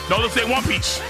No, let's say One Piece.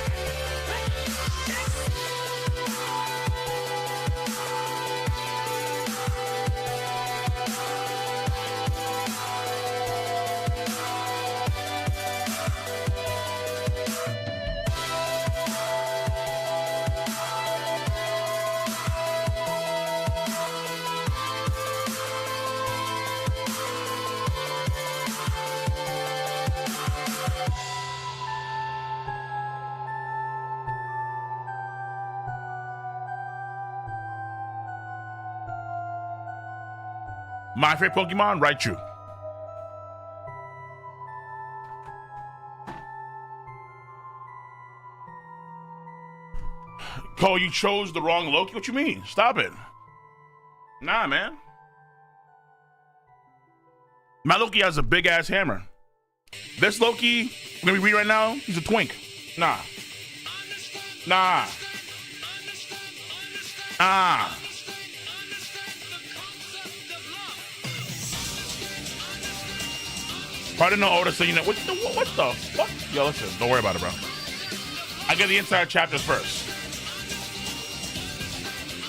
My favorite Pokemon, Raichu. Cole, you chose the wrong Loki? What you mean? Stop it. Nah, man. My Loki has a big ass hammer. This Loki, we're gonna be reading right now, he's a twink. Nah. Nah. Ah. Probably didn't know Oda, so you know what the fuck? Yo, listen, don't worry about it, bro. I get the entire chapters first.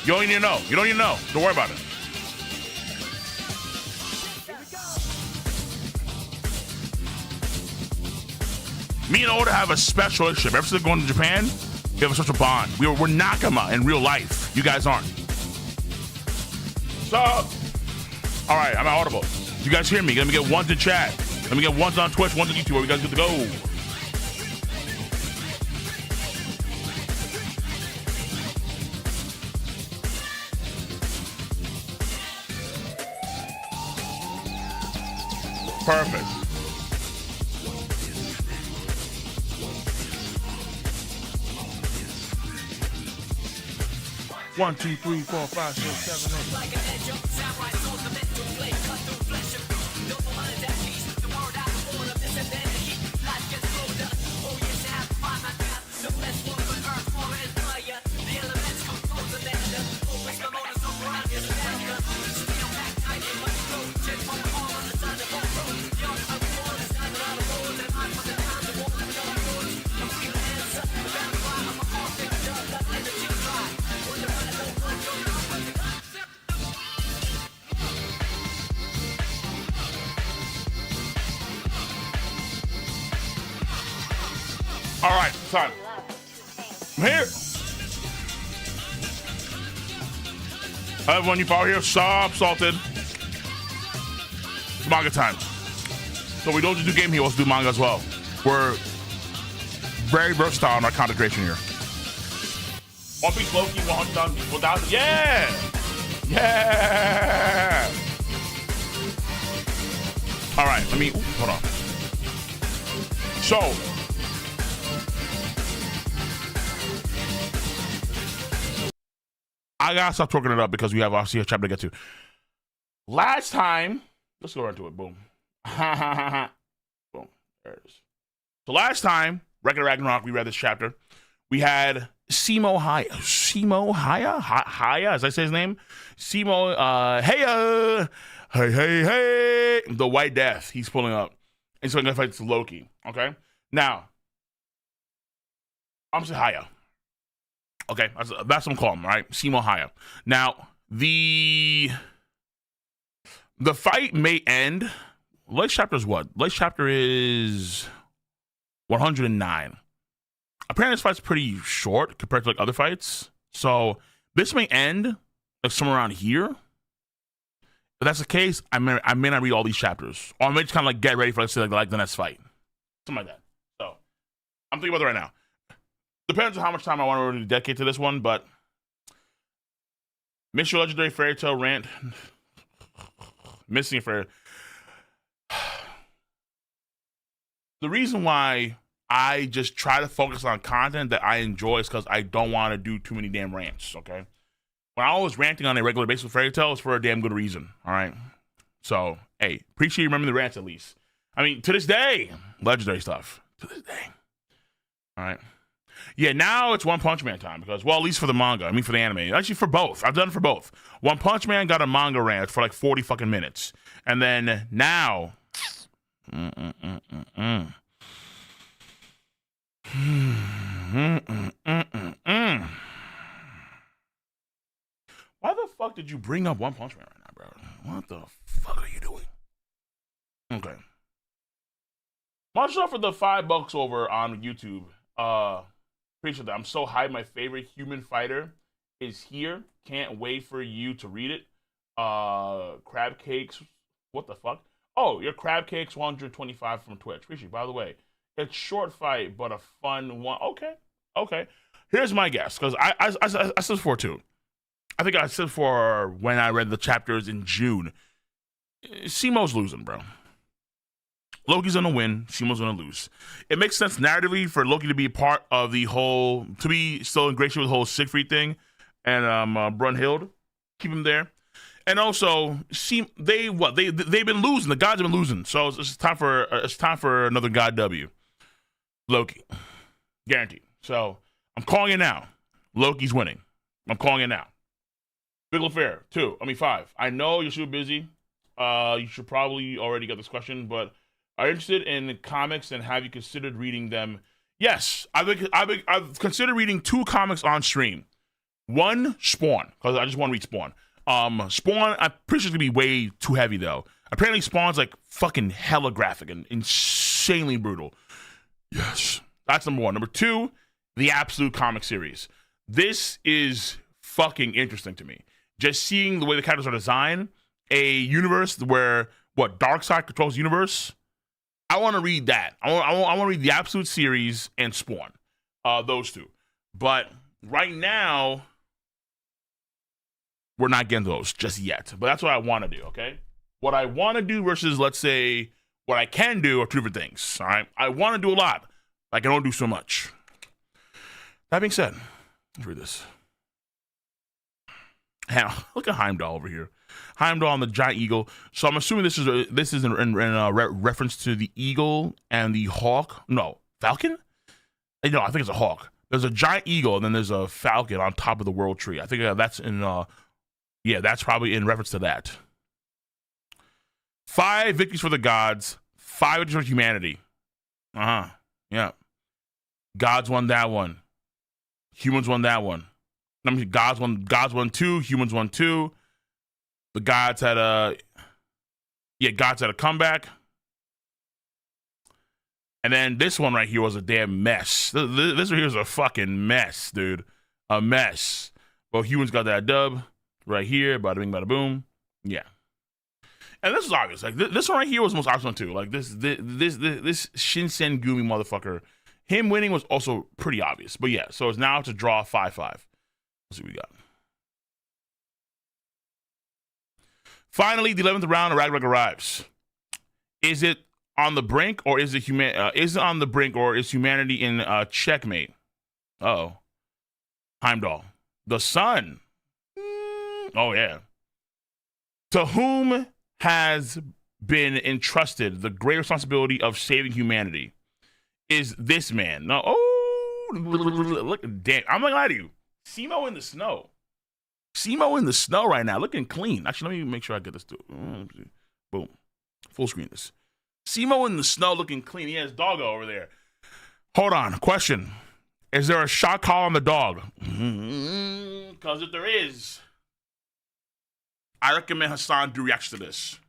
You don't need to know. You don't need to know. Don't worry about it. Me and Oda have a special relationship. Ever since going to Japan, we have a special bond. We're Nakama in real life. You guys aren't. So, all right, I'm audible. You guys hear me? Let me get ones in chat. Let me get ones on Twitch, ones on YouTube. Where you guys good to go? Perfect. One, two, three, four, five, six, seven, eight. All right, son. I'm here. Everyone, you follow here, salted. It's manga time. So we don't just do game here, we also do manga as well. We're very versatile in our content creation here. One Piece Loki, 1,000. Yeah! Yeah! All right, let me, hold on. So, I gotta stop talking it up because we have obviously a chapter to get to. Last time, let's go right to it. Boom. Boom. There it is. So last time, Ragnarok, we read this chapter. We had Simo Hayha. Simo Hayha? Hayha, as I say his name? Simo Hayha. Hey. The White Death. He's pulling up. And so I'm gonna fight Loki. Okay? Now, I'm saying Hayha. Okay, that's what I'm calling him, right? Simo Hayha. Now, the fight may end. Latest chapter is what? Latest chapter is 109. Apparently, this fight's pretty short compared to like other fights. So this may end like somewhere around here. If that's the case, I may not read all these chapters, or I may just kind of like get ready for let's say like the next fight, something like that. So I'm thinking about it right now. Depends on how much time I want to really dedicate to this one, but Miss Your Legendary Fairy Tale rant. Missing a fairy. The reason why I just try to focus on content that I enjoy is because I don't want to do too many damn rants, okay? When I was ranting on a regular basis with Fairy Tale, it's for a damn good reason, all right? So, hey, appreciate you remembering the rants at least. I mean, to this day, legendary stuff. To this day. All right. Yeah, now it's One Punch Man time because, well, at least for the manga. I mean, for the anime. Actually, for both. I've done it for both. One Punch Man got a manga rant for like 40 fucking minutes. And then now... Why the fuck did you bring up One Punch Man right now, bro? What the fuck are you doing? Okay. Much love for the $5 over on YouTube. Appreciate that. I'm so hyped. My favorite human fighter is here. Can't wait for you to read it. Crab Cakes. What the fuck? Oh, your Crab Cakes 125 from Twitch. Appreciate it. By the way, it's short fight, but a fun one. Okay. Here's my guess, because I said for too. I think I said for when I read the chapters in June. Simo's losing, bro. Loki's gonna win. Simo's gonna lose. It makes sense narratively for Loki to be part of the whole, to be still ingratiated with the whole Siegfried thing, and Brunhild, keep him there. And also, they've been losing. The gods have been losing. So it's time for another god W. Loki, guaranteed. So I'm calling it now. Loki's winning. I'm calling it now. Big Fair 5. I know you're super busy. You should probably already get this question, but are you interested in comics and have you considered reading them? Yes, I've considered reading 2 comics on stream. One, Spawn, because I just want to read Spawn. Spawn, I'm pretty sure it's gonna be way too heavy though. Apparently, Spawn's like fucking hella graphic and insanely brutal. Yes, that's number 1. Number 2, the Absolute comic series. This is fucking interesting to me. Just seeing the way the characters are designed, a universe where Darkseid controls the universe. I want to read that. I want to read the Absolute series and Spawn, those 2. But right now, we're not getting those just yet. But that's what I want to do. Okay, what I want to do versus, let's say, what I can do are 2 different things. All right, I want to do a lot. I can only do so much. That being said, let's read this. Look at Heimdall over here. Heimdall on the giant eagle. So I'm assuming this is in reference to the eagle and the hawk. No, falcon? No, I think it's a hawk. There's a giant eagle and then there's a falcon on top of the world tree. I think that's in. That's probably in reference to that. 5 victories for the gods. 5 victories for humanity. Yeah. Gods won that one. Humans won that one. I mean, gods won 2, humans won 2. The gods had a comeback. And then this one right here was a damn mess. This right here is a fucking mess, dude. A mess. But humans got that dub right here. Bada bing, bada boom. Yeah. And this is obvious. Like this one right here was the most obvious one too. Like this Shinsen Gumi motherfucker. Him winning was also pretty obvious. But yeah, so it's now to draw 5-5. Let's see what we got. Finally, the 11th round of Ragnarok arrives. Is it on the brink, or is it on the brink, or is humanity in checkmate? Uh-oh. Heimdall. The sun. Oh, yeah. To whom has been entrusted the great responsibility of saving humanity? Is this man? No. Oh, look, damn. I'm not gonna lie to you. Simo in the snow. Simo in the snow right now, looking clean. Actually, let me make sure I get this too. Boom. Full screen this. Simo in the snow looking clean. He has doggo over there. Hold on. Question. Is there a shot call on the dog? Because if there is, I recommend Hassan do reaction to this.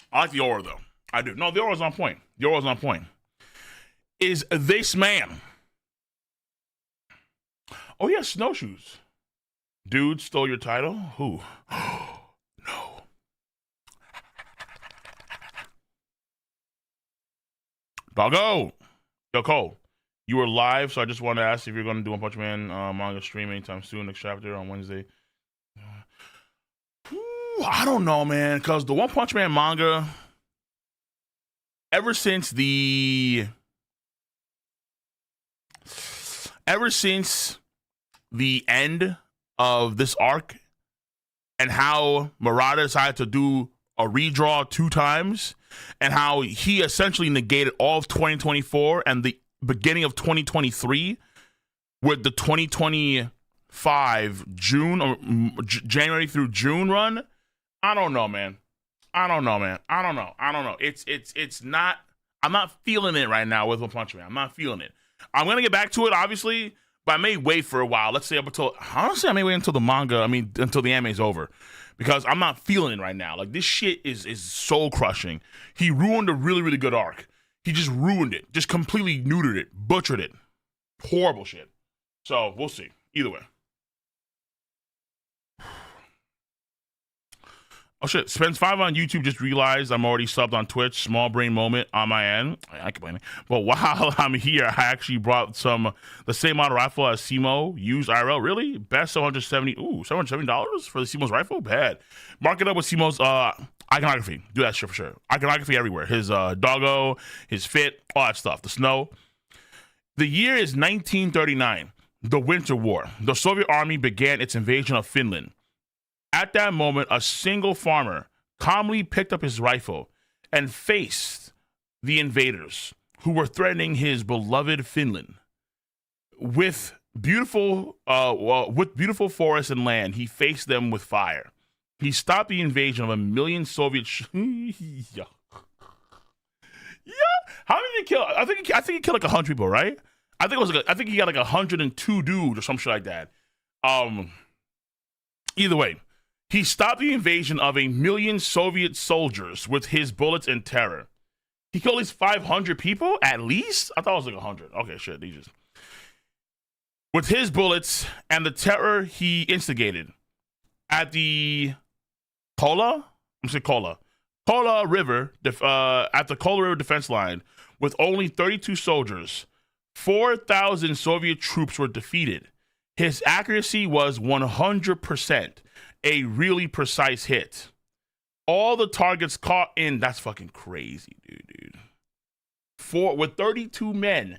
I like the aura, though. I do. No, the aura's on point. The aura's on point. Is this man? Oh, he has snowshoes. Dude stole your title? Who? No. Doggo! Yo, Cole, you were live, so I just wanted to ask if you're going to do One Punch Man manga stream anytime soon, next chapter on Wednesday. I don't know, man, because the One Punch Man manga, ever since the end of this arc and how Murata decided to do a redraw 2 times and how he essentially negated all of 2024 and the beginning of 2023 with the 2020 5 June or January through June run. I don't know, man. I don't know. It's not. I'm not feeling it right now with One Punch Man. I'm not feeling it. I'm gonna get back to it, obviously, but I may wait for a while. Let's say up until, honestly, I may wait until the manga. Until the anime is over, because I'm not feeling it right now. Like, this shit is soul crushing. He ruined a really, really good arc. He just ruined it. Just completely neutered it, butchered it. Horrible shit. So we'll see. Either way. Oh shit, Spends 5 on YouTube, just realized I'm already subbed on Twitch. Small brain moment on my end. I ain't complaining. But while I'm here, I actually brought the same model rifle as Simo used IRL. Really? Best $770 for the Simo's rifle? Bad. Mark it up with Simo's iconography. Do that shit for sure. Iconography everywhere. His doggo, his fit, all that stuff. The snow. The year is 1939. The Winter War. The Soviet army began its invasion of Finland. At that moment, a single farmer calmly picked up his rifle and faced the invaders who were threatening his beloved Finland. With beautiful forests and land, he faced them with fire. He stopped the invasion of 1 million Soviet. Yeah. How many did he kill? I think he killed like 100 people, right? I think he got like 102 dudes or some shit like that. Either way. He stopped the invasion of 1 million Soviet soldiers with his bullets and terror. He killed at least 500 people, at least? I thought it was like 100. Okay, shit. With his bullets and the terror he instigated at the Kola River, at the Kola River defense line, with only 32 soldiers, 4,000 Soviet troops were defeated. His accuracy was 100%. A really precise hit. All the targets caught in, that's fucking crazy, dude. With 32 men,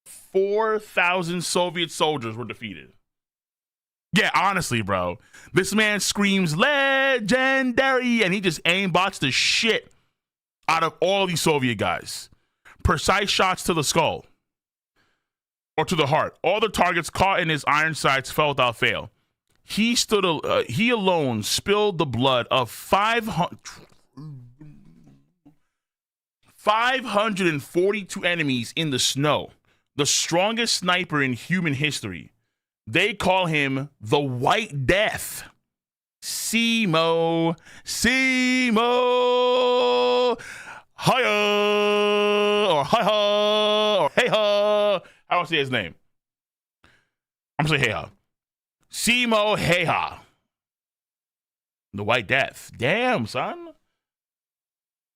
4,000 Soviet soldiers were defeated. Yeah, honestly, bro. This man screams legendary, and he just aimbots the shit out of all these Soviet guys. Precise shots to the skull or to the heart. All the targets caught in his iron sights fell without fail. He alone spilled the blood of 542 enemies in the snow. The strongest sniper in human history. They call him the White Death. Simo. Hayha or Hayha or Hayha. I don't say his name. I'm gonna say Hayha. Simo Hayha. The White Death. Damn, son.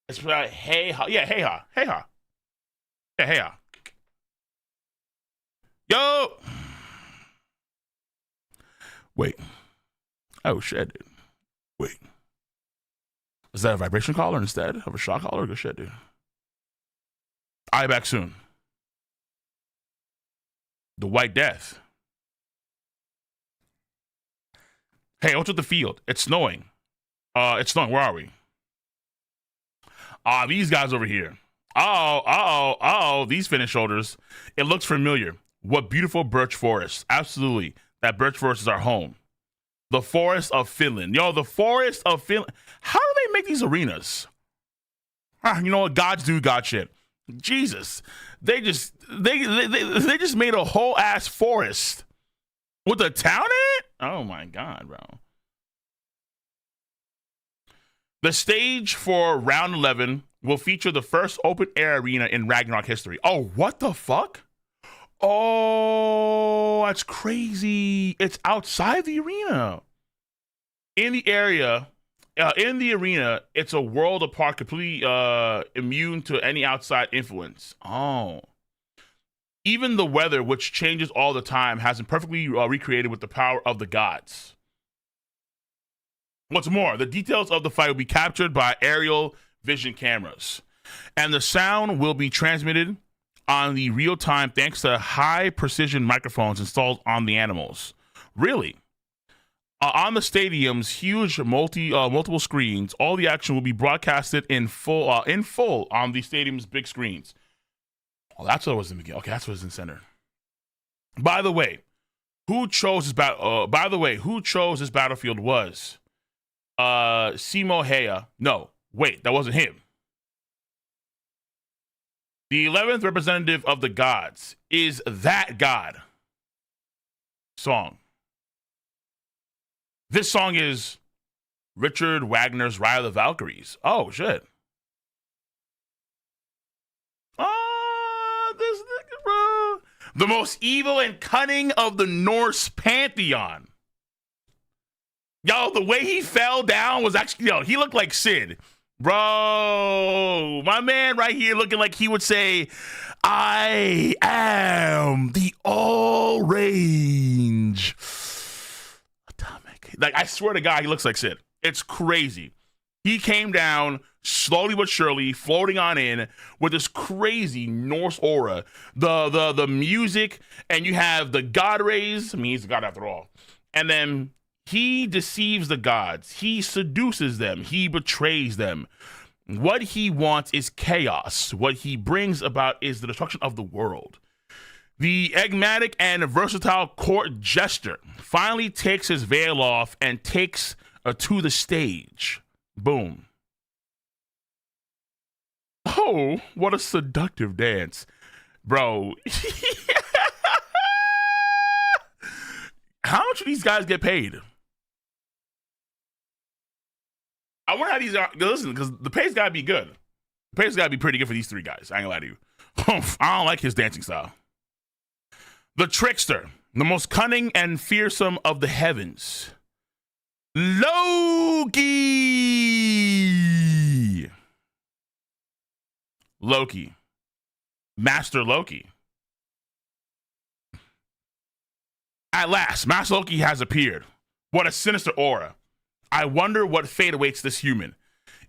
It's like Hayha. Yeah, Hayha. Hayha. Yeah, Hayha. Yo. Wait. Oh, shit, dude. Wait. Is that a vibration collar instead of a shock collar? Good shit, dude. I'll be back soon. The White Death. Hey, what's with the field? It's snowing. It's snowing. Where are we? These guys over here. These finished shoulders. It looks familiar. What beautiful birch forest. Absolutely. That birch forest is our home. The forest of Finland. Yo, the forest of Finland. How do they make these arenas? You know what? Gods do God shit. Jesus. They just made a whole ass forest with a town in it? Oh my God, bro. The stage for round 11 will feature the first open air arena in Ragnarok history. Oh, what the fuck? Oh, that's crazy. It's outside the arena. In the arena, it's a world apart, completely immune to any outside influence. Oh. Even the weather, which changes all the time, has been perfectly recreated with the power of the gods. What's more, the details of the fight will be captured by aerial vision cameras, and the sound will be transmitted on the real time thanks to high precision microphones installed on the animals. Really? On the stadium's huge multiple screens, all the action will be broadcasted in full on the stadium's big screens. Oh, that's what it was in the beginning. Okay, that's what was in the center. By the way, Who chose this battle? By the way, who chose this battlefield was Simo Hayha. No, wait, that wasn't him. The 11th representative of the gods is that god song. This song is Richard Wagner's Ride of the Valkyries. Oh, shit. Oh, this nigga, bro. The most evil and cunning of the Norse pantheon. Yo, the way he fell down was actually, yo, he looked like Sid. Bro, my man right here looking like he would say, I am the all range atomic. Like, I swear to God, he looks like Sid. It's crazy. He came down slowly but surely, floating on in with this crazy Norse aura. The music, and you have the god rays. I mean, he's a god after all. And then he deceives the gods. He seduces them. He betrays them. What he wants is chaos. What he brings about is the destruction of the world. The enigmatic and versatile court jester finally takes his veil off and takes to the stage. Boom. Oh, what a seductive dance. Bro. How much do these guys get paid? I wonder how these are. Listen, because the pay's got to be good. The pay's got to be pretty good for these three guys. I ain't gonna lie to you. I don't like his dancing style. The trickster, the most cunning and fearsome of the heavens. Loki. Loki. Master Loki. At last, Master Loki has appeared. What a sinister aura. I wonder what fate awaits this human.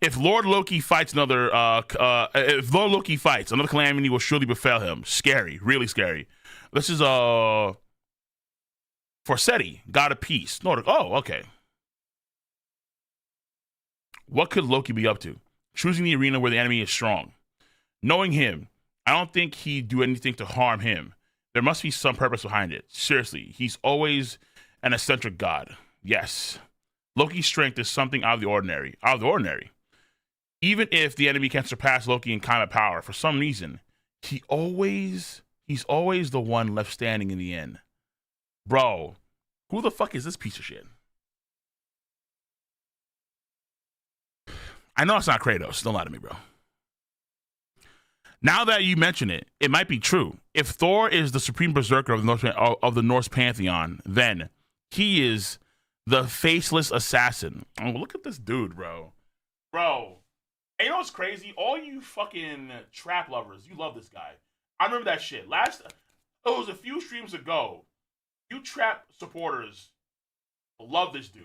If Lord Loki fights, another calamity will surely befell him. Scary, really scary. This is Forseti, god of peace. Nordic. Oh, okay. What could Loki be up to? Choosing the arena where the enemy is strong. Knowing him, I don't think he'd do anything to harm him. There must be some purpose behind it. Seriously, he's always an eccentric god. Yes. Loki's strength is something out of the ordinary. Out of the ordinary. Even if the enemy can surpass Loki in combat power, for some reason, he's always the one left standing in the end. Bro, who the fuck is this piece of shit? I know it's not Kratos. Don't lie to me, bro. Now that you mention it, it might be true. If Thor is the supreme berserker of the Norse pantheon, then he is the faceless assassin. Oh, look at this dude, bro. Bro. And you know what's crazy? All you fucking trap lovers, you love this guy. I remember that shit. It was a few streams ago. You trap supporters love this dude.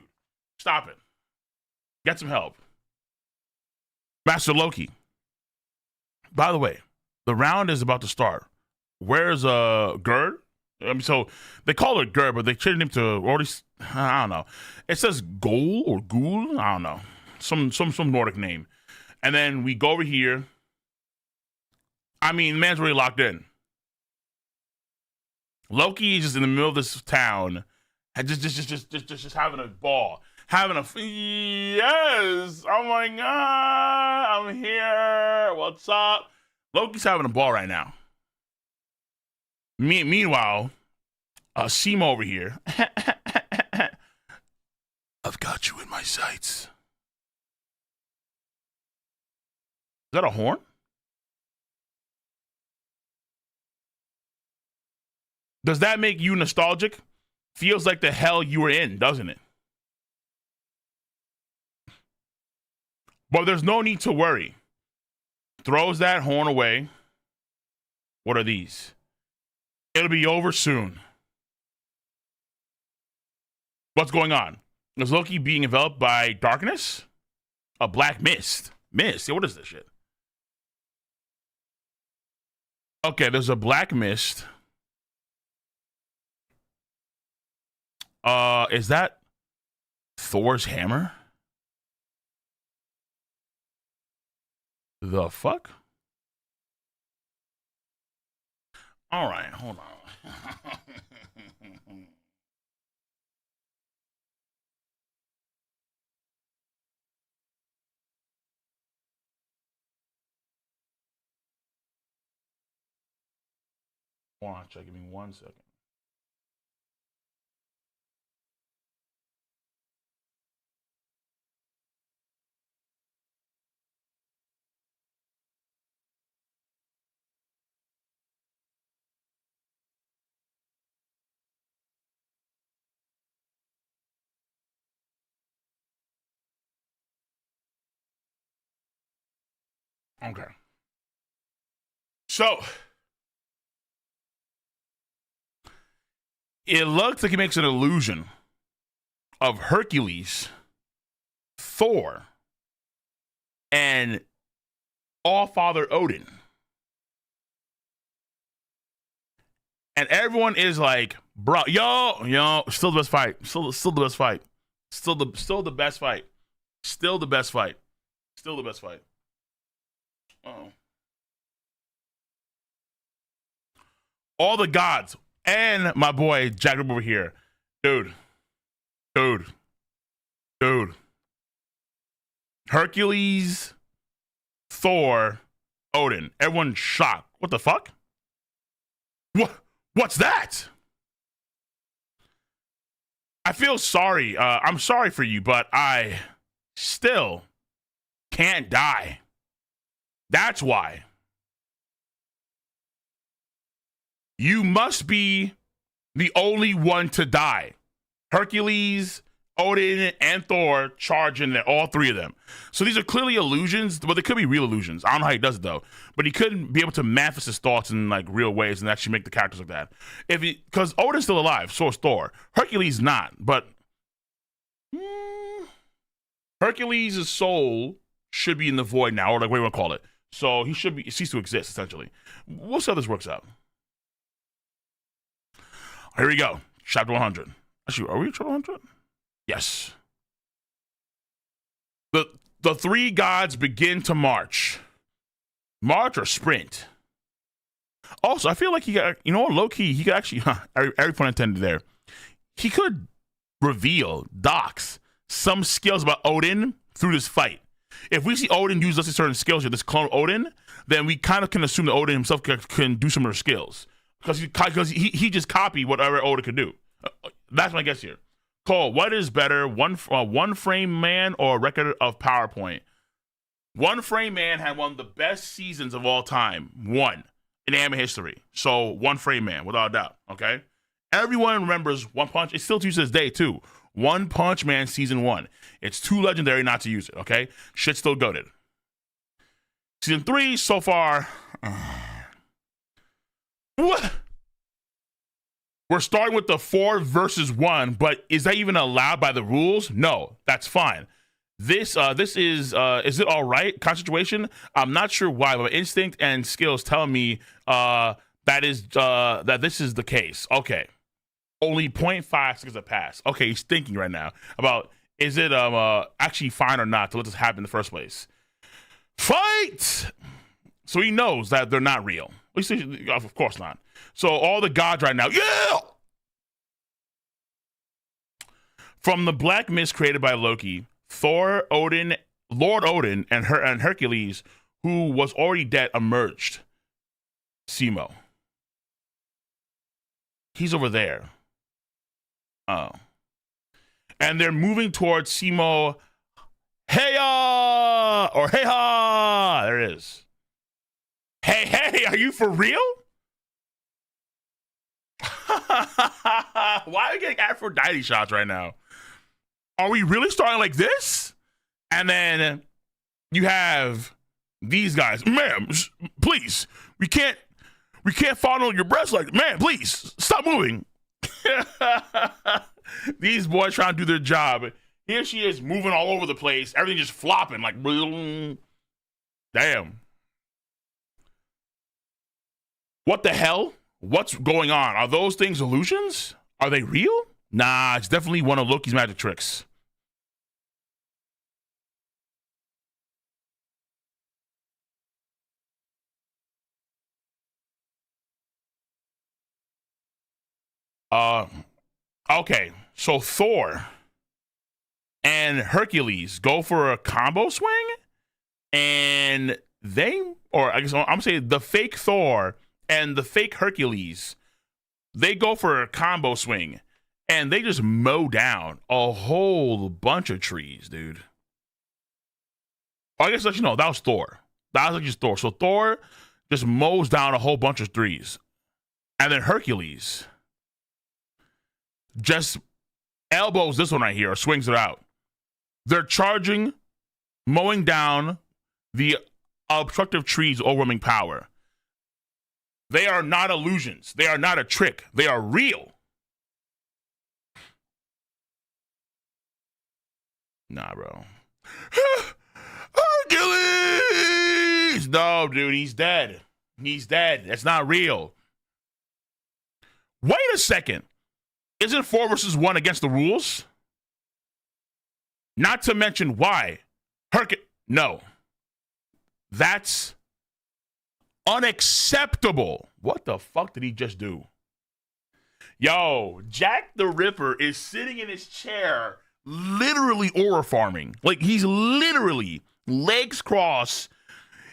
Stop it. Get some help. Master Loki. By the way, the round is about to start. Where's Gerd? So they call her Gerd, but they changed him to already. I don't know. It says Gol or Ghoul. I don't know. Some Nordic name. And then we go over here. I mean, man's really locked in. Loki is just in the middle of this town, just having a ball, yes. Oh my God, I'm here. What's up? Loki's having a ball right now. Meanwhile, Simo over here. I've got you in my sights. Is that a horn? Does that make you nostalgic? Feels like the hell you were in, doesn't it? But there's no need to worry. Throws that horn away. What are these? It'll be over soon. What's going on? Is Loki being enveloped by darkness? A black mist. Mist? What is this shit? Okay, there's a black mist. Is that Thor's hammer? The fuck? All right, hold on. Watch. Give me 1 second. Okay. So it looks like he makes an illusion of Hercules, Thor, and All-Father Odin. And everyone is like, bro, yo, still the best fight. Still the best fight. Still the best fight. Still the best fight. Still the best fight. Uh-oh. All the gods and my boy Jack over here. Dude. Hercules, Thor, Odin. Everyone's shocked. What the fuck? What's that? I feel sorry. I'm sorry for you, but I still can't die. That's why. You must be the only one to die. Hercules, Odin, and Thor charge in there, all three of them. So these are clearly illusions, but they could be real illusions. I don't know how he does it though, but he couldn't be able to manifest his thoughts in like real ways and actually make the characters like that. Because Odin's still alive, so is Thor. Hercules not, but Hercules' soul should be in the void now, or like what you want to call it. So he should be cease to exist essentially. We'll see how this works out. Here we go, chapter 100. Actually, are we at chapter 100? Yes. The three gods begin to march. March or sprint. Also, I feel like he got, Loki, he could actually, every pun intended there. He could reveal, dox, some skills about Odin through this fight. If we see Odin use certain skills here, this clone Odin, then we kind of can assume that Odin himself can do some of their skills. Because he just copied whatever Odin could do. That's my guess here. Cole, what is better, One Frame Man or Record of PowerPoint? One Frame Man had one of the best seasons of all time. One in anime history. So One Frame Man, without a doubt. Okay? Everyone remembers One Punch. It's still used to this day, too. One Punch Man Season 1. It's too legendary not to use it, okay? Shit's still goated. Season 3, so far... What? We're starting with the 4 versus 1, but is that even allowed by the rules? No, that's fine. This is it all right? Concentration? I'm not sure why, but my instinct and skills tell me that this is the case. Okay. Only 0.5 seconds have passed. Okay, he's thinking right now about is it actually fine or not to let this happen in the first place. Fight! So he knows that they're not real. Of course not. So all the gods right now, yeah! From the black mist created by Loki, Thor, Odin, Lord Odin, and Hercules, who was already dead, emerged. Simo. He's over there. Oh. And they're moving towards Simo. Hayha! Or Hayha! There it is. Hey, are you for real? Why are we getting Aphrodite shots right now? Are we really starting like this? And then you have these guys. Ma'am, please. We can't fondle your breasts like, man, please stop moving. These boys trying to do their job. Here she is moving all over the place. Everything just flopping like, damn. What the hell? What's going on? Are those things illusions? Are they real? Nah, it's definitely one of Loki's magic tricks. Okay, so Thor and Hercules go for a combo swing, and or I guess I'm saying the fake Thor and the fake Hercules, they go for a combo swing, and they just mow down a whole bunch of trees, dude. I guess let you know that was Thor. That was just Thor. So Thor just mows down a whole bunch of trees, and then Hercules just elbows this one right here or swings it out. They're charging, mowing down the obstructive trees' overwhelming power. They are not illusions. They are not a trick. They are real. Nah, bro. Hercules! No, dude, he's dead. He's dead. That's not real. Wait a second. Isn't 4 versus 1 against the rules? Not to mention why. No. That's unacceptable. What the fuck did he just do? Yo, Jack the Ripper is sitting in his chair, literally aura farming. Like, he's literally legs crossed.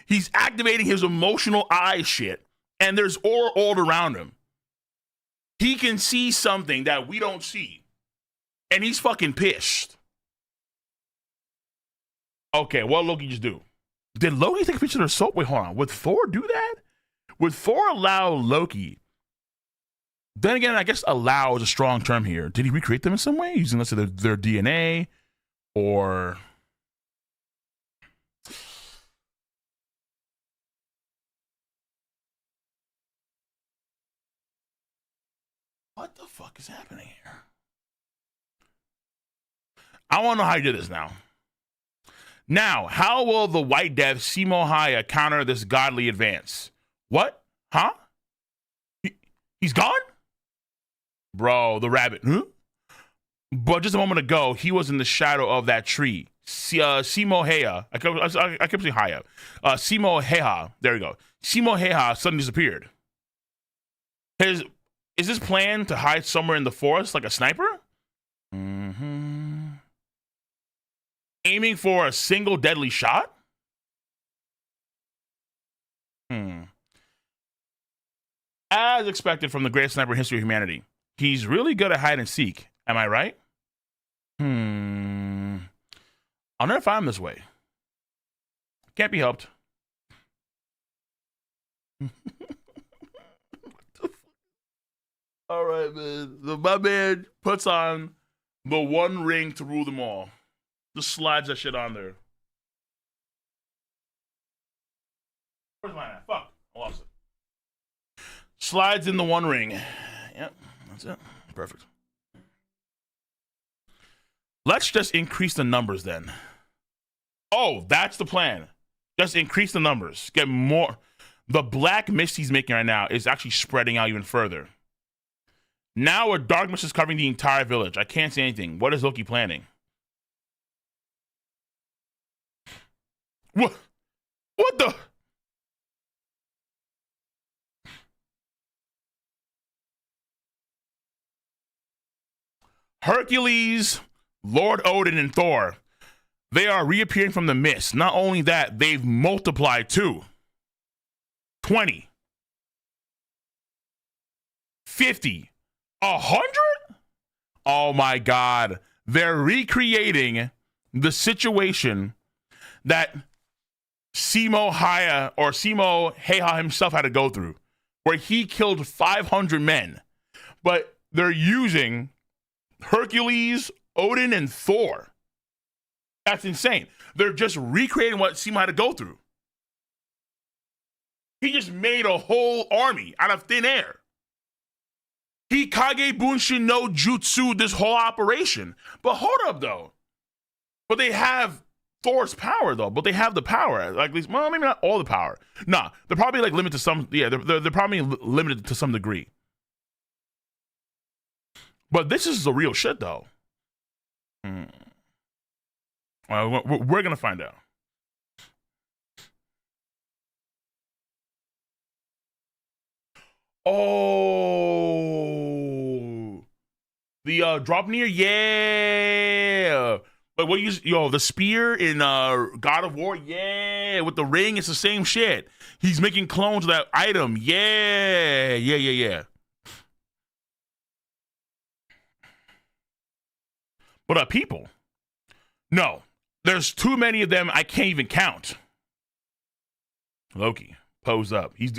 He's activating his emotional eye shit, and there's aura all around him. He can see something that we don't see, and he's fucking pissed. Okay, what did Loki just do? Did Loki take a picture of soap? Wait, hold on. Would Thor do that? Would Thor allow Loki? Then again, I guess allow is a strong term here. Did he recreate them in some way? Using, let's say, their DNA? Or... what the fuck is happening here? I want to know how he did this now. Now, how will the White Death, Simo Hayha, counter this godly advance? What? Huh? He's gone? Bro, the rabbit. Huh? But just a moment ago, he was in the shadow of that tree. Simo Hayha. I kept saying Hayha. Simo Hayha. There we go. Simo Hayha suddenly disappeared. Is this plan to hide somewhere in the forest like a sniper? Mm-hmm. Aiming for a single deadly shot? As expected from the greatest sniper in history of humanity, he's really good at hide and seek. Am I right? I'll never find him this way. Can't be helped. All right, man. My man puts on the one ring to rule them all. Just slides that shit on there. Where's mine at? Fuck. I lost it. Slides in the one ring. Yep, that's it. Perfect. Let's just increase the numbers then. Oh, that's the plan. Just increase the numbers. Get more. The black mist he's making right now is actually spreading out even further. Now a dark mist is covering the entire village. I can't say anything. What is Loki planning? What the? Hercules, Lord Odin, and Thor. They are reappearing from the mist. Not only that, they've multiplied too. 20. 50. 100? Oh my God. They're recreating the situation that Simo Hayha himself had to go through, where he killed 500 men. But they're using Hercules, Odin, and Thor. That's insane. They're just recreating what Simo had to go through. He just made a whole army out of thin air. He Kage Bunshin no Jutsu this whole operation. But hold up, though. But they have Thor's power, though. But they have the power. Like, at least, well, maybe not all the power. Nah, they're probably like limited to some. Yeah, they're probably limited to some degree. But this is the real shit, though. We're gonna find out. Oh, the drop near, yeah. But what the spear in God of War, yeah, with the ring, it's the same shit. He's making clones of that item, yeah. But people, no, there's too many of them. I can't even count. Loki, pose up. He's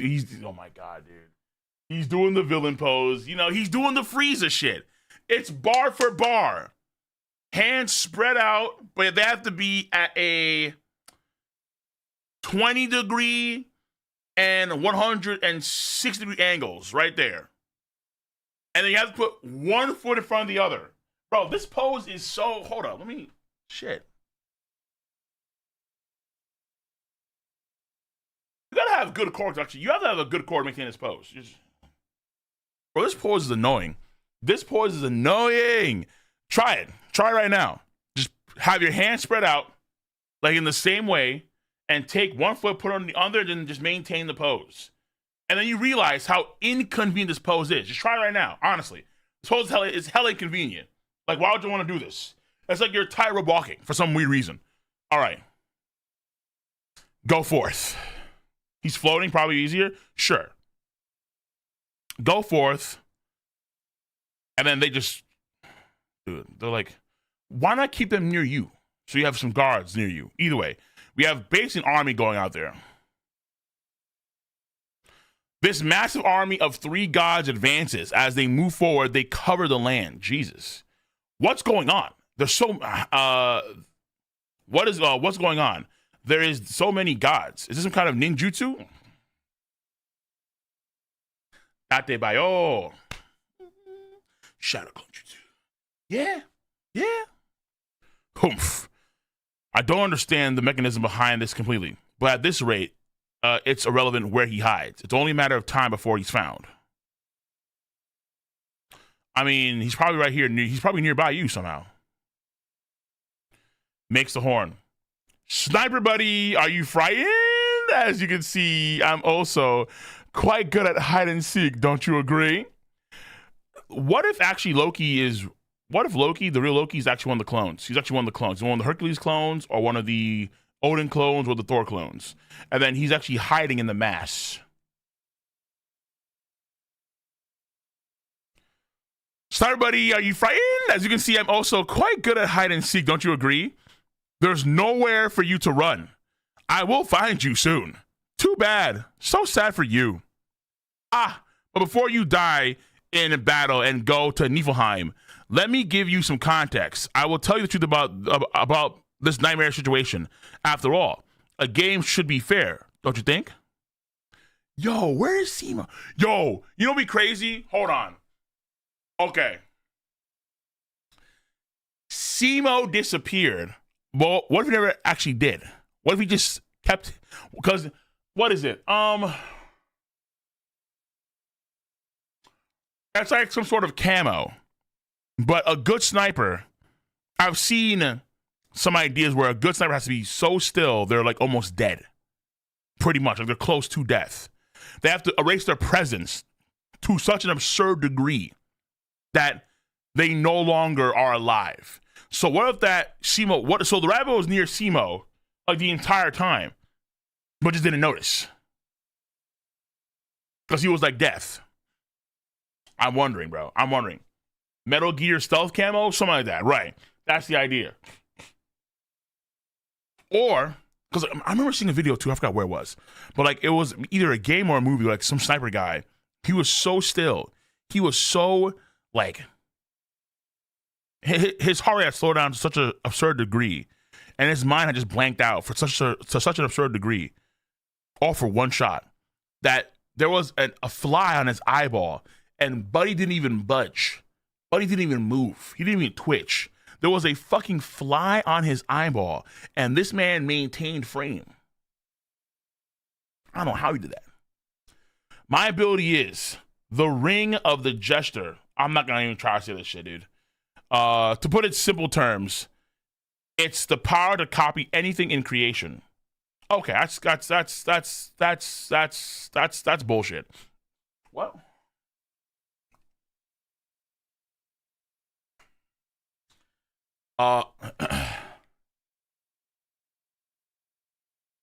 oh my god, dude. He's doing the villain pose. You know, he's doing the Frieza shit. It's bar for bar. Hands spread out, but they have to be at a 20-degree and 160-degree angles right there. And then you have to put one foot in front of the other. Bro, this pose is so... Hold up, shit. You gotta have good core, actually. You have to have a good core to maintain this pose. Bro, this pose is annoying. This pose is annoying. Try it. Try it right now. Just have your hands spread out, like in the same way, and take one foot, put it on the other, then just maintain the pose. And then you realize how inconvenient this pose is. Just try it right now, honestly. This pose is hella inconvenient. Like, why would you want to do this? It's like you're tightrope walking for some weird reason. All right. Go forth. He's floating, probably easier. Sure. Go forth. And then they just... Dude, they're like, why not keep them near you? So you have some guards near you. Either way, we have base and army going out there. This massive army of 3 gods advances. As they move forward, they cover the land. Jesus. What's going on? There's so... what's going on? There is so many gods. Is this some kind of ninjutsu? Ate bayo. Shadow clone jutsu. Yeah. Humph. I don't understand the mechanism behind this completely, but at this rate, it's irrelevant where he hides. It's only a matter of time before he's found. I mean, he's probably right here. He's probably nearby you somehow. Makes the horn. Sniper buddy, are you frightened? As you can see, I'm also quite good at hide and seek. Don't you agree? What if actually What if Loki, the real Loki, is actually one of the clones? He's actually one of the clones. One of the Hercules clones, or one of the Odin clones, or the Thor clones. And then he's actually hiding in the mass. Sorry, buddy, are you frightened? As you can see, I'm also quite good at hide and seek. Don't you agree? There's nowhere for you to run. I will find you soon. Too bad. So sad for you. But before you die in battle and go to Niflheim, let me give you some context. I will tell you the truth about this nightmare situation. After all, a game should be fair, don't you think? Yo, where is Simo? Yo, you know what'd be crazy? Hold on. Okay. Simo disappeared. Well, what if he never actually did? What if he just kept... Because, what is it? That's like some sort of camo. But a good sniper, I've seen some ideas where a good sniper has to be so still, they're like almost dead. Pretty much, like they're close to death. They have to erase their presence to such an absurd degree that they no longer are alive. So what if that Simo, so the rabbit was near Simo like the entire time, but just didn't notice. Because he was like death. I'm wondering, bro. I'm wondering. Metal Gear stealth camo? Something like that. Right. That's the idea. Or, because I remember seeing a video too, I forgot where it was. But like it was either a game or a movie, like some sniper guy. He was so still. He was so like, his heart rate had slowed down to such an absurd degree. And his mind had just blanked out to such an absurd degree. All for one shot. That there was a fly on his eyeball. And Buddy didn't even budge. Buddy didn't even move. He didn't even twitch. There was a fucking fly on his eyeball. And this man maintained frame. I don't know how he did that. My ability is the ring of the jester. I'm not going to even try to say this shit, dude. To put it in simple terms, it's the power to copy anything in creation. Okay, that's bullshit. What?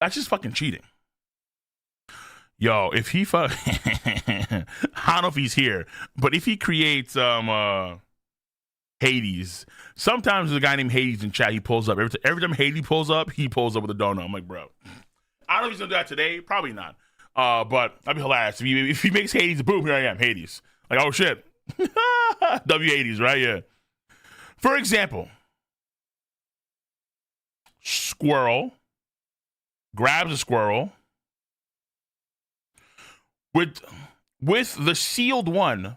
That's just fucking cheating. Yo, if he fuck, I don't know if he's here, but if he creates Hades, sometimes there's a guy named Hades in chat. He pulls up every time Hades pulls up, he pulls up with a donut. I'm like, bro, I don't know if he's gonna do that today. Probably not. But that'd be hilarious if he makes Hades. Boom, here I am, Hades. Like, oh shit, W80s, right? Yeah. For example, squirrel grabs a squirrel. With the sealed one,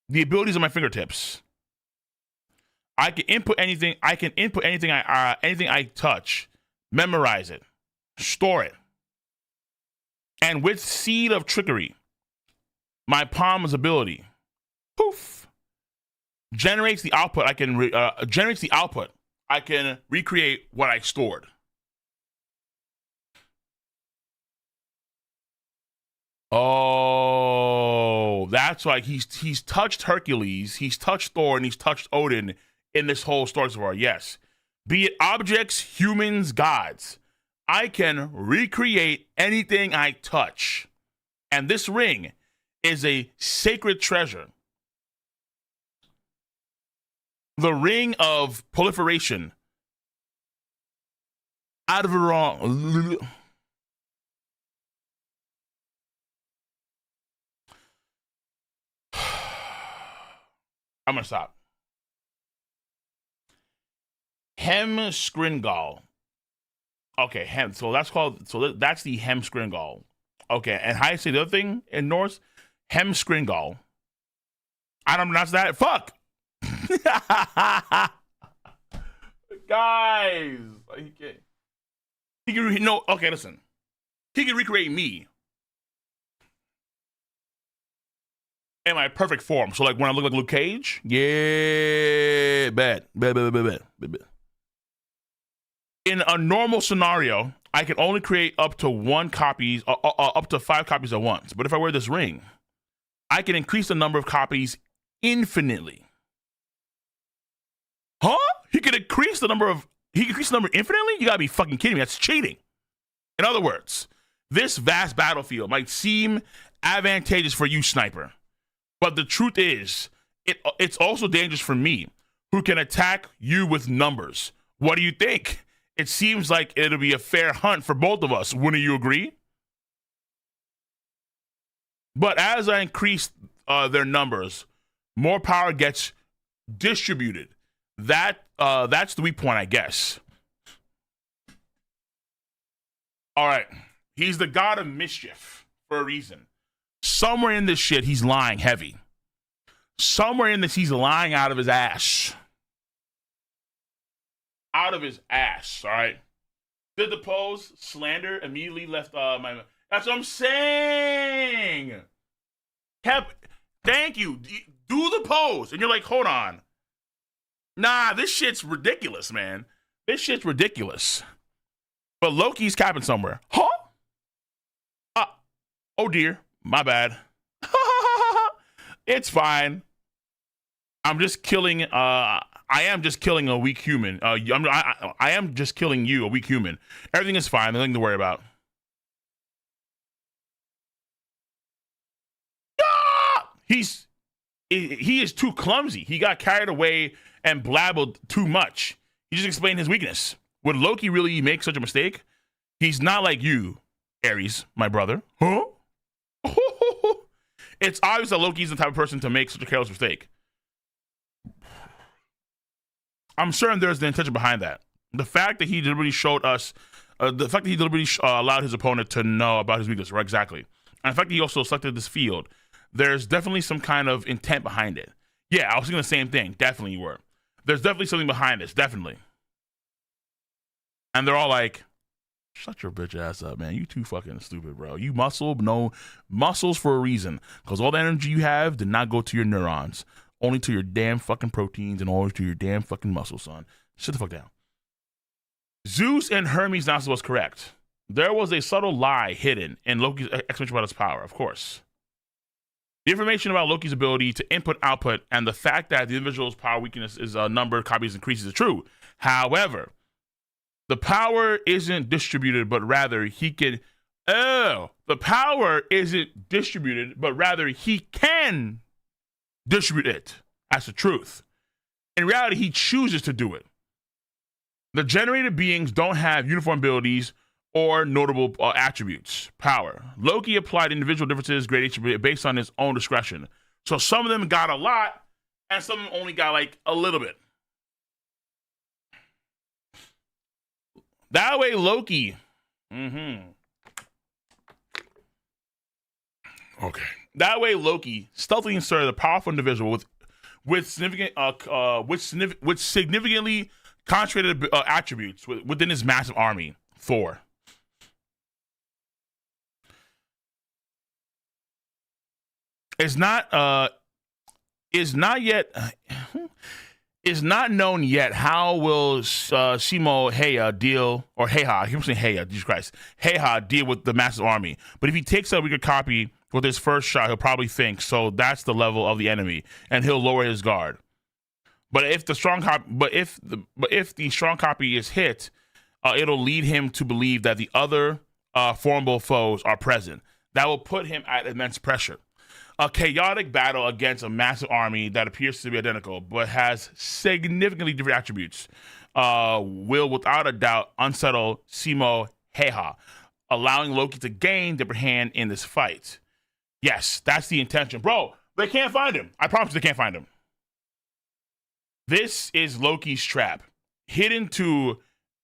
the abilities on my fingertips, I can input anything. Anything I touch, memorize it, store it, and with seed of trickery, my palm's ability, poof, generates the output. I can recreate what I stored. Oh, that's why he's touched Hercules, he's touched Thor, and he's touched Odin in this whole story so far. Yes. Be it objects, humans, gods. I can recreate anything I touch. And this ring is a sacred treasure. The ring of proliferation. Out of the wrong. I'm gonna stop. Hemskringall. Okay, so that's called. So that's the Hemskringall. Okay, and how do you say the other thing in Norse? Hemskringall. I don't pronounce that. Fuck. Guys, he can. No. Okay, listen. He can recreate me in my perfect form. So like when I look like Luke Cage, yeah, bad. In a normal scenario, I can only create up to 5 copies at once. But if I wear this ring, I can increase the number of copies infinitely. Huh? He can increase the number infinitely? You gotta be fucking kidding me. That's cheating. In other words, this vast battlefield might seem advantageous for you, sniper. But the truth is, it's also dangerous for me, who can attack you with numbers. What do you think? It seems like it'll be a fair hunt for both of us. Wouldn't you agree? But as I increase their numbers, more power gets distributed. That's the weak point, I guess. All right. He's the god of mischief for a reason. Somewhere in this shit, he's lying heavy. Somewhere in this, he's lying out of his ass. Out of his ass, all right? Did the pose, slander, immediately left my... That's what I'm saying! Thank you. Do the pose. And you're like, hold on. Nah, this shit's ridiculous, man. This shit's ridiculous. But Loki's capping somewhere. Huh? Oh dear. My bad. It's fine. I'm just killing. I am just killing a weak human. I am just killing you, a weak human. Everything is fine. Nothing to worry about. Ah! He is too clumsy. He got carried away and blabbled too much. He just explained his weakness. Would Loki really make such a mistake? He's not like you, Ares, my brother. Huh? It's obvious that Loki's the type of person to make such a careless mistake. I'm certain there's the intention behind that. The fact that he deliberately showed us, allowed his opponent to know about his weakness, right? Exactly. And the fact that he also selected this field, there's definitely some kind of intent behind it. Yeah, I was thinking the same thing. Definitely you were. There's definitely something behind this. Definitely. And they're all like, shut your bitch ass up, man. You too fucking stupid, bro. You muscles for a reason. Because all the energy you have did not go to your neurons. Only to your damn fucking proteins and always to your damn fucking muscles, son. Shut the fuck down. Zeus and Hermes' answer was correct. There was a subtle lie hidden in Loki's explanation about his power, of course. The information about Loki's ability to input-output and the fact that the individual's power weakness is a number of copies increases is true. However, The power isn't distributed, but rather he can. Oh, the power isn't distributed, but rather he can distribute it. That's the truth. In reality, he chooses to do it. The generated beings don't have uniform abilities or notable attributes. Power. Loki applied individual differences, gradation based on his own discretion. So some of them got a lot, and some of them only got like a little bit. That way, Loki. Okay. That way, Loki stealthily inserted a powerful individual with significantly concentrated attributes within his massive army, Thor. It's not known yet how will Simo Hayha deal, or Hayha, I keep saying Hayha, Jesus Christ, Hayha deal with the massive army. But if he takes a weaker copy with his first shot, he'll probably think, so that's the level of the enemy, and he'll lower his guard. But if the strong copy is hit, it'll lead him to believe that the other formidable foes are present. That will put him at immense pressure. A chaotic battle against a massive army that appears to be identical but has significantly different attributes will without a doubt unsettle Simo Hayha, allowing Loki to gain the upper hand in this fight. Yes, that's the intention. Bro, they can't find him. I promise you they can't find him. This is Loki's trap, hidden to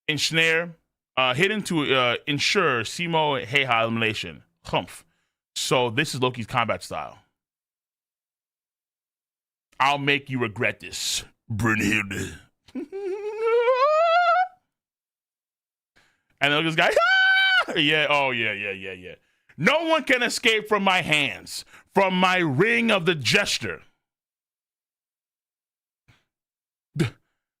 ensure Simo Hayha elimination. Humph. So this is Loki's combat style. I'll make you regret this, Brunhilde. And then this guy, yeah, oh yeah. No one can escape from my hands, from my ring of the jester.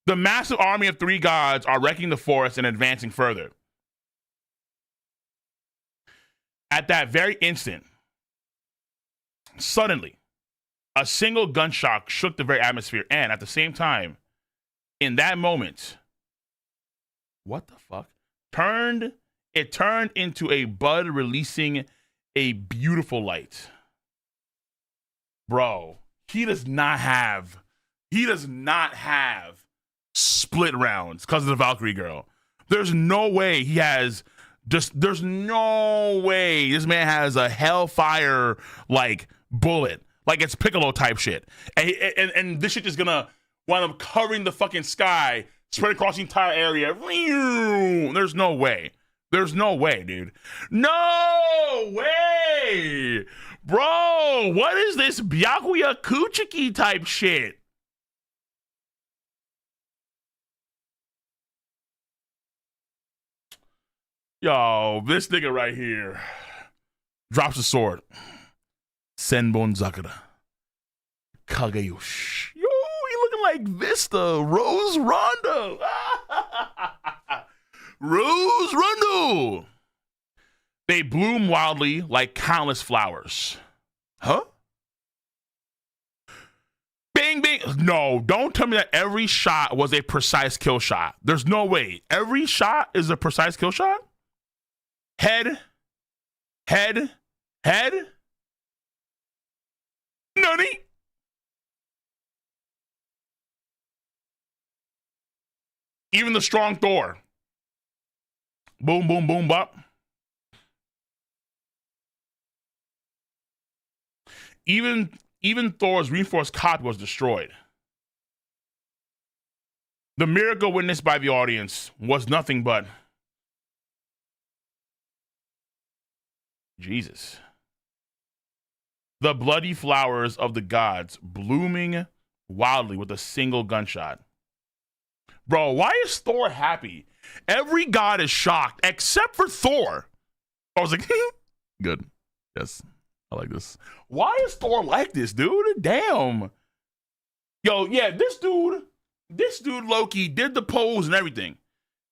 The massive army of three gods are wrecking the forest and advancing further. At that very instant, suddenly, a single gunshot shook the very atmosphere, and at the same time, in that moment, what the fuck? It turned into a bud releasing a beautiful light. Bro, he does not have split rounds because of the Valkyrie girl. There's no way he has there's no way this man has a hellfire like bullet, like it's Piccolo type shit, and this shit is gonna wind up covering the fucking sky, spread across the entire area. There's no way, dude. No way, bro. What is this Byakuya Kuchiki type shit? Yo, this nigga right here drops a sword. Senbon Zakura. Kageyush. Yo, he looking like Vista. Rose Rondo. Rose Rondo. They bloom wildly like countless flowers. Huh? Bing, bing. No, don't tell me that every shot was a precise kill shot. There's no way. Every shot is a precise kill shot? Head. Nani? Even the strong Thor. Boom, boom, boom, bop. Even Thor's reinforced copy was destroyed. The miracle witnessed by the audience was nothing but Jesus. The bloody flowers of the gods blooming wildly with a single gunshot. Bro, why is Thor happy? Every god is shocked except for Thor. I was like, good. Yes, I like this. Why is Thor like this, dude? Damn. Yo, yeah, this dude Loki did the pose and everything.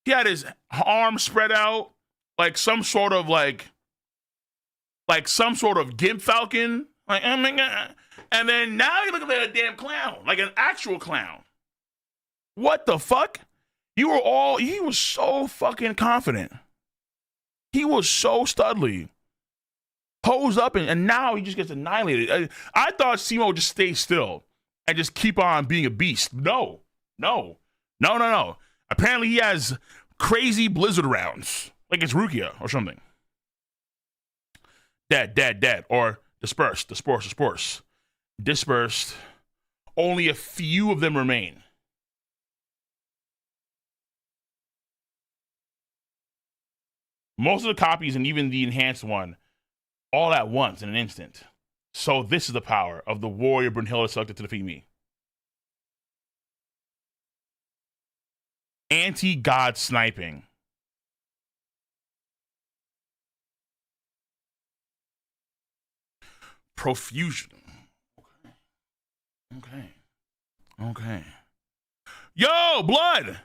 He had his arms spread out like some sort of Gimp Falcon. Like, oh my God. And then now you're looking like a damn clown, like an actual clown. What the fuck? He was so fucking confident. He was so studly. Posed up, and now he just gets annihilated. I thought Simo would just stay still and just keep on being a beast. No. Apparently he has crazy blizzard rounds, like it's Rukia or something. Dead, or dispersed, dispersed. Only a few of them remain. Most of the copies, and even the enhanced one, all at once in an instant. So this is the power of the warrior Brunhilde selected to defeat me. Anti-god sniping. Profusion. Okay. Yo, blood!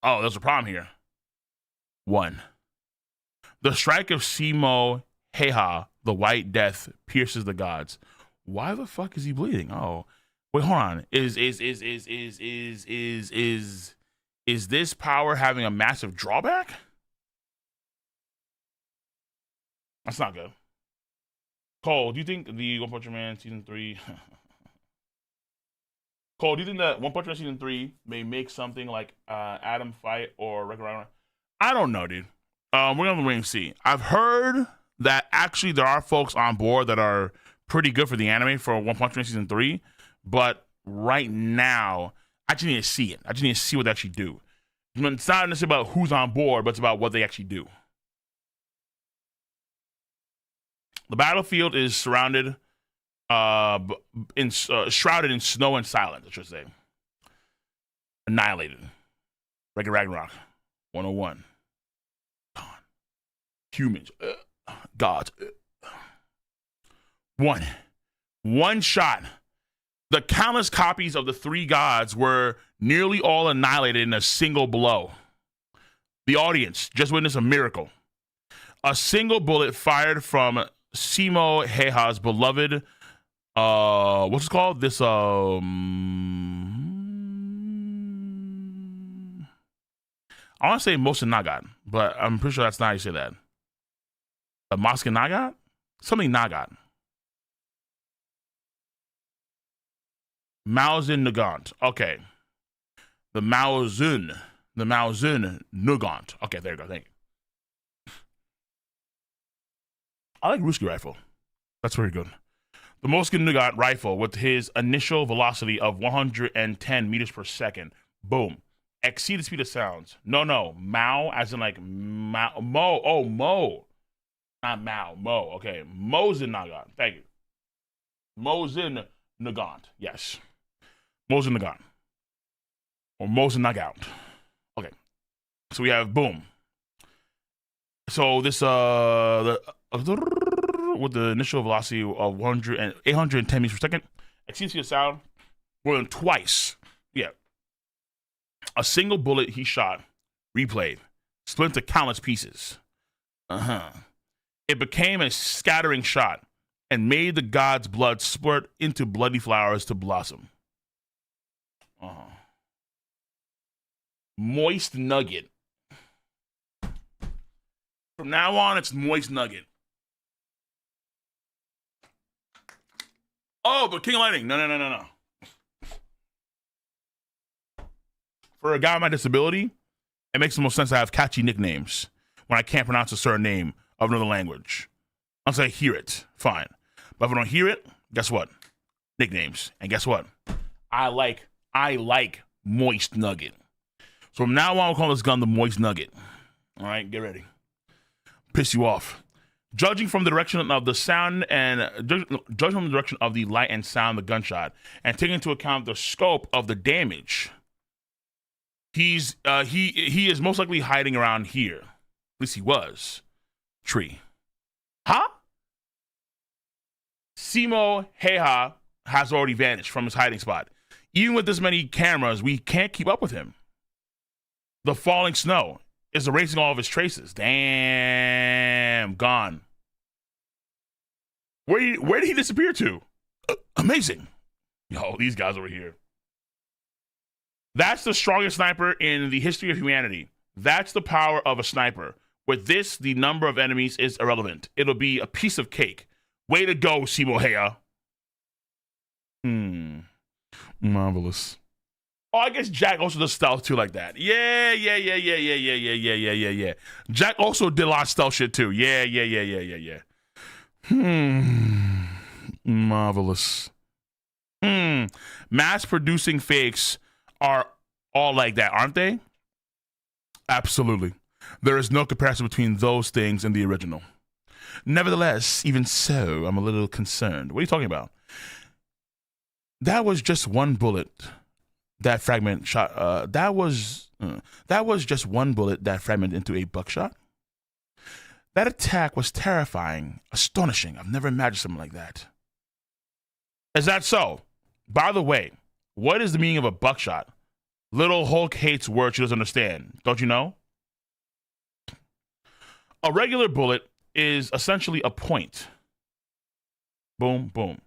Oh, there's a problem here. 1. The strike of Simo Hayha, the White Death, pierces the gods. Why the fuck is he bleeding? Oh, wait, hold on. Is this power having a massive drawback? That's not good. Cole, do you think the One Punch Man season 3? Cole, do you think that One Punch Man season 3 may make something like Adam Fight or Ragnarok? I don't know, dude. We're gonna wait and see. I've heard that actually there are folks on board that are pretty good for the anime for One Punch Man season 3, but right now I just need to see it. I just need to see what they actually do. It's not necessarily about who's on board, but it's about what they actually do. The battlefield is surrounded, shrouded in snow and silence, I should say. Annihilated. Ragnarok. 101. Gone. Humans. Gods. One shot. The countless copies of the 3 gods were nearly all annihilated in a single blow. The audience just witnessed a miracle. A single bullet fired from Simo Hayha's beloved, what's it called? This, I want to say Mosin Nagat, but I'm pretty sure that's not how you say that. Moskin Nagat? Something Nagat. Maozin Nagant. Okay. The Maozin Nagant. Okay, there you go. Thank you. I like Ruski rifle. That's very good. The Moskin Nagant rifle with his initial velocity of 110 meters per second. Boom. Exceed the speed of sounds. No. Mao, as in like Mo. Oh, Mo. Not Mao. Mo. Okay. Mosin Nagant. Thank you. Mosin Nagant. Yes. Mosin Nagant. Or Mosin Nagant. Okay. So we have boom. So this with the initial velocity of 810 meters per second, exceeds the sound more than twice. Yeah. A single bullet he shot, replayed, split into countless pieces. It became a scattering shot and made the god's blood spurt into bloody flowers to blossom. Moist Nugget. From now on, it's Moist Nugget. Oh, but King of Lightning. No. For a guy with my disability, it makes the most sense to have catchy nicknames when I can't pronounce a certain name of another language. Unless I hear it, fine. But if I don't hear it, guess what? Nicknames. And guess what? I like Moist Nugget. So from now on, we'll call this gun the Moist Nugget. All right, get ready. Piss you off. Judging from the direction of the sound and judging from the direction of the light and sound of the gunshot, and taking into account the scope of the damage, he is most likely hiding around here. At least he was. Tree. Huh? Simo Hayha has already vanished from his hiding spot. Even with this many cameras, we can't keep up with him. The falling snow is erasing all of his traces. Damn, gone. Where did he disappear to? Amazing. Yo, these guys over here. That's the strongest sniper in the history of humanity. That's the power of a sniper. With this, the number of enemies is irrelevant. It'll be a piece of cake. Way to go, Simo Hayha. Marvelous. Oh, I guess Jack also does stealth too, like that. Yeah. Jack also did a lot of stealth shit too. Yeah. Marvelous. Mass producing fakes are all like that, aren't they? Absolutely. There is no comparison between those things and the original. Nevertheless, even so, I'm a little concerned. What are you talking about? That was just one bullet. That fragment shot. That was just one bullet that fragmented into a buckshot. That attack was terrifying, astonishing. I've never imagined something like that. Is that so? By the way, what is the meaning of a buckshot? Little Hulk hates words she doesn't understand. Don't you know? A regular bullet is essentially a point. Boom, boom.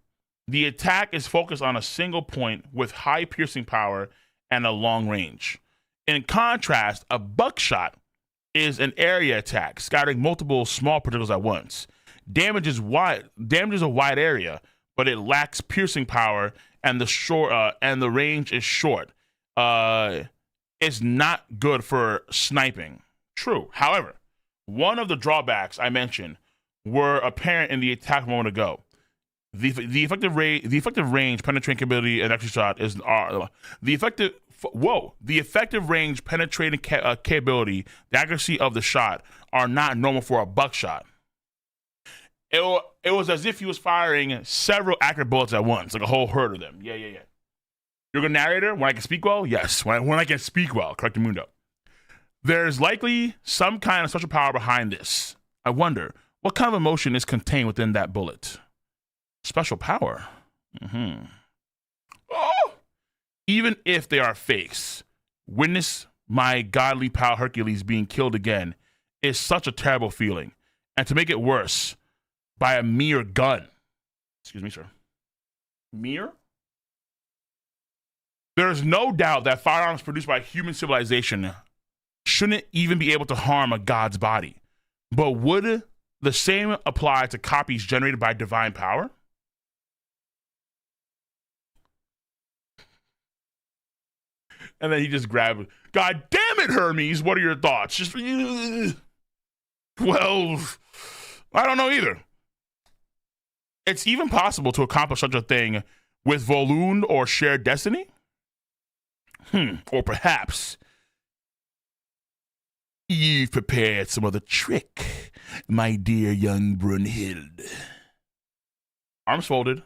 The attack is focused on a single point with high piercing power and a long range. In contrast, a buckshot is an area attack, scattering multiple small particles at once. Damages a wide area, but it lacks piercing power, and the range is short. It's not good for sniping. True. However, one of the drawbacks I mentioned were apparent in the attack a moment ago. The effective range, penetrating capability, and extra shot is the effective range, penetrating capability, the accuracy of the shot are not normal for a buckshot. It was as if he was firing several accurate bullets at once, like a whole herd of them. Yeah. You're a good narrator when I can speak well? Yes, when I can speak well. Correct Mundo. There's likely some kind of special power behind this. I wonder, what kind of emotion is contained within that bullet? Special power. Oh! Even if they are fakes, witness my godly pal Hercules being killed again is such a terrible feeling. And to make it worse, by a mere gun. Excuse me, sir. Mere? There's no doubt that firearms produced by human civilization shouldn't even be able to harm a god's body. But would the same apply to copies generated by divine power? And then he just grabbed, God damn it, Hermes, what are your thoughts? Just, well, I don't know either. It's even possible to accomplish such a thing with Volund or shared destiny? Or perhaps you've prepared some other trick, my dear young Brunhild. Arms folded.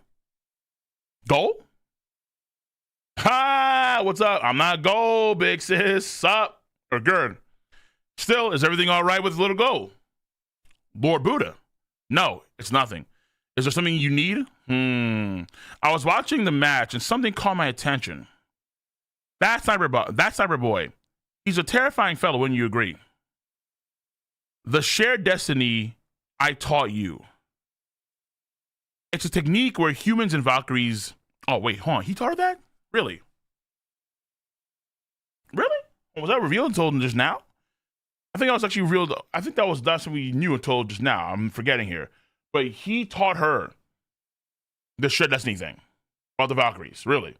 Goal? Ha! What's up? I'm not gold, big sis. Sup? Or good. Still, is everything all right with little gold? Lord Buddha? No, it's nothing. Is there something you need? I was watching the match and something caught my attention. That cyber boy, he's a terrifying fellow, wouldn't you agree? The shared destiny I taught you. It's a technique where humans and Valkyries... Oh, wait, hold on. He taught her that? Really? Really? Was that revealed until just now? I think that was actually revealed. I think that was not something we knew until just now. I'm forgetting here. But he taught her the shared destiny thing about the Valkyries. Really?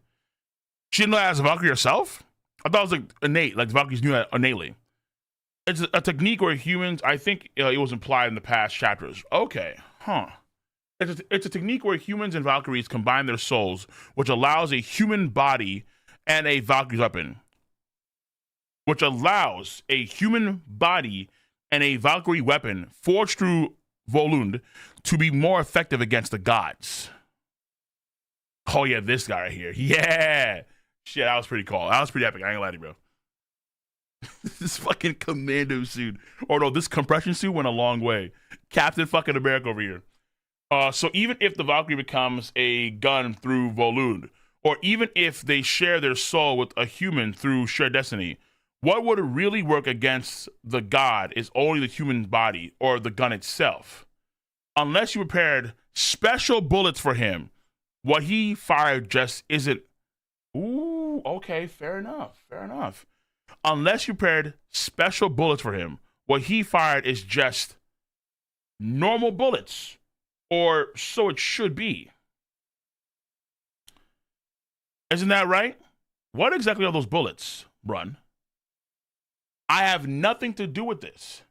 She didn't know that as a Valkyrie herself? I thought it was like innate, like the Valkyries knew that innately. It's a technique where humans, I think it was implied in the past chapters. Okay, It's a technique where humans and Valkyries combine their souls, which allows a human body and a Valkyrie's weapon. Which allows a human body and a Valkyrie weapon forged through Volund to be more effective against the gods. Oh yeah, this guy right here. Yeah. Shit, that was pretty cool. That was pretty epic. I ain't gonna lie to you, bro. This fucking commando suit. Or no, this compression suit went a long way. Captain fucking America over here. So even if the Valkyrie becomes a gun through Volund, or even if they share their soul with a human through shared destiny, what would really work against the god is only the human body or the gun itself. Unless you prepared special bullets for him, what he fired just isn't. Ooh, okay, fair enough. Fair enough. Unless you prepared special bullets for him, what he fired is just normal bullets, or so it should be. Isn't that right? What exactly are those bullets, Brun? I have nothing to do with this.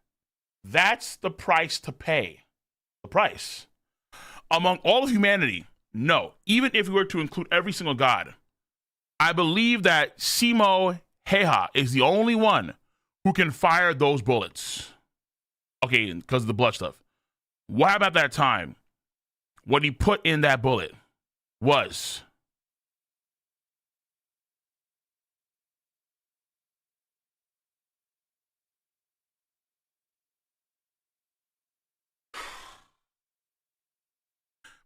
That's the price to pay. The price. Among all of humanity, no. Even if we were to include every single god, I believe that Simo Hayha is the only one who can fire those bullets. Okay, because of the blood stuff. What about that time? What he put in that bullet was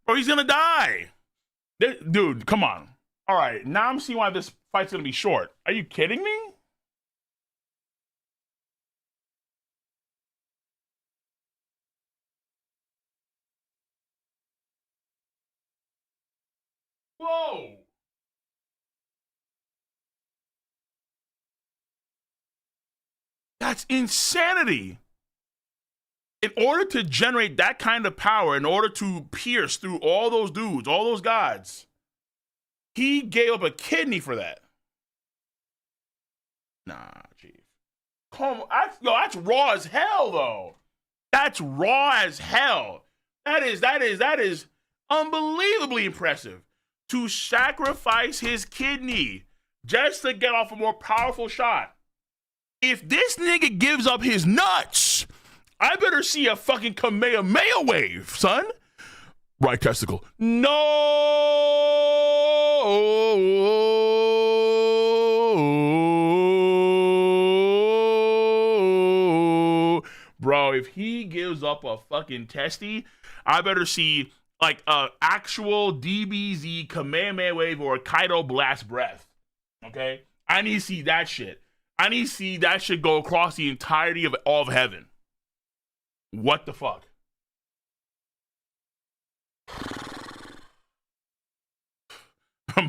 bro, he's gonna die. Dude, come on. All right, now I'm seeing why this fight's gonna be short. Are you kidding me? Whoa. That's insanity. In order to generate that kind of power, in order to pierce through all those dudes, all those gods, he gave up a kidney for that. Nah, chief. Come on. That's raw as hell, though. That's raw as hell. That is unbelievably impressive. To sacrifice his kidney just to get off a more powerful shot. If this nigga gives up his nuts, I better see a fucking Kamehameha wave, son. Right testicle. No. Bro, if he gives up a fucking testy, I better see like a actual DBZ Kamehameha wave or a Kaido blast breath. Okay? I need to see that shit. I need to see that shit go across the entirety of all of heaven. What the fuck?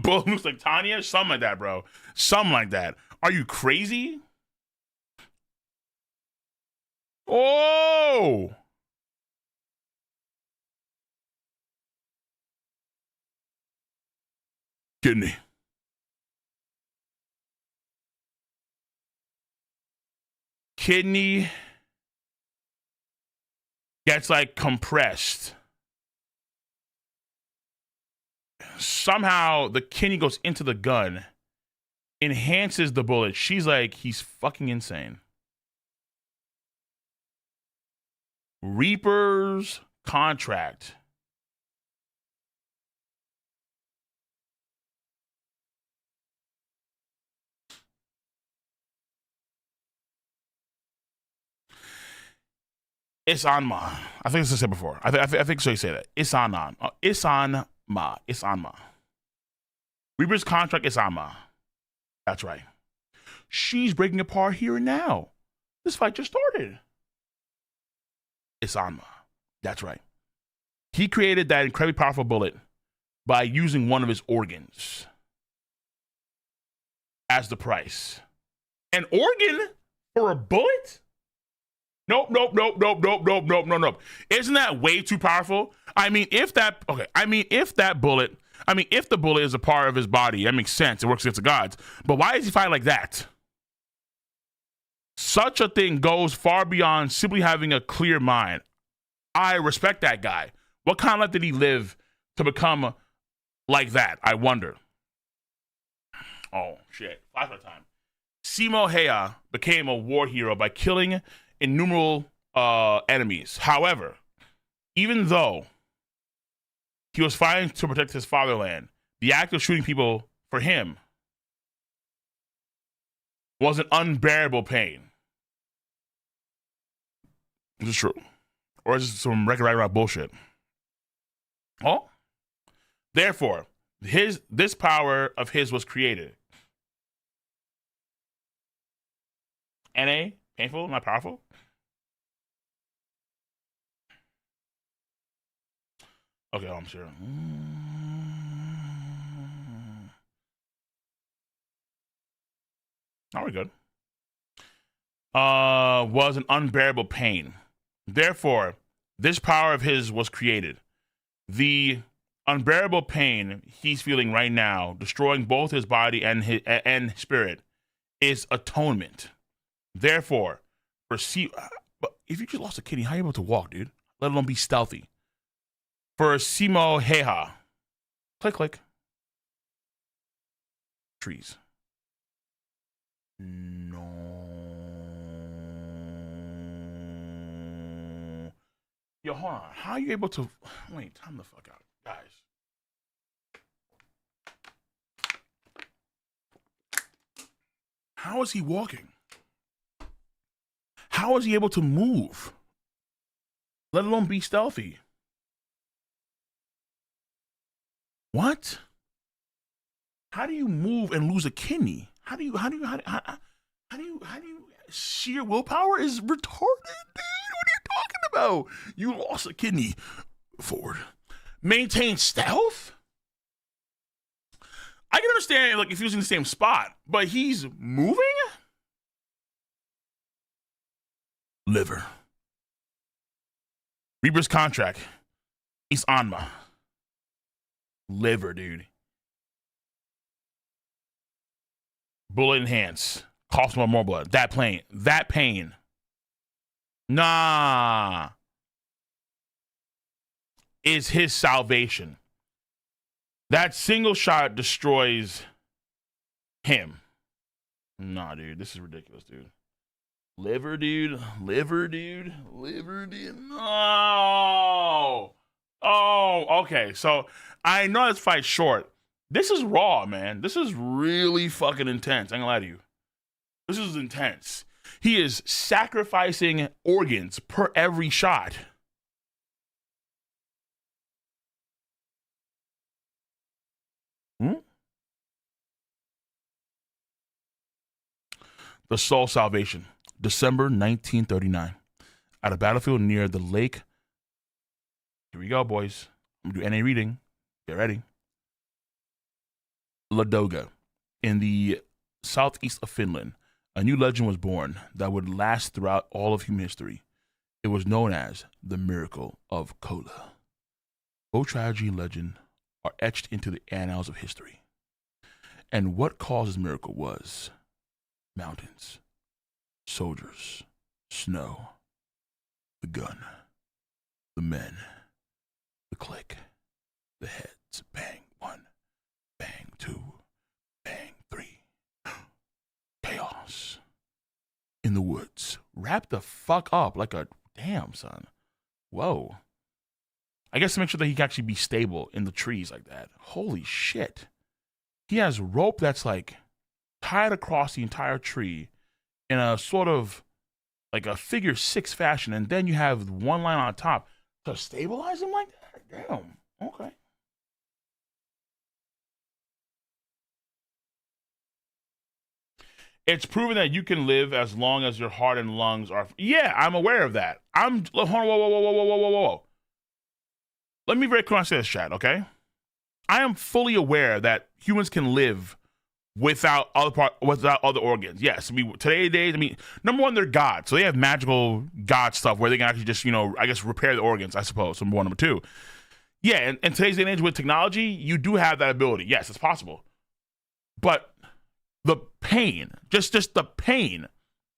Bull looks like Tanya? Something like that, bro. Something like that. Are you crazy? Oh! Kidney. Kidney gets like compressed. Somehow the kidney goes into the gun, enhances the bullet. She's like, he's fucking insane. Reaper's contract. It's on ma. I think it's I said before. I think so. You say that. It's on ma. It's on ma. It's on ma. Reaper's contract is on ma. That's right. She's breaking apart here and now. This fight just started. It's on ma. That's right. He created that incredibly powerful bullet by using one of his organs as the price. An organ for a bullet? Nope. Isn't that way too powerful? If the bullet is a part of his body, that makes sense. It works against the gods. But why is he fighting like that? Such a thing goes far beyond simply having a clear mind. I respect that guy. What kind of life did he live to become like that? I wonder. Oh, shit. Flashback time. Simo Hayha became a war hero by killing innumerable enemies. However, even though he was fighting to protect his fatherland, the act of shooting people for him was an unbearable pain. Is this true? Or is this some Ragnarok bullshit? Oh? Therefore, this power of his was created. NA? Painful? Not powerful? Okay, I'm sure. Now we're good. Was an unbearable pain. Therefore, this power of his was created. The unbearable pain he's feeling right now, destroying both his body and spirit, is atonement. Therefore, but if you just lost a kidney, how are you able to walk, dude? Let alone be stealthy. For Simo Hayha. Click, click. Trees. No. Yo, hold on. How are you able to... Wait, time the fuck out. Guys. How is he walking? How is he able to move? Let alone be stealthy. What? How do you move and lose a kidney? How do you sheer willpower is retarded, dude? What are you talking about? You lost a kidney. Forward. Maintain stealth? I can understand like if he was in the same spot, but he's moving? Liver. Reaper's contract. East Anma. Liver, dude. Bullet enhance. Cost more blood. That pain. Nah. Is his salvation. That single shot destroys him. Nah, dude. This is ridiculous, dude. Liver, dude. No. Oh, okay. So I know this fight's short. This is raw, man. This is really fucking intense. I ain't gonna lie to you. This is intense. He is sacrificing organs per every shot. The Soul Salvation. December 1939. At a battlefield near the lake. Here we go, boys. I'm gonna do NA reading. Get ready. Ladoga. In the southeast of Finland, a new legend was born that would last throughout all of human history. It was known as the Miracle of Kola. Both tragedy and legend are etched into the annals of history. And what caused this miracle was mountains, soldiers, snow, the gun, the men, the click, the heads, bang, 1, bang, 2, bang, 3, chaos in the woods. Wrap the fuck up like a damn son. Whoa. I guess to make sure that he can actually be stable in the trees like that. Holy shit. He has rope that's like tied across the entire tree in a sort of like a figure 6 fashion, and then you have one line on top to stabilize him like that? Damn. Okay. It's proven that you can live as long as your heart and lungs are... Yeah, I'm aware of that. Whoa. Let me very clearly say this, chat, okay? I am fully aware that humans can live without other organs. Yes, today's days, number one, they're gods, so they have magical god stuff where they can actually just, I guess, repair the organs, I suppose. Number one. Number two, yeah, in today's day and age with technology, you do have that ability. Yes, it's possible. But the pain, just the pain,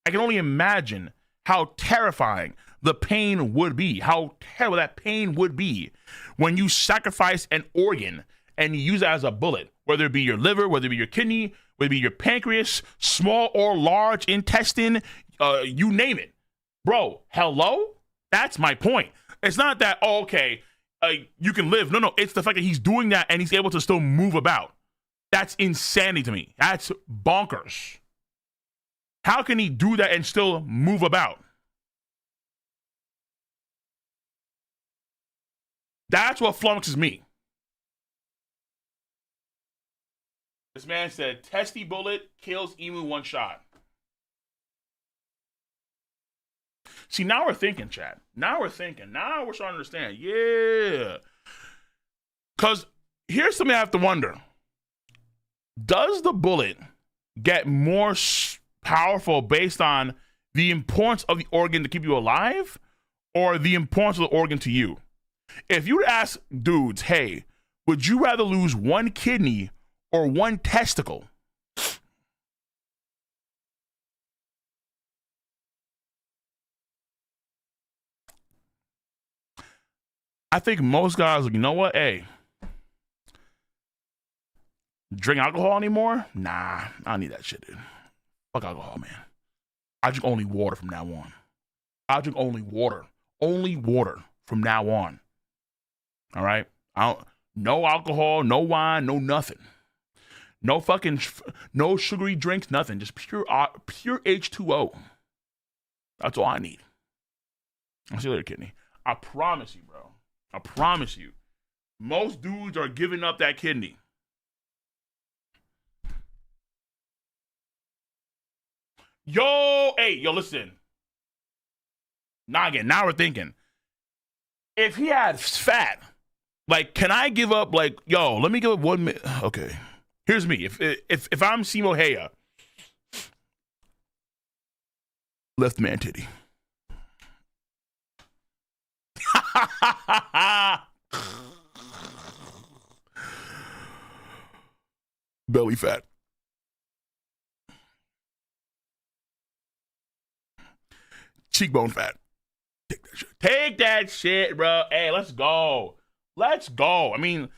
I can only imagine how terrifying the pain would be, how terrible that pain would be when you sacrifice an organ and you use it as a bullet, whether it be your liver, whether it be your kidney, whether it be your pancreas, small or large intestine, you name it. Bro, hello? That's my point. It's not that, you can live. No, it's the fact that he's doing that and he's able to still move about. That's insanity to me. That's bonkers. How can he do that and still move about? That's what flummoxes me. This man said, testy bullet kills emu 1 shot. See, now we're thinking, chat. Now we're starting to understand. Yeah. Because here's something I have to wonder. Does the bullet get more powerful based on the importance of the organ to keep you alive or the importance of the organ to you. If you were to ask dudes, hey, would you rather lose one kidney or one testicle? I think most guys are like, you know what? Hey, drink alcohol anymore? Nah, I don't need that shit, dude. Fuck alcohol, man. I drink only water from now on. I drink only water. Only water from now on. All right? No alcohol, no wine, no nothing. No fucking, no sugary drinks, nothing. Just pure H2O. That's all I need. I'll see you later, kidney. I promise you, bro. I promise you. Most dudes are giving up that kidney. Yo, listen. Now we're thinking. If he had fat, like, can I give up, like, let me give up 1 minute. Okay. Here's me. If I'm Simo Hayha, left man titty. Belly fat. Cheekbone fat. Take that shit. Take that shit, bro. Hey, let's go. Let's go. I mean,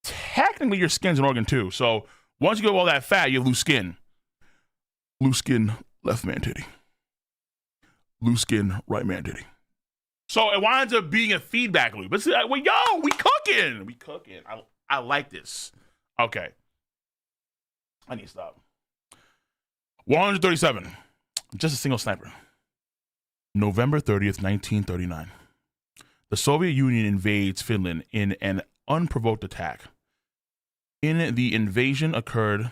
technically your skin's an organ too. So once you go all that fat, you have loose skin. Loose skin, left man titty. Loose skin, right man titty. So it winds up being a feedback loop. It's like, well, yo, we cooking. We cooking. I like this. Okay. I need to stop. 137. Just a single sniper. November 30th, 1939. The Soviet Union invades Finland in an unprovoked attack. The invasion occurred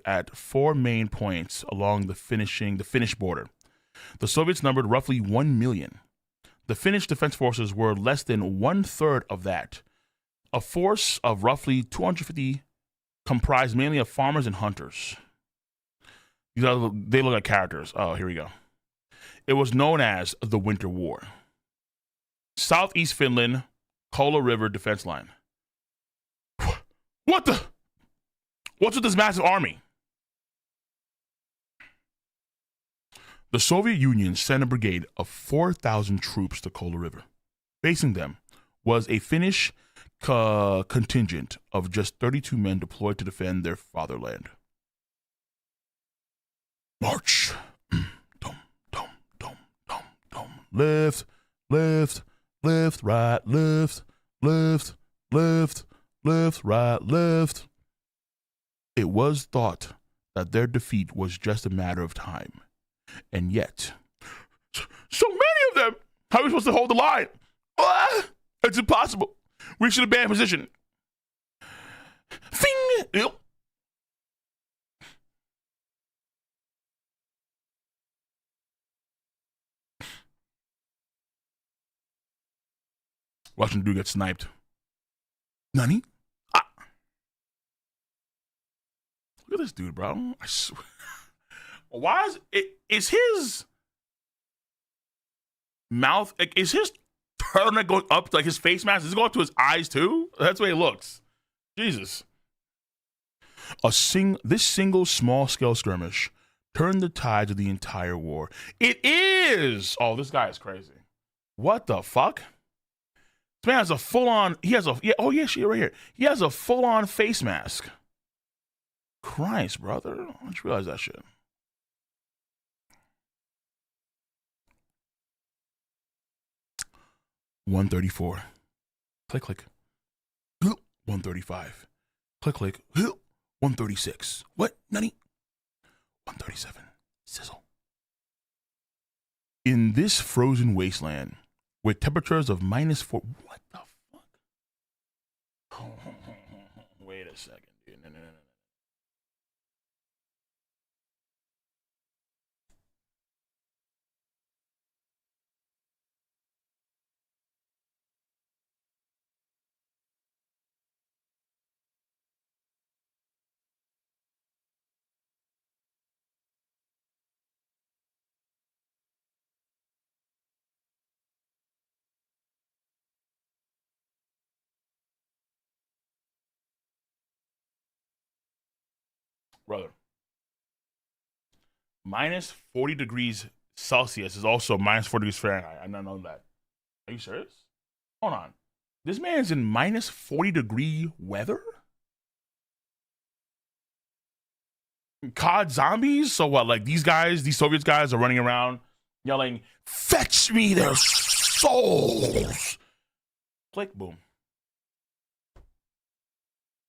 at 4 main points along the Finnish border. The Soviets numbered roughly 1 million. The Finnish defense forces were less than 1/3 of that. A force of roughly 250 comprised mainly of farmers and hunters. They look like characters. Oh, here we go. It was known as the Winter War. Southeast Finland, Kola River defense line. What's with this massive army? The Soviet Union sent a brigade of 4,000 troops to Kola River. Facing them was a Finnish contingent of just 32 men deployed to defend their fatherland. March. Left, left, left, right, left, left, left, left, right, left. It was thought that their defeat was just a matter of time. And yet, so many of them, how are we supposed to hold the line? It's impossible. We should abandon position. Fing! Watching dude get sniped. Nani? Ah. Look at this dude, bro. I swear. Why is his mouth, is his turtleneck going up, like his face mask? Is it going up to his eyes too? That's the way it looks. Jesus. This single small-scale skirmish turned the tides of the entire war. It is! Oh, this guy is crazy. What the fuck? This man has a full-on, shit right here. He has a full-on face mask. Christ, brother. I just realized that shit. $134. Click, click. 135. Click, click. 136. What? Nani? 137. Sizzle. In this frozen wasteland, with temperatures of -4. What the fuck? Wait a second, dude. No. Brother. Minus 40 degrees Celsius is also minus 4 degrees Fahrenheit. I don't know that. Are you serious? Hold on. This man's in minus 40 degree weather? COD zombies? So what? Like these guys, these Soviet guys are running around yelling, "Fetch me their souls!" Click, boom.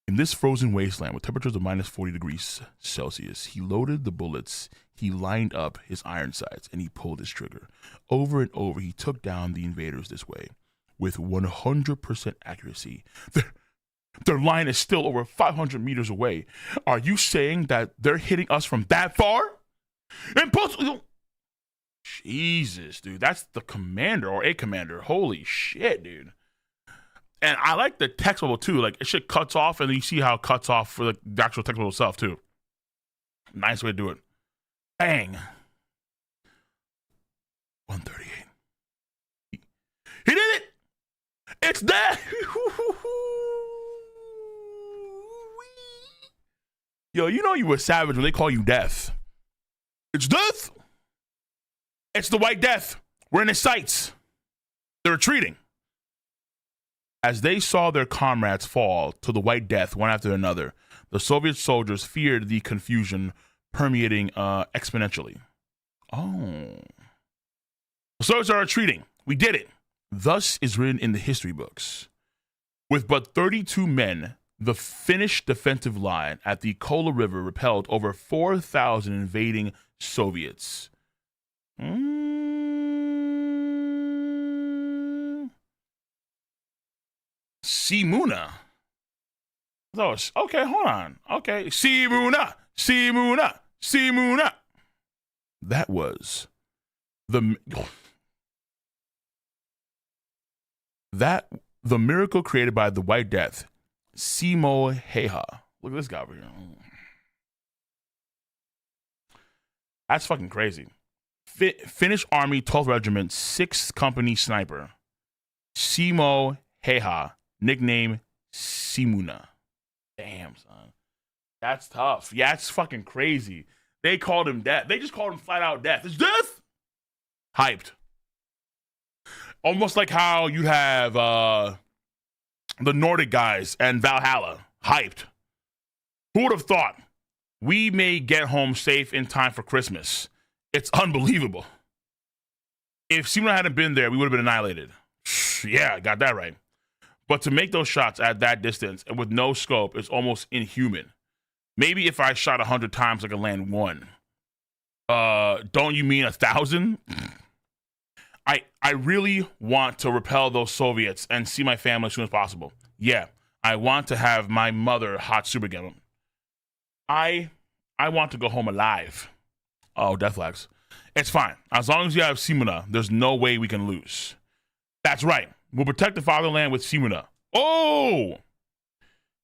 In this frozen wasteland with temperatures of minus 40 degrees Celsius, he loaded the bullets, he lined up his iron sights, and he pulled his trigger. Over and over, he took down the invaders this way with 100% accuracy. Their line is still over 500 meters away. Are you saying that they're hitting us from that far? Impossible. Jesus, dude, that's the commander or a commander. Holy shit, dude. And I like the text bubble too. Like it shit cuts off, and you see how it cuts off for the actual text bubble itself too. Nice way to do it. Bang. 138. He did it. It's that. Yo, you know you were savage when they call you death. It's death. It's the White Death. We're in his sights. They're retreating. As they saw their comrades fall to the White Death one after another, the Soviet soldiers feared the confusion permeating exponentially. Oh. The Soviets are retreating. We did it. Thus is written in the history books. With but 32 men, the Finnish defensive line at the Kola River repelled over 4,000 invading Soviets. Simuna. Okay, hold on. Okay, Simuna. That was the miracle created by the White Death. Simo Hayha. Look at this guy over here. That's fucking crazy. Finnish Army 12th Regiment 6th Company Sniper. Simo Hayha. Nickname Simuna. Damn, son. That's tough. Yeah, it's fucking crazy. They called him death. They just called him flat out death. It's death. Hyped. Almost like how you have the Nordic guys and Valhalla. Hyped. Who would have thought? We may get home safe in time for Christmas. It's unbelievable. If Simo hadn't been there, we would have been annihilated. Yeah, I got that right. But to make those shots at that distance and with no scope is almost inhuman. Maybe if I shot 100 times, I could land one. Don't you mean 1,000? I really want to repel those Soviets and see my family as soon as possible. Yeah, I want to have my mother hot soup again. I want to go home alive. Oh, death flags. It's fine. As long as you have Simuna, there's no way we can lose. That's right. We'll protect the fatherland with Simuna. Oh!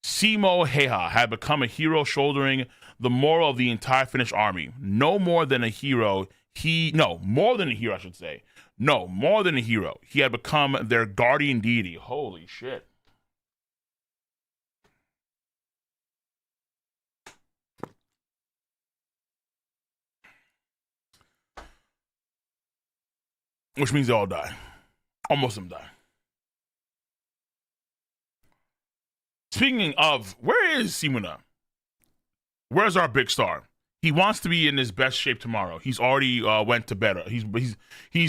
Simo Hayha had become a hero shouldering the moral of the entire Finnish army. More than a hero, he had become their guardian deity. Holy shit. Which means they all die. Almost them die. Speaking of, where is Simuna? Where's our big star? He wants to be in his best shape tomorrow. He's already went to bed. He's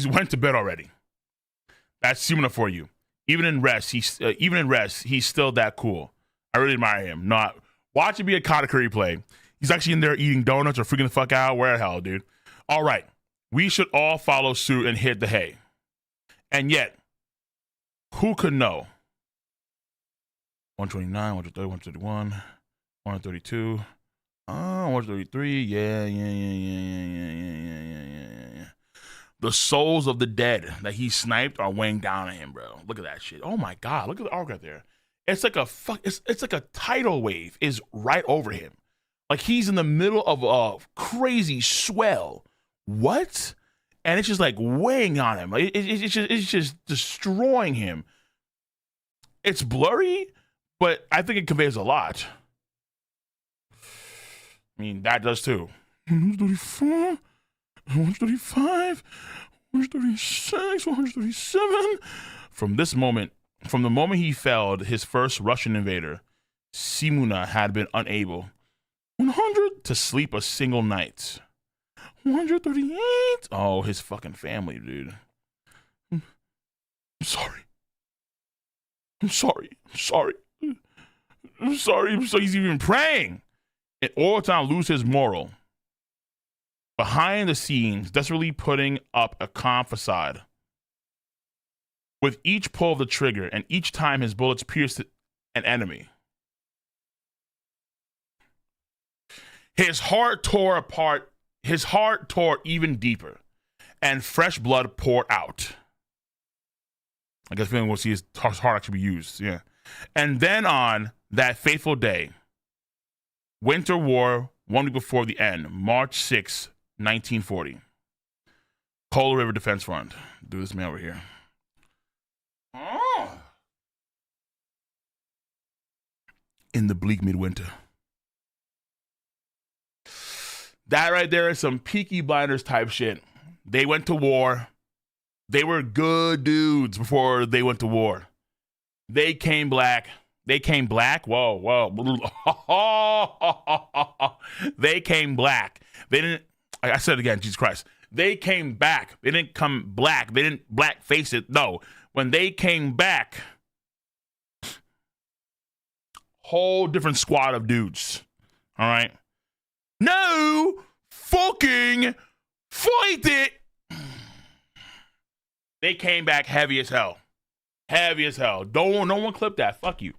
went to bed already. That's Simuna for you. Even in rest, he's still that cool. I really admire him. Not watch it be a Katakuri replay. He's actually in there eating donuts or freaking the fuck out. Where the hell, dude? All right, we should all follow suit and hit the hay. And yet, who could know? 129, 130, 131, 132, 133, yeah. The souls of the dead that he sniped are weighing down on him, bro. Look at that shit. Oh my God, look at the arc right there. It's like it's like a tidal wave is right over him. Like he's in the middle of a crazy swell. What? And it's just like weighing on him. Like it's just destroying him. It's blurry, but I think it conveys a lot. I mean, that does too. 134, 135, 136, 137. From the moment he felled his first Russian invader, Simuna had been unable 100 to sleep a single night. 138. Oh, his fucking family, dude. I'm sorry. I'm sorry. I'm sorry. I'm sorry. So he's even praying. And all the time lose his moral. Behind the scenes, desperately putting up a calm facade. With each pull of the trigger and each time his bullets pierced an enemy. His heart tore apart. His heart tore even deeper. And fresh blood poured out. I guess we'll see his heart actually be used. Yeah. And then on that fateful day, Winter War, 1 week before the end, March 6, 1940. Cola River Defense Front. Do this man over here. Oh. In the bleak midwinter. That right there is some Peaky Blinders type shit. They went to war. They were good dudes before they went to war. They came black. They came black? Whoa, whoa. They came black. They didn't, I said it again, Jesus Christ. They came back. They didn't come black. They didn't black face it. No. When they came back, whole different squad of dudes. All right? No fucking fight it. They came back heavy as hell. Heavy as hell. No one clip that. Fuck you.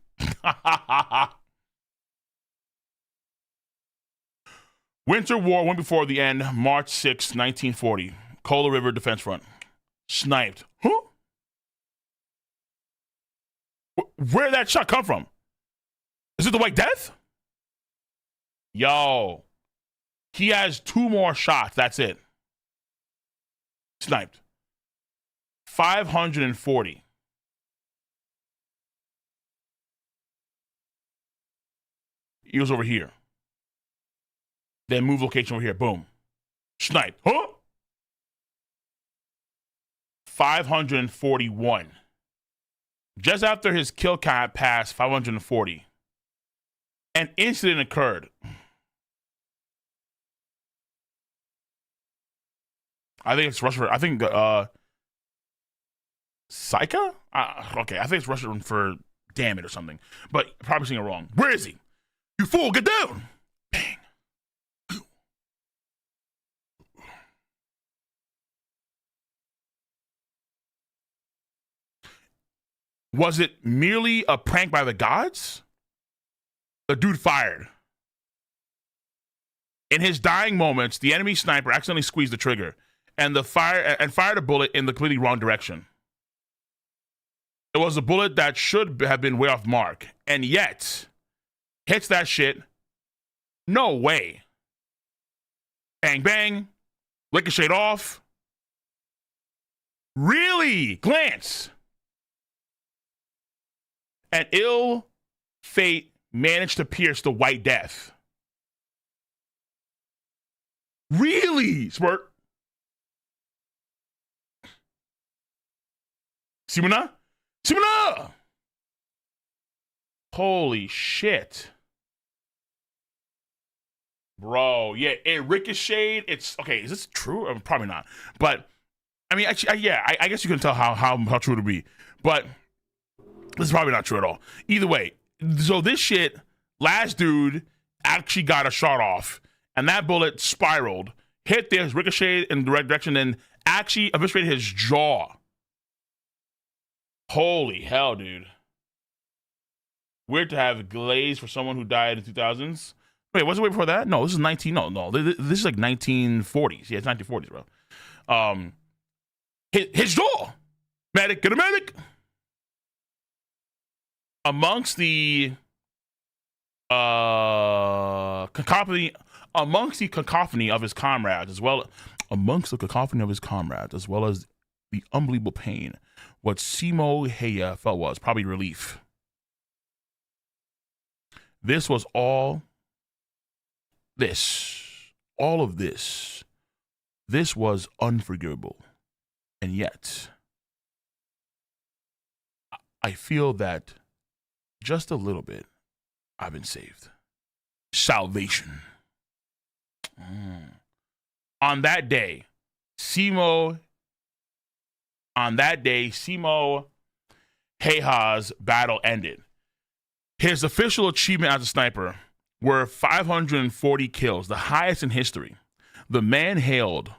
Winter War, went before the end, March 6, 1940. Cola River Defense Front. Sniped. Huh? Where'd that shot come from? Is it the White Death? Yo. He has 2 more shots. That's it. Sniped. 540. He was over here. Then move location over here. Boom. Sniped. Huh? 541. Just after his kill count passed 540, an incident occurred. I think it's Russian. I think Psycha? Okay, I think it's Russian for damn it or something. But probably saying it wrong. Where is he? You fool, get down! Bang. Was it merely a prank by the gods? The dude fired. In his dying moments, the enemy sniper accidentally squeezed the trigger and fired a bullet in the completely wrong direction. It was a bullet that should have been way off mark, and yet hits that shit. No way. Bang, bang. Ricochet off. Really? Glance. An ill fate managed to pierce the White Death. Really? Spurt. Simona? Simona! Holy shit. Bro, yeah, it ricocheted. It's okay. Is this true? Probably not. But I mean, actually, yeah, I guess you can tell how true it would be. But this is probably not true at all. Either way, so this shit, last dude actually got a shot off, and that bullet spiraled, hit this, ricocheted in the right direction, and actually eviscerated his jaw. Holy hell, dude. Weird to have glaze for someone who died in the 2000s. Wait, was it way before that? No, this is 19. No. This is like 1940s. Yeah, it's 1940s, bro. His jaw. Medic, get a medic. Amongst the cacophony of his comrades, as well as the unbelievable pain, what Simo Hayha felt was probably relief. This was all all of this was unforgivable. And yet, I feel that just a little bit, I've been saved. Salvation. On that day, Simo, Hayha's battle ended. His official achievement as a sniper were 540 kills, the highest in history. The man hailed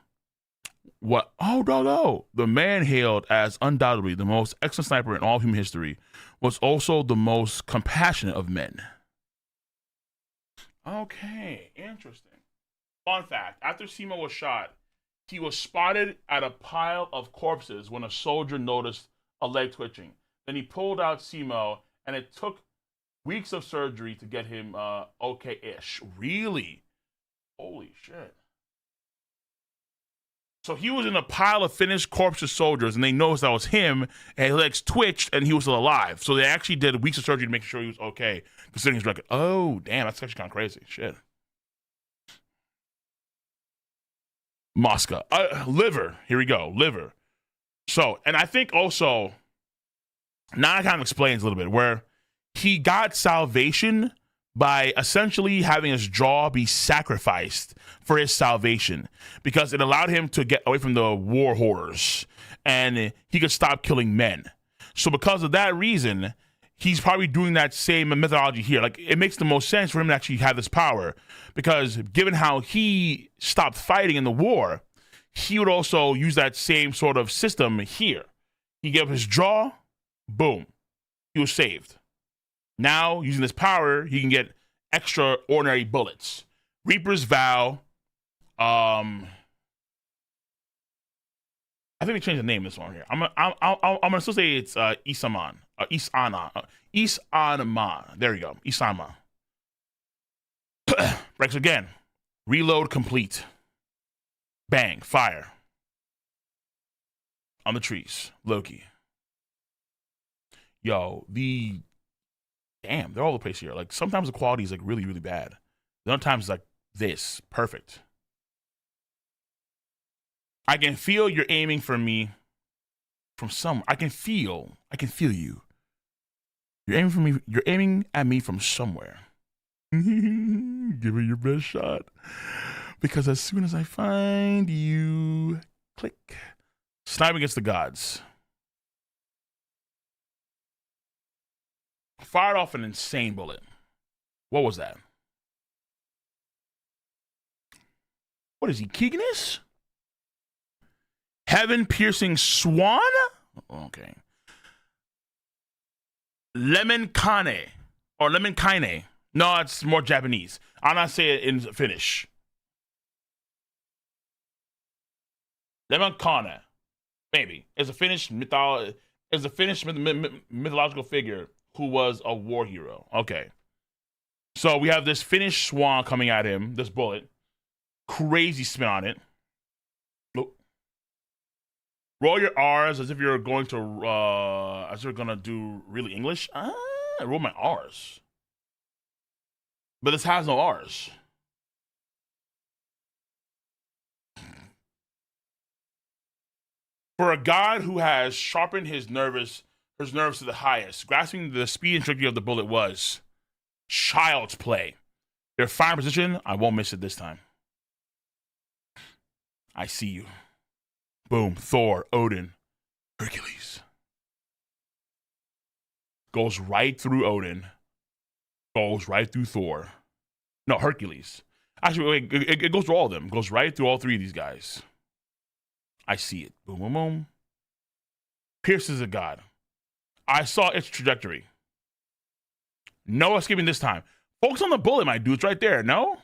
The man hailed as undoubtedly the most excellent sniper in all human history, was also the most compassionate of men. Okay, interesting. Fun fact, after Simo was shot, he was spotted at a pile of corpses when a soldier noticed a leg twitching. Then he pulled out Simo, and it took weeks of surgery to get him okay-ish. Really? Holy shit. So he was in a pile of finished corpses soldiers, and they noticed that was him, and his legs twitched, and he was still alive. So they actually did weeks of surgery to make sure he was okay, considering his record. Oh, damn, that's actually kind of crazy. Shit. Mosca. Liver. Here we go. Liver. So, and I think also, now it kind of explains a little bit, where he got salvation by essentially having his jaw be sacrificed for his salvation, because it allowed him to get away from the war horrors and he could stop killing men. So because of that reason, he's probably doing that same methodology here. Like, it makes the most sense for him to actually have this power, because given how he stopped fighting in the war, he would also use that same sort of system here. He gave his jaw, boom, he was saved. Now, using this power, he can get extraordinary bullets. Reaper's Vow. I think we changed the name of this one here. I'm gonna still say it's Isaman. Isanma. There you go. Isanma. Breaks again. Reload complete. Bang. Fire. On the trees. Loki. Yo, damn, they're all over the place here. Like, sometimes the quality is like really, really bad. Other times it's like this. Perfect. I can feel you're aiming for me from some. I can feel you. You're aiming for me. You're aiming at me from somewhere. Give it your best shot. Because as soon as I find you, click. Snipe against the gods. Fired off an insane bullet. What was that? What is he, Keeganus? Heaven-piercing swan? Okay. Lemon kane. Or lemon kine. No, it's more Japanese. I'm not saying it in Finnish. Lemon kane. Maybe. It's a Finnish mythological figure who was a war hero. Okay. So we have this Finnish swan coming at him, this bullet. Crazy spin on it. Nope. Roll your R's as if you're going to, as you're gonna do really English. Roll my R's. But this has no R's. For a god who has sharpened his nerves to the highest, grasping the speed and trajectory of the bullet was child's play. Your fine position, I won't miss it this time. I see you. Boom. Thor, Odin, Hercules. Goes right through Odin. Goes right through Thor. No, Hercules. Actually, wait, it goes through all of them. Goes right through all three of these guys. I see it. Boom, boom, boom. Pierces a god. I saw its trajectory. No escaping this time. Focus on the bullet, my dude. It's right there. No?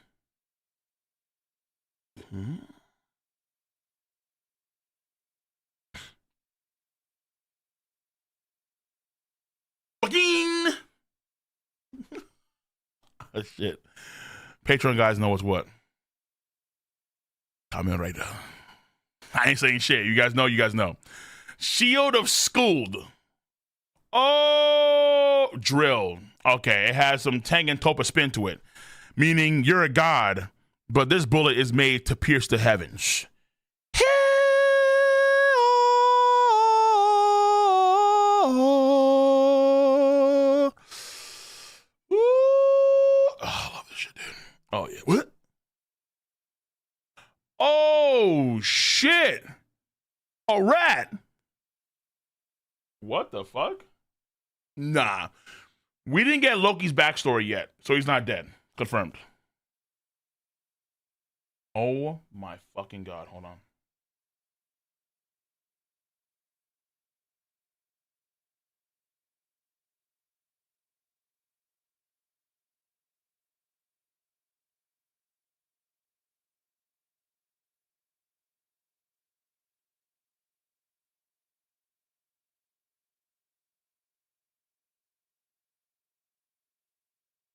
Mm-hmm. Fucking. Oh, shit. Patreon guys know what's what. Comment right now. I ain't saying shit. You guys know. Shield of Skuld. Oh, drill. Okay, it has some Tengen Toppa spin to it. Meaning you're a god, But this bullet is made to pierce the heavens. Oh, I love this shit, dude. Oh, yeah. What? Oh, shit. A rat. What the fuck? Nah. We didn't get Loki's backstory yet, so he's not dead. Confirmed. Oh my fucking God. Hold on.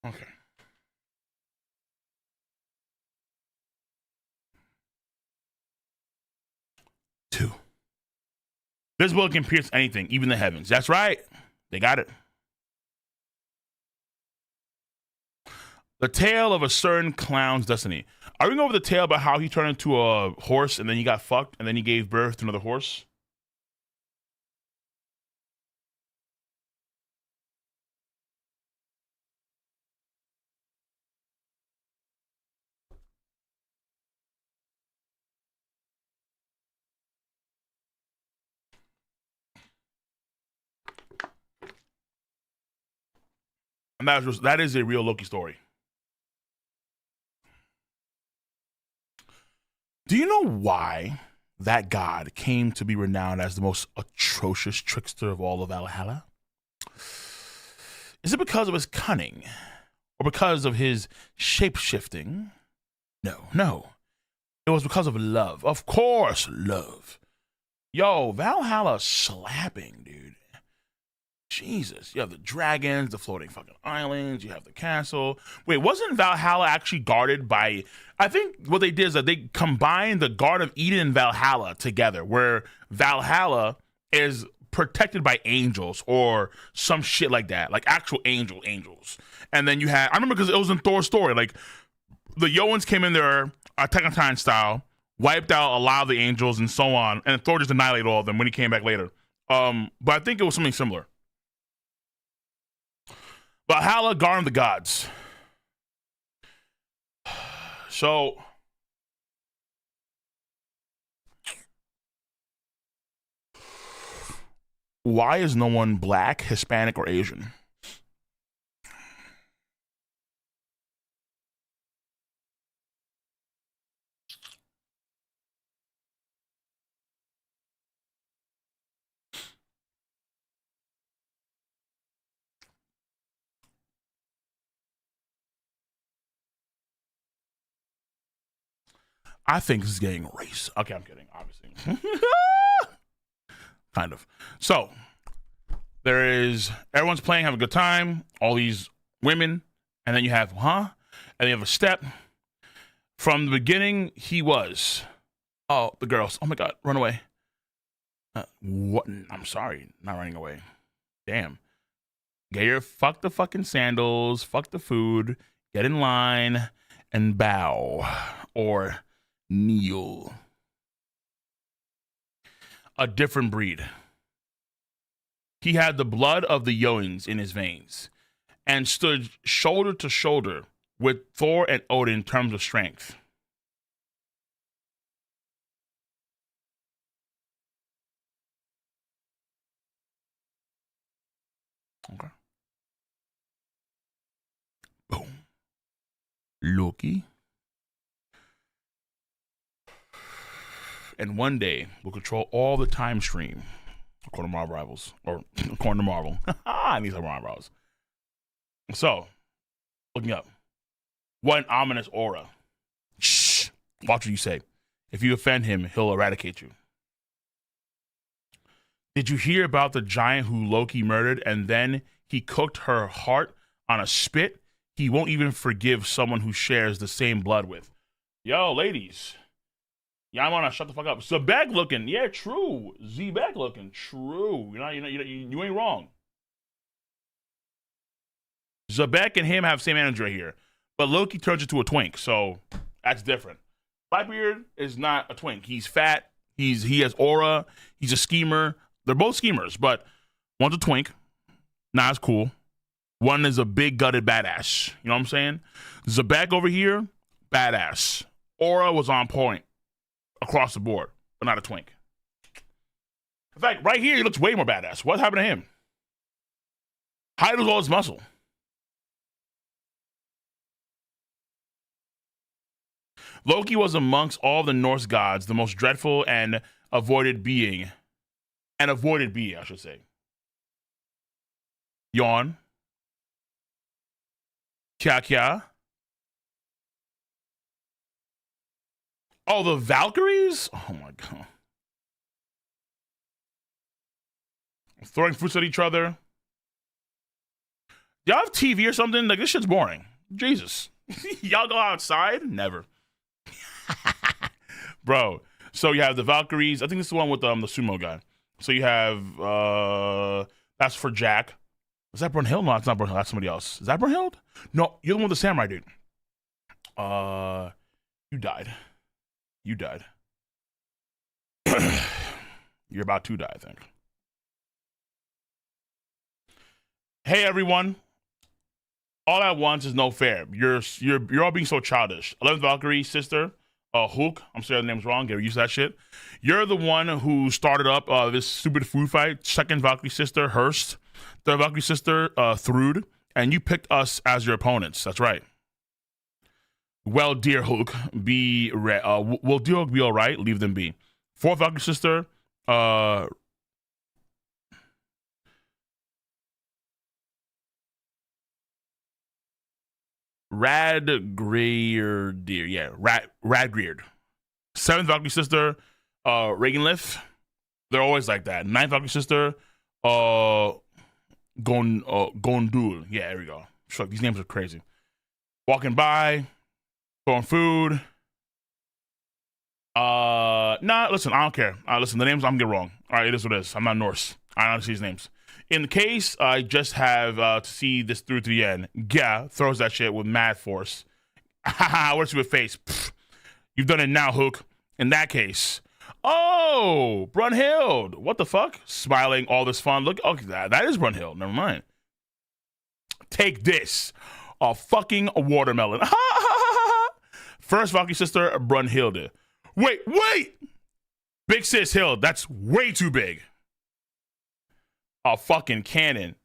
Okay. Two. This bullet can pierce anything, even the heavens. That's right. They got it. The tale of a certain clown's destiny. Are we going over the tale about how he turned into a horse and then he got fucked and then he gave birth to another horse? And that is a real Loki story. Do you know why that god came to be renowned as the most atrocious trickster of all of Valhalla? Is it because of his cunning? Or because of his shape-shifting? No. It was because of love. Of course, love. Yo, Valhalla slapping, dude. Jesus. You have the dragons, the floating fucking islands, you have the castle. Wait, wasn't Valhalla actually guarded by... I think what they did is that they combined the Garden of Eden and Valhalla together, where Valhalla is protected by angels or some shit like that, like actual angels. And then you had... I remember because it was in Thor's story, like the Joans came in there, Attack on Titan style, wiped out a lot of the angels and so on, and Thor just annihilated all of them when he came back later. But I think it was something similar. Valhalla, Garden of the Gods. So, why is no one black, Hispanic, or Asian? I think this is getting race. Okay, I'm kidding, obviously. Kind of. So, everyone's playing, have a good time, all these women, and then you have, and then you have a step. From the beginning, he was, the girls, oh my God, run away. What? I'm sorry, not running away. Damn. Fuck the fucking sandals, fuck the food, get in line, and bow. Or kneel. A different breed. He had the blood of the Joans in his veins and stood shoulder to shoulder with Thor and Odin in terms of strength. Okay. Boom. Loki. And one day will control all the time stream, according to Marvel Rivals, or according to Marvel. I need some Marvel Rivals. So, looking up. What an ominous aura. Shh. Watch what you say. If you offend him, he'll eradicate you. Did you hear about the giant who Loki murdered and then he cooked her heart on a spit? He won't even forgive someone who shares the same blood with. Yo, ladies. Y'all wanna shut the fuck up. Zebek looking, yeah, true. Zebek looking, true. You ain't wrong. Zebek and him have same energy right here, but Loki turns into a twink. So That's different. Blackbeard is not a twink. He's fat. He has aura. He's a schemer. They're both schemers, but one's a twink, not as cool. One is a big gutted badass. You know what I'm saying? Zabek over here, badass. Aura was on point across the board, but not a twink. In fact, right here, he looks way more badass. What happened to him? Hide all his muscle. Loki was amongst all the Norse gods, the most dreadful and avoided being. I should say. Yawn. Kya. Oh, the Valkyries? Oh my god. Throwing fruits at each other. Y'all have TV or something? Like, this shit's boring. Jesus. Y'all go outside? Never. Bro. So you have the Valkyries. I think this is the one with the sumo guy. So you have, that's for Jack. Is that Brunhild? No, it's not Brunhild. That's somebody else. Is that Brunhild? No, you're the one with the samurai dude. You died. You died. You're about to die, I think. Hey, everyone. All at once is no fair. You're all being so childish. 11th Valkyrie, sister, Hulk. I'm sorry the name's wrong. Get used to that shit. You're the one who started up this stupid food fight. Second Valkyrie sister, Hurst. Third Valkyrie sister, Thrud. And you picked us as your opponents. That's right. Well, dear Hulk, will dear Hulk be all right? Leave them be. Fourth Valkyrie sister, Radgreard. Yeah, Radgreard. Seventh Valkyrie sister, Reganlith. They're always like that. Ninth Valkyrie sister, Gondul. Yeah, there we go. Fuck, these names are crazy. Walking by, throwing food. Nah, listen, I don't care. Listen, the names I'm getting wrong. All right, it is what it is. I'm not Norse. I don't see these names. In the case, I just have to see this through to the end. Yeah, throws that shit with mad force. What's your face? Pfft. You've done it now, Hook. In that case. Oh, Brunhild. What the fuck? Smiling, all this fun. Look, okay, that is Brunhild. Never mind. Take this. A fucking watermelon. First Valkyrie sister, Brunhilde. Wait. Big sis Hild. That's way too big. A fucking cannon.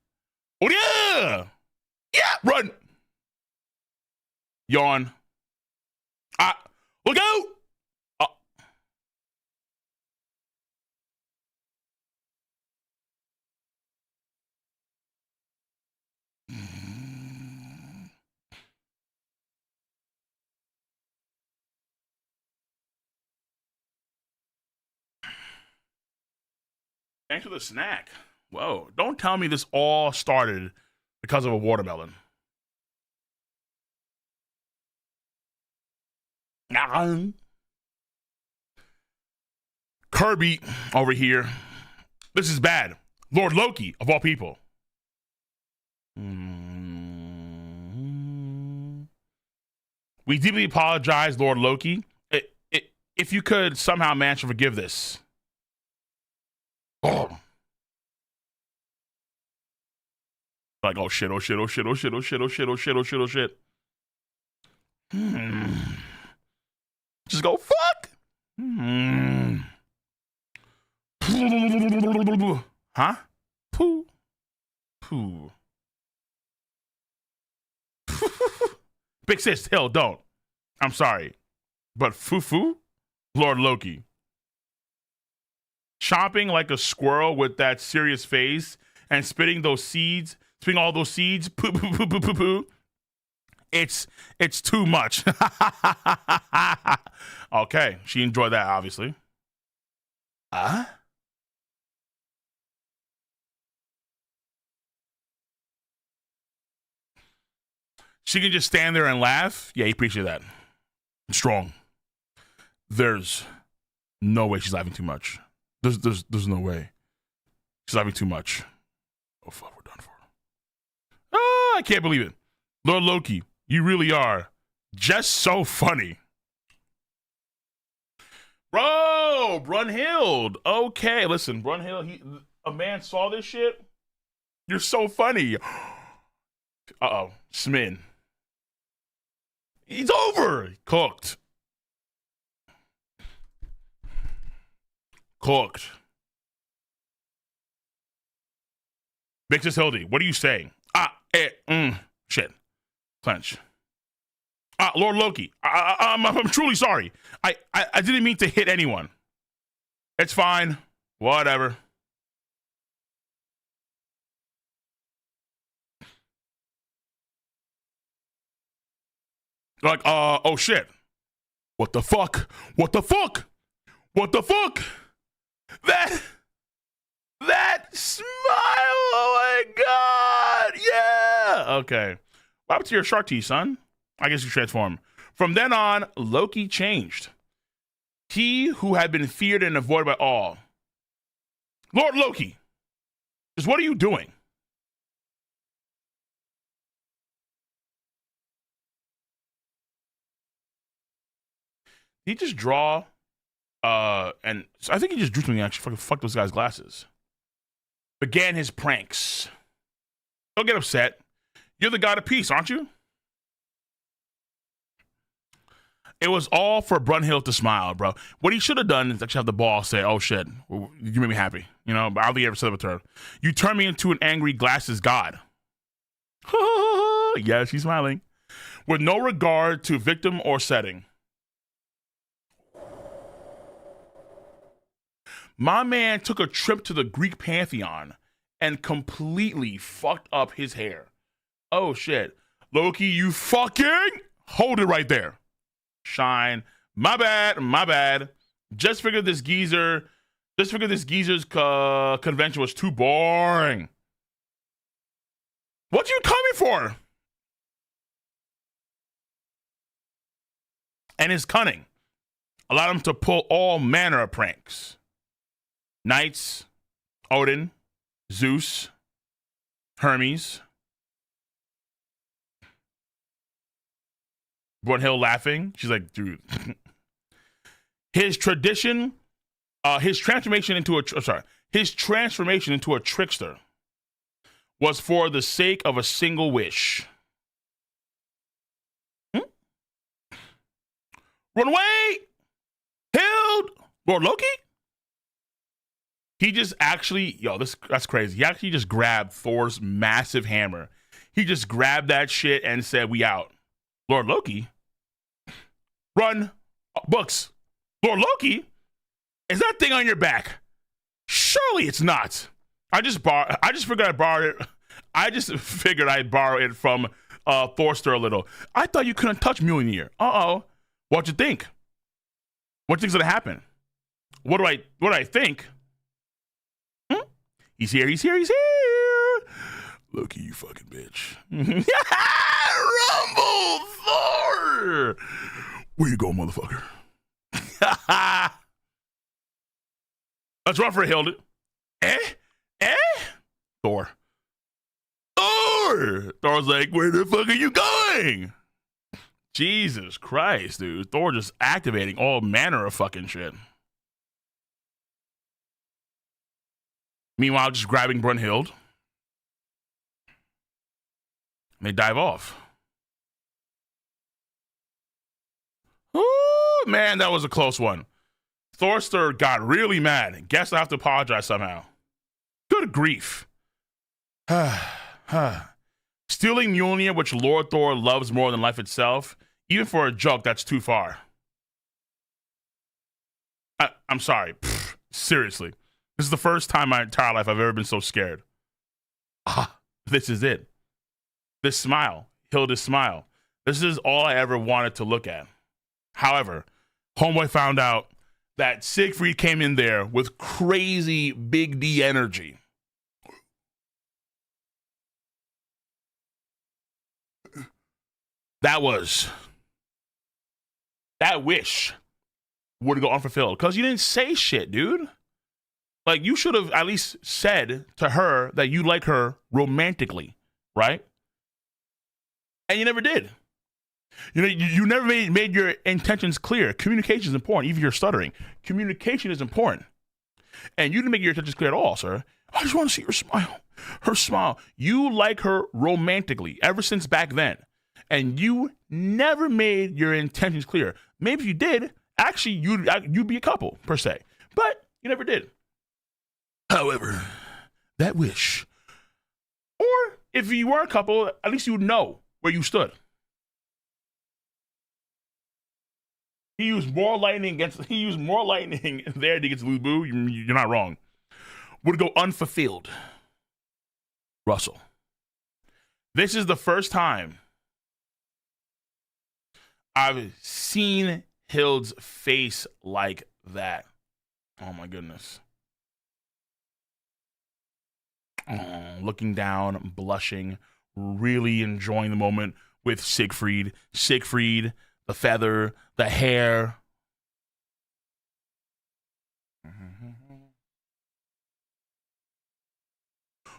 Oh, yeah. Yeah, run. Yawn. Look out. Thanks for the snack. Whoa, don't tell me this all started because of a watermelon. Kirby over here. This is bad. Lord Loki, of all people. We deeply apologize, Lord Loki. If you could somehow manage to forgive this. Oh. Like, oh shit. Just go, fuck. Huh? Poo. Big sis, hell, don't. I'm sorry. But foo? Lord Loki. Chomping like a squirrel with that serious face and spitting all those seeds. Poo. It's too much. Okay, she enjoyed that, obviously. She can just stand there and laugh. Yeah, he appreciate that. Strong. There's no way she's laughing too much. There's no way. She's laughing too much. Oh fuck, we're done for. I can't believe it. Lord Loki, you really are just so funny. Bro, Brunhild. Okay, listen, Brunhild, a man saw this shit. You're so funny. Uh-oh, Smin. He's over. Cooked. Cooked. Vixus Hildy, what are you saying? Shit. Clench. Lord Loki, I'm truly sorry. I didn't mean to hit anyone. It's fine. Whatever. Like, oh shit. What the fuck? What the fuck? What the fuck? That smile. Oh my god. Yeah. Okay. What happened to your shark teeth, son? I guess you transform. From then on, Loki changed. He who had been feared and avoided by all. Lord Loki, just what are you doing? He just draw, and I think he just drew something actually. Fuck those guys' glasses. Began his pranks. Don't get upset. You're the god of peace, aren't you? It was all for Brunhild to smile, bro. What he should have done is actually have the ball say, oh shit, you made me happy. You know, but I don't think he ever said it to her. You turned me into an angry glasses god. Yeah, she's smiling. With no regard to victim or setting. My man took a trip to the Greek pantheon and completely fucked up his hair. Oh shit. Loki, you fucking hold it right there. Shine. My bad. Just figured this geezer's convention was too boring. What you coming for? And his cunning allowed him to pull all manner of pranks. Knights, Odin, Zeus, Hermes. Brunhild laughing. She's like, dude. His transformation into a trickster was for the sake of a single wish. Run away! Hild! Lord Loki? He just actually, that's crazy. He actually just grabbed Thor's massive hammer. He just grabbed that shit and said, we out. Lord Loki? Run. Books. Lord Loki? Is that thing on your back? Surely it's not. I just figured I borrowed it. I just figured I'd borrow it from Thorster a little. I thought you couldn't touch Mjolnir. Uh-oh. What'd you think? What think's gonna happen? What do I think? He's here. Loki, you fucking bitch. Rumble Thor! Where you go, motherfucker? Let's run for Hilda. Thor. Thor's like, where the fuck are you going? Jesus Christ, dude. Thor just activating all manner of fucking shit. Meanwhile, just grabbing Brunhild. They dive off. Ooh, man, that was a close one. Thorster got really mad. Guess I have to apologize somehow. Good grief. Stealing Mjolnir, which Lord Thor loves more than life itself, even for a joke, that's too far. I'm sorry. Seriously. This is the first time in my entire life I've ever been so scared. This is it. This smile. Hilda's smile. This is all I ever wanted to look at. However, Homeboy found out that Siegfried came in there with crazy Big D energy. That wish would go unfulfilled because you didn't say shit, dude. Like, you should have at least said to her that you like her romantically, right? And you never did. You know, you never made your intentions clear. Communication is important, even if you're stuttering. Communication is important. And you didn't make your intentions clear at all, sir. I just want to see her smile. Her smile. You like her romantically ever since back then. And you never made your intentions clear. Maybe if you did, actually, you'd be a couple, per se. But you never did. However, that wish. Or if you were a couple, at least you would know where you stood. He used more lightning there to get Lu Bu. You're not wrong. Would go unfulfilled. Russell. This is the first time I've seen Hild's face like that. Oh my goodness. Oh, looking down, blushing, really enjoying the moment with Siegfried. Siegfried, the feather, the hair.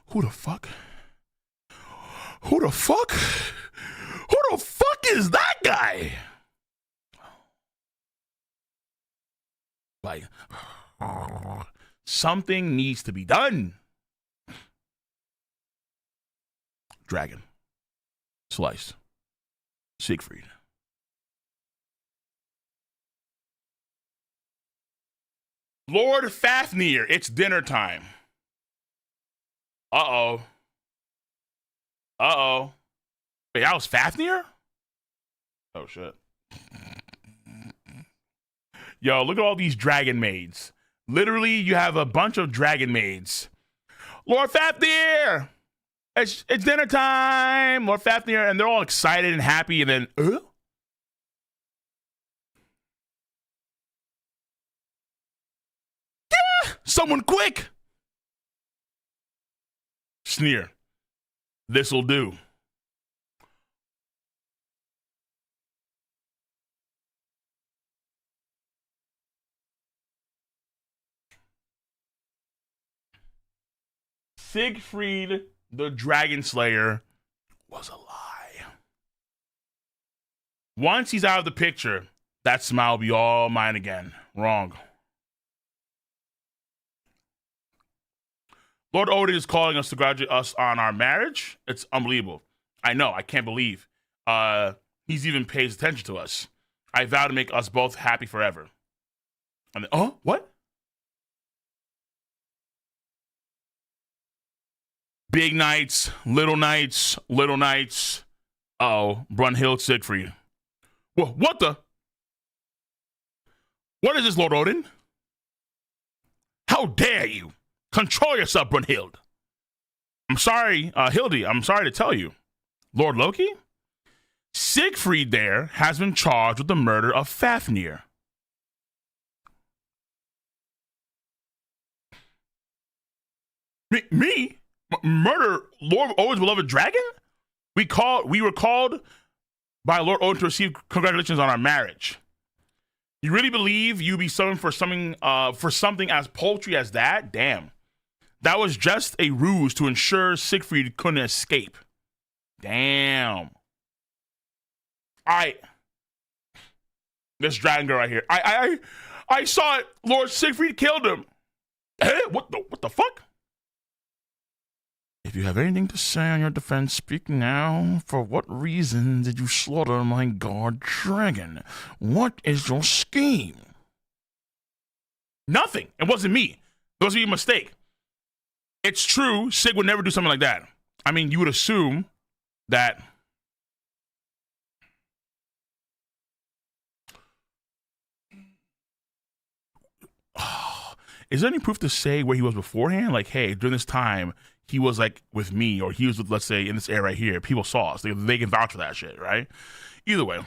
Who the fuck? Who the fuck? Who the fuck is that guy? Like, something needs to be done. Dragon. Slice. Siegfried. Lord Fafnir, it's dinner time. Uh-oh. Uh-oh. Wait, that was Fafnir? Oh, shit. Yo, look at all these dragon maids. Literally, you have a bunch of dragon maids. Lord Fafnir! It's dinner time! Lord Fafnir, and they're all excited and happy, and then, Yeah! Someone quick! Sneer. This'll do. Siegfried, the Dragon Slayer, was a lie. Once he's out of the picture, that smile will be all mine again. Wrong. Lord Odin is calling us to congratulate us on our marriage. It's unbelievable. I know. I can't believe. He's even pays attention to us. I vow to make us both happy forever. And then, what? Big knights, little knights, little knights. Uh-oh, Brunhild Siegfried. What the? What is this, Lord Odin? How dare you? Control yourself, Brunhild. I'm sorry, Hildy, I'm sorry to tell you. Lord Loki? Siegfried there has been charged with the murder of Fafnir. Me? Murder Lord Odin's beloved dragon? We were called by Lord Odin to receive congratulations on our marriage. You really believe you be summoned for something as paltry as that? Damn. That was just a ruse to ensure Siegfried couldn't escape. Damn. This dragon girl right here. I saw it. Lord Siegfried killed him. What the fuck? If you have anything to say on your defense, speak now. For what reason did you slaughter my god dragon? What is your scheme? Nothing. It wasn't me. It wasn't a mistake. It's true, Sig would never do something like that. I mean, you would assume that... Is there any proof to say where he was beforehand? Like, hey, during this time, he was like with me, or he was with, let's say, in this area right here. People saw us. They can vouch for that shit, right? Either way,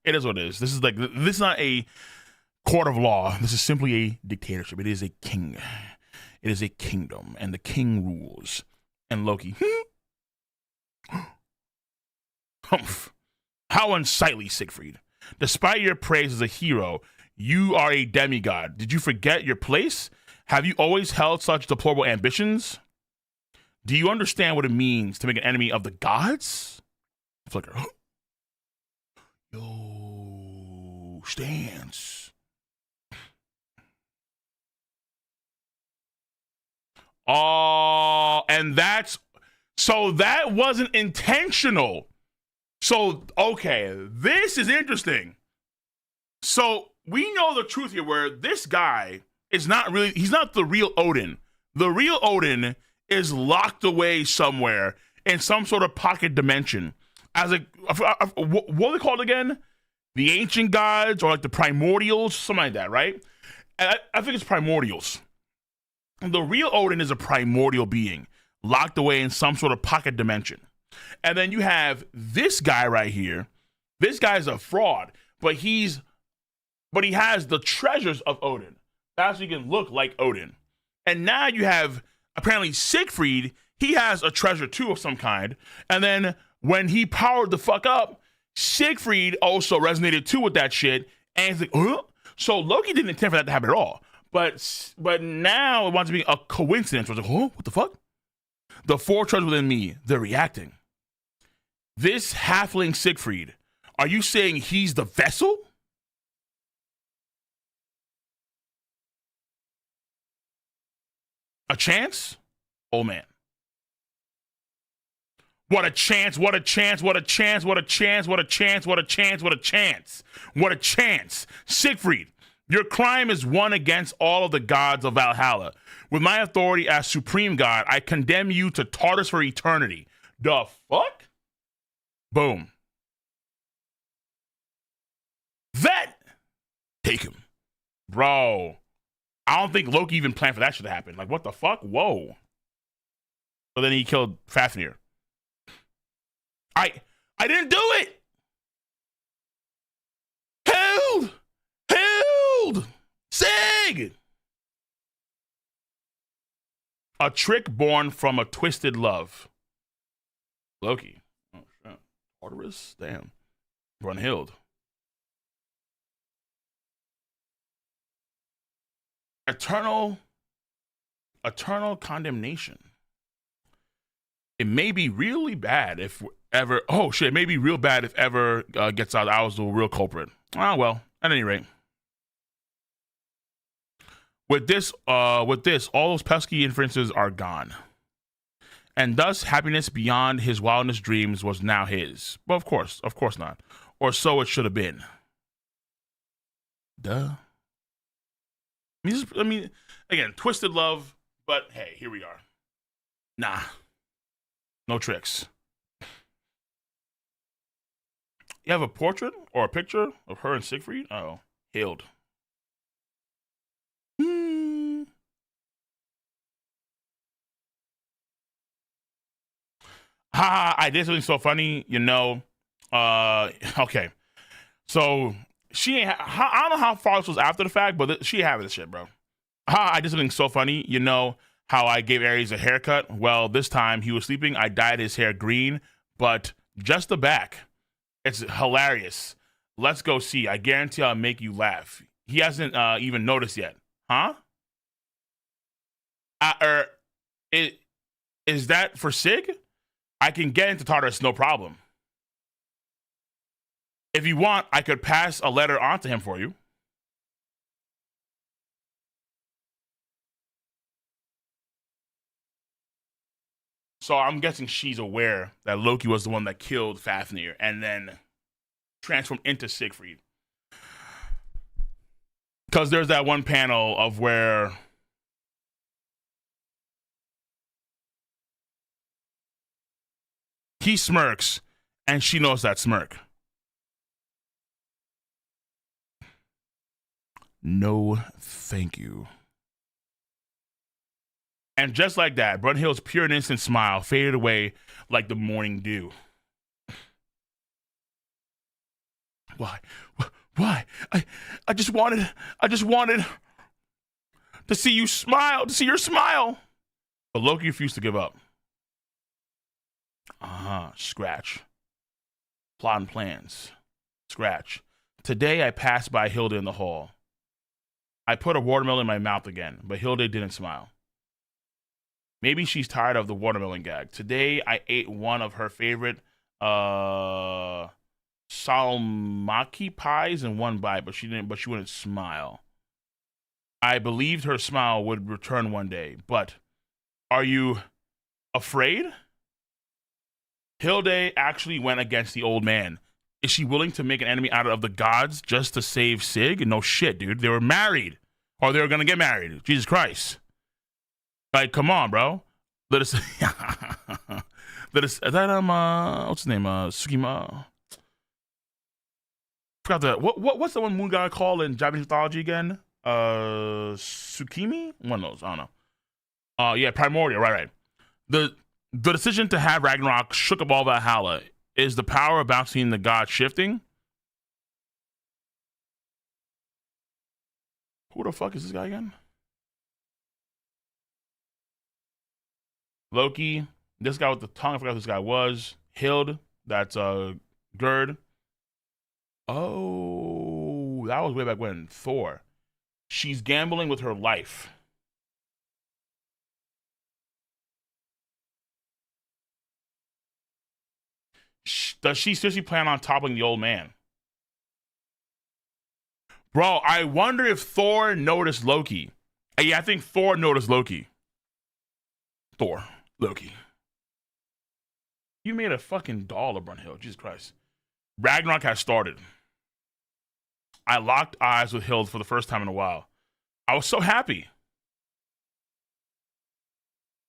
it is what it is. This is not a court of law. This is simply a dictatorship. It is a king. It is a kingdom, and the king rules. And Loki, humph. How unsightly, Siegfried. Despite your praise as a hero, you are a demigod. Did you forget your place? Have you always held such deplorable ambitions? Do you understand what it means to make an enemy of the gods? Flicker. Yo, stance. Oh, and that's so that wasn't intentional. So, okay, this is interesting. So we know the truth here where this guy is not really, he's not the real Odin. The real Odin is locked away somewhere in some sort of pocket dimension. As a, what are they called again? The ancient gods or like the primordials, something like that, right? I think it's primordials. The real Odin is a primordial being locked away in some sort of pocket dimension. And then you have this guy right here. This guy's a fraud, but he has the treasures of Odin. That's so he can look like Odin. And now you have apparently Siegfried. He has a treasure too of some kind. And then when he powered the fuck up, Siegfried also resonated too with that shit. And he's like, huh? So Loki didn't intend for that to happen at all. But now it wants to be a coincidence. I was like, huh? What the fuck? The four treasures within me, they're reacting. This halfling Siegfried, are you saying he's the vessel? A chance? Oh man. What a chance, what a chance, what a chance, what a chance, what a chance, what a chance, what a chance. What a chance. Siegfried, your crime is one against all of the gods of Valhalla. With my authority as supreme god, I condemn you to Tartarus for eternity. The fuck? Boom. That. Take him. Bro. I don't think Loki even planned for that shit to happen. Like, what the fuck? Whoa. So then he killed Fafnir. I didn't do it. Held. Sig. A trick born from a twisted love. Loki. Oh shit. Tartarus. Damn. Brunhild. Eternal condemnation. It may be really bad if ever. Oh shit! It may be real bad if ever gets out. I was the real culprit. Ah well. At any rate, with this, all those pesky inferences are gone, and thus happiness beyond his wildest dreams was now his. Well, of course not, or so it should have been. Duh. I mean, again, twisted love, but hey, here we are. Nah, no tricks. You have a portrait or a picture of her and Siegfried? Oh, Hild. I did something so funny, you know. Okay. So she ain't. I don't know how far this was after the fact, but she having this shit, bro. I did something so funny, you know how I gave Ares a haircut? Well, this time he was sleeping. I dyed his hair green, but just the back. It's hilarious. Let's go see. I guarantee I'll make you laugh. He hasn't even noticed yet, huh? Is that for Sig? I can get into Tartarus, no problem. If you want, I could pass a letter on to him for you. So I'm guessing she's aware that Loki was the one that killed Fafnir and then transformed into Siegfried. Because there's that one panel of where he smirks and she knows that smirk. No, thank you. And just like that, Brunhild's pure and instant smile faded away like the morning dew. Why? I just wanted to see you smile, to see your smile. But Loki refused to give up. Scratch. Plot and plans. Scratch. Today I passed by Hilda in the hall. I put a watermelon in my mouth again, but Hilda didn't smile. Maybe she's tired of the watermelon gag. Today I ate one of her favorite salmaki pies in one bite, but she didn't. But she wouldn't smile. I believed her smile would return one day, but are you afraid? Hilde actually went against the old man. Is she willing to make an enemy out of the gods just to save Sig? No shit, dude. They were married, or they were gonna get married. Jesus Christ! Like, come on, bro. Let us. Let us. Is that what's his name? Sukima. Forgot the what's the one moon god called in Japanese mythology again? Tsukimi? One of those. I don't know. Yeah, primordial. Right. The decision to have Ragnarok shook up all Valhalla. Is the power of bouncing the god shifting? Who the fuck is this guy again? Loki. This guy with the tongue. I forgot who this guy was. Hild. That's Gerd. Oh, that was way back when. Thor. She's gambling with her life. Does she seriously plan on toppling the old man? Bro, I wonder if Thor noticed Loki. Yeah, I think Thor noticed Loki. Thor, Loki. You made a fucking doll of Brunhild. Jesus Christ. Ragnarok has started. I locked eyes with Hild for the first time in a while. I was so happy.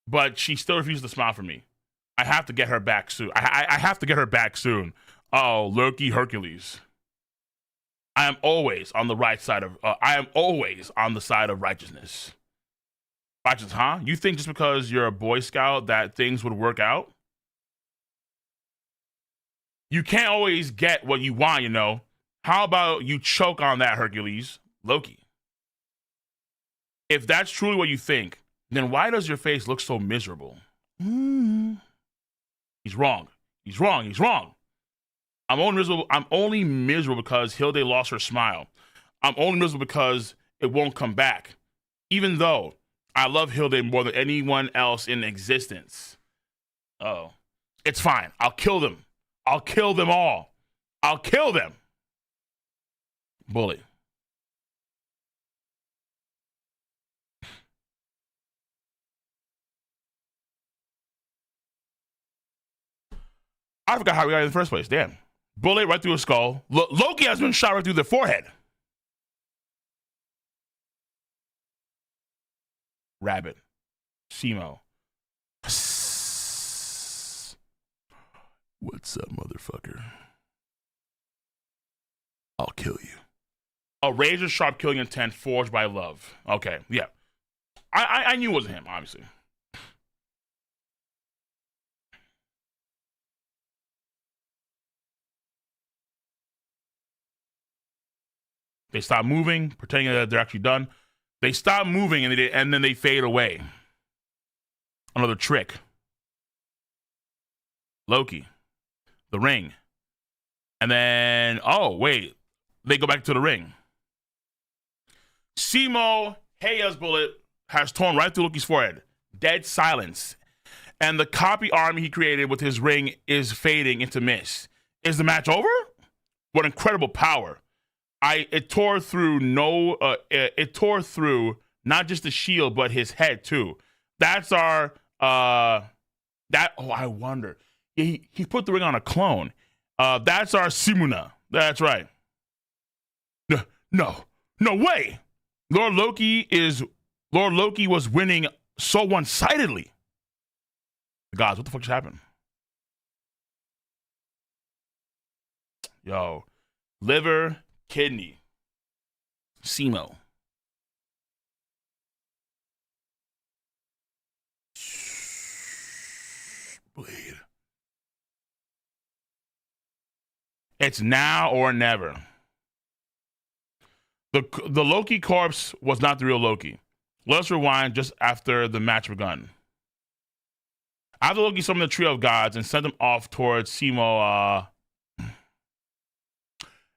But she still refused to smile for me. I have to get her back soon. I have to get her back soon. Oh, Loki Hercules. I am always on the right side of. I am always on the side of righteousness. Righteousness, huh? You think just because you're a Boy Scout that things would work out? You can't always get what you want, you know. How about you choke on that, Hercules? Loki. If that's truly what you think, then why does your face look so miserable? He's wrong. He's wrong. He's wrong. I'm only miserable because Hilde lost her smile. I'm only miserable because it won't come back. Even though I love Hilde more than anyone else in existence. Oh. It's fine. I'll kill them. I'll kill them all. I'll kill them. Bully. I forgot how we got in the first place. Damn. Bullet right through his skull. Loki has been shot right through the forehead. Rabbit. Simo. What's up, motherfucker? I'll kill you. A razor sharp killing intent forged by love. Okay, yeah. I knew it wasn't him, obviously. They stop moving, pretending that they're actually done. They stop moving and then they fade away. Another trick. Loki. The ring. And then, oh, wait. They go back to the ring. Simo, Hayha's bullet has torn right through Loki's forehead. Dead silence. And the copy army he created with his ring is fading into mist. Is the match over? What incredible power. It tore through not just the shield, but his head too. That's our, I wonder. He put the ring on a clone. That's our Simuna. That's right. No way. Lord Loki was winning so one-sidedly. Guys, what the fuck just happened? Yo, liver, kidney, Simo. Bleed. It's now or never. The Loki corpse was not the real Loki. Let us rewind just after the match begun. After Loki summoned the trio of gods and sent them off towards Simo,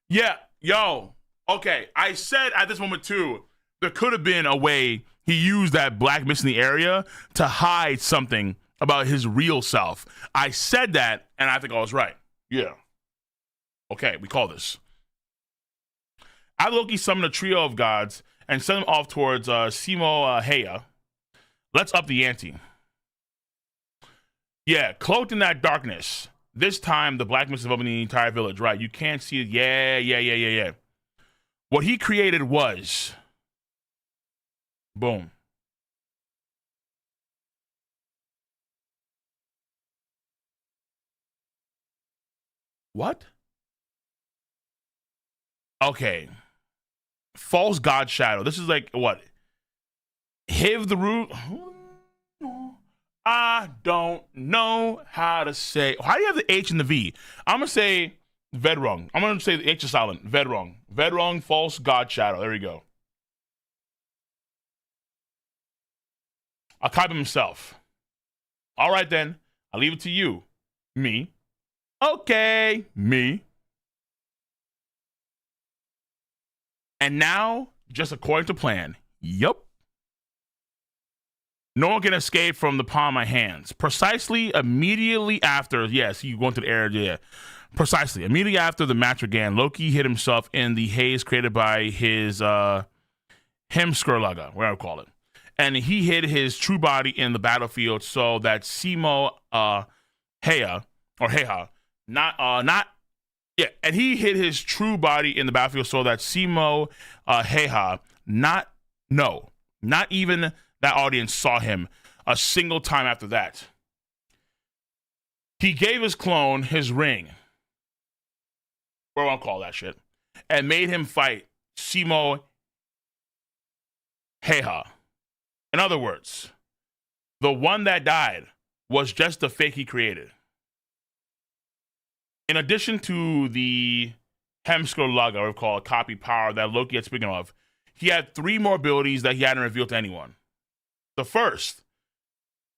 yeah, yo, okay. I said at this moment too, there could have been a way he used that black mist in the area to hide something about his real self. I said that, and I think I was right. Yeah. Okay, we call this. After Loki summoned a trio of gods and sent them off towards Simo Hayha, let's up the ante. Yeah, cloaked in that darkness. This time, the black mist is enveloping the entire village, right? You can't see it. Yeah. What he created was... Boom. What? Okay. False god shadow. This is like, what? Hiv the root? I don't know how to say. How do you have the H and the V? I'm going to say Vedrung. I'm going to say the H is silent. Vedrung. Vedrung, false god shadow. There we go. I'll copy himself. All right, then. I'll leave it to you. Me. Okay. Me. And now, just according to plan. Yup. No one can escape from the palm of my hands. Precisely immediately after, yes, you go into the area, precisely. Immediately after the match began, Loki hid himself in the haze created by his Hemskurlaga, whatever I call it. And he hid his true body in the battlefield so that Simo Hayha, and he hid his true body in the battlefield so that Simo Hayha, not even that audience saw him a single time after that. He gave his clone his ring, or I'll call that shit, and made him fight Simo Hayha. In other words, the one that died was just the fake he created. In addition to the Hemskurlaga, or called copy power that Loki had spoken of, he had 3 more abilities that he hadn't revealed to anyone. The first,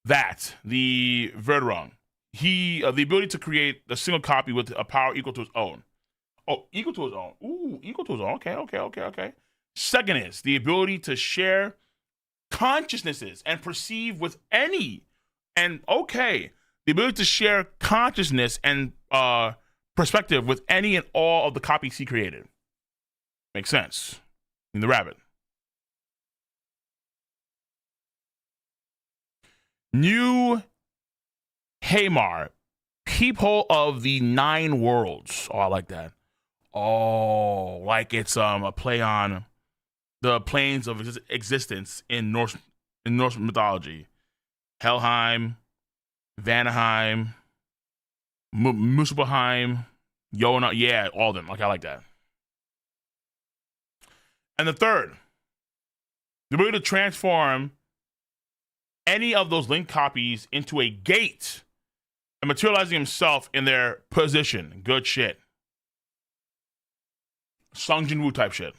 the Vedrung, the ability to create a single copy with a power equal to his own. Oh, equal to his own. Ooh, equal to his own. Okay. Second is the ability to share consciousnesses and perceive with any, the ability to share consciousness and perspective with any and all of the copies he created. Makes sense. In the rabbit. New Hamar, peephole of the 9 worlds. Oh, I like that. Oh, like it's a play on the planes of existence in Norse mythology. Helheim, Vanaheim, Muspelheim, Yona, yeah, all of them. Like I like that. And the third, the ability to transform any of those linked copies into a gate and materializing himself in their position. Good shit. Sung Jin Woo type shit.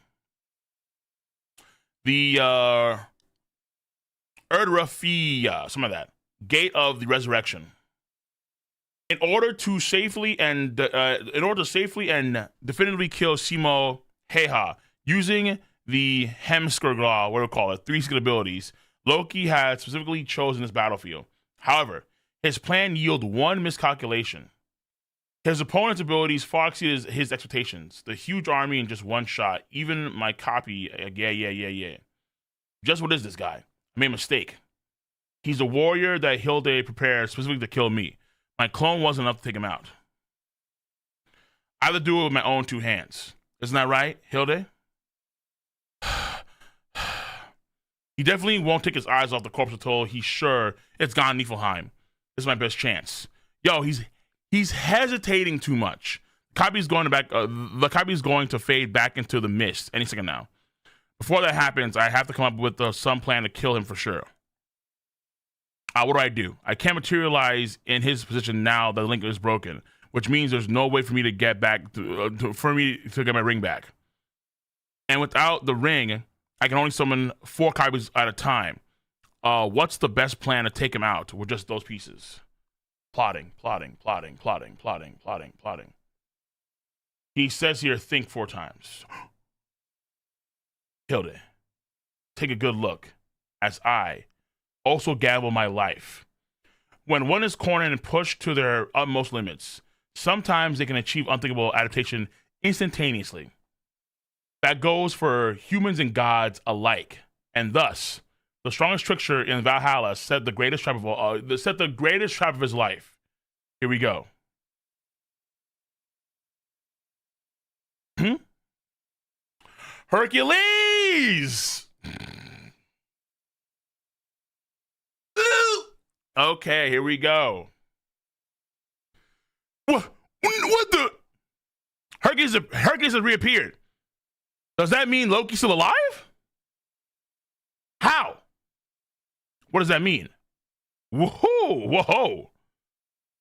The Erdrafia, some of that. Gate of the Resurrection. In order to safely and definitively kill Simo Hayha using the Hemskurlaga, what do we call it, 3 skill abilities, Loki had specifically chosen this battlefield. However, his plan yielded one miscalculation. His opponent's abilities far exceeded his expectations. The huge army in just one shot. Even my copy, yeah. Just what is this guy? I made a mistake. He's a warrior that Hilde prepared specifically to kill me. My clone wasn't enough to take him out. I have to do it with my own 2 hands. Isn't that right, Hilde? He definitely won't take his eyes off the corpse until he's sure it's gone Niflheim. This is my best chance. Yo, he's hesitating too much. The copy's going to fade back into the mist any second now. Before that happens, I have to come up with some plan to kill him for sure. What do? I can't materialize in his position now that the link is broken, which means there's no way for me to get back for me to get my ring back. And without the ring, I can only summon 4 copies at a time. What's the best plan to take him out with just those pieces? Plotting. He says here, think 4 times. Hilde, take a good look as I also gamble my life. When one is cornered and pushed to their utmost limits, Sometimes they can achieve unthinkable adaptation instantaneously. That goes for humans and gods alike. And thus, the strongest trickster in Valhalla set the greatest trap of all, set the greatest trap of his life. Here we go. Hercules! Okay, here we go. What the? Hercules has reappeared. Does that mean Loki's still alive? How? What does that mean? Whoa.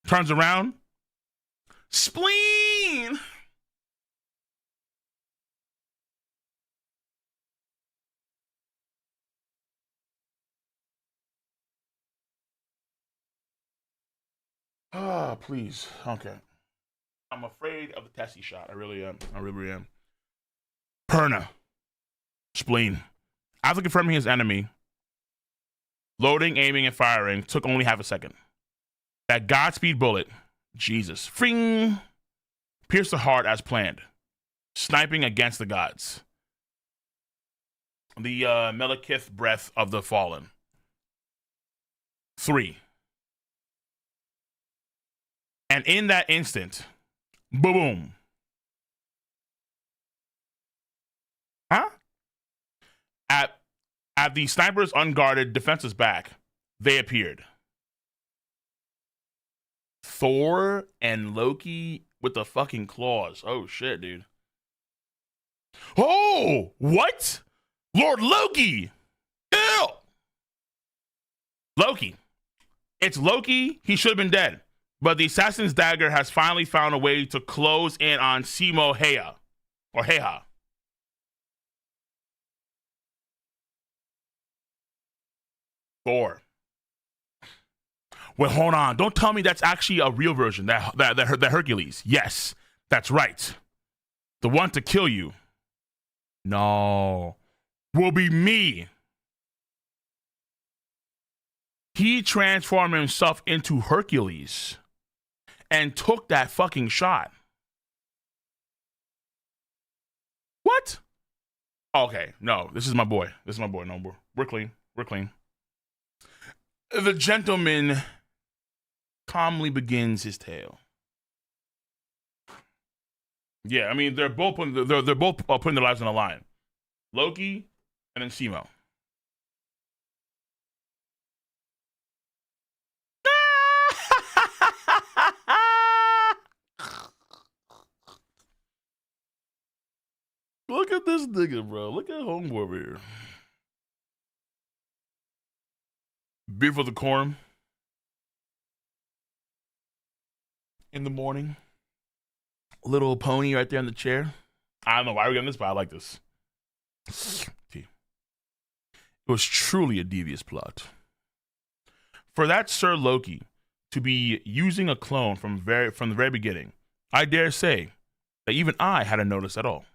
Turns around. Spleen! Ah, please. Okay. I'm afraid of the Tessie shot. I really am. I really am. Perna. Spleen. After confirming his enemy, loading, aiming, and firing took only half a second. That Godspeed bullet, Jesus, fring, pierced the heart as planned, sniping against the gods. The Melekith breath of the fallen. 3. And in that instant, boom. Huh? At the sniper's unguarded defenses back, they appeared. Thor and Loki with the fucking claws. Oh shit, dude. Oh, what? Lord Loki! Ew! Loki. It's Loki. He should have been dead. But the assassin's dagger has finally found a way to close in on Simo Hayha. Or Hayha. Thor. Wait, hold on. Don't tell me that's actually a real version, that Hercules. Yes, that's right. The one to kill you. No. Will be me. He transformed himself into Hercules and took that fucking shot. What? Okay, no, this is my boy. This is my boy. No, we're clean. We're clean. The gentleman calmly begins his tale. Yeah, I mean they're both putting putting their lives on the line. Loki and then Simo. Look at this nigga, bro. Look at homeboy over here. Beer for the corn. In the morning. Little pony right there in the chair. I don't know why we're getting this, but I like this. It was truly a devious plot. For that Sir Loki to be using a clone from the very beginning, I dare say that even I hadn't noticed at all.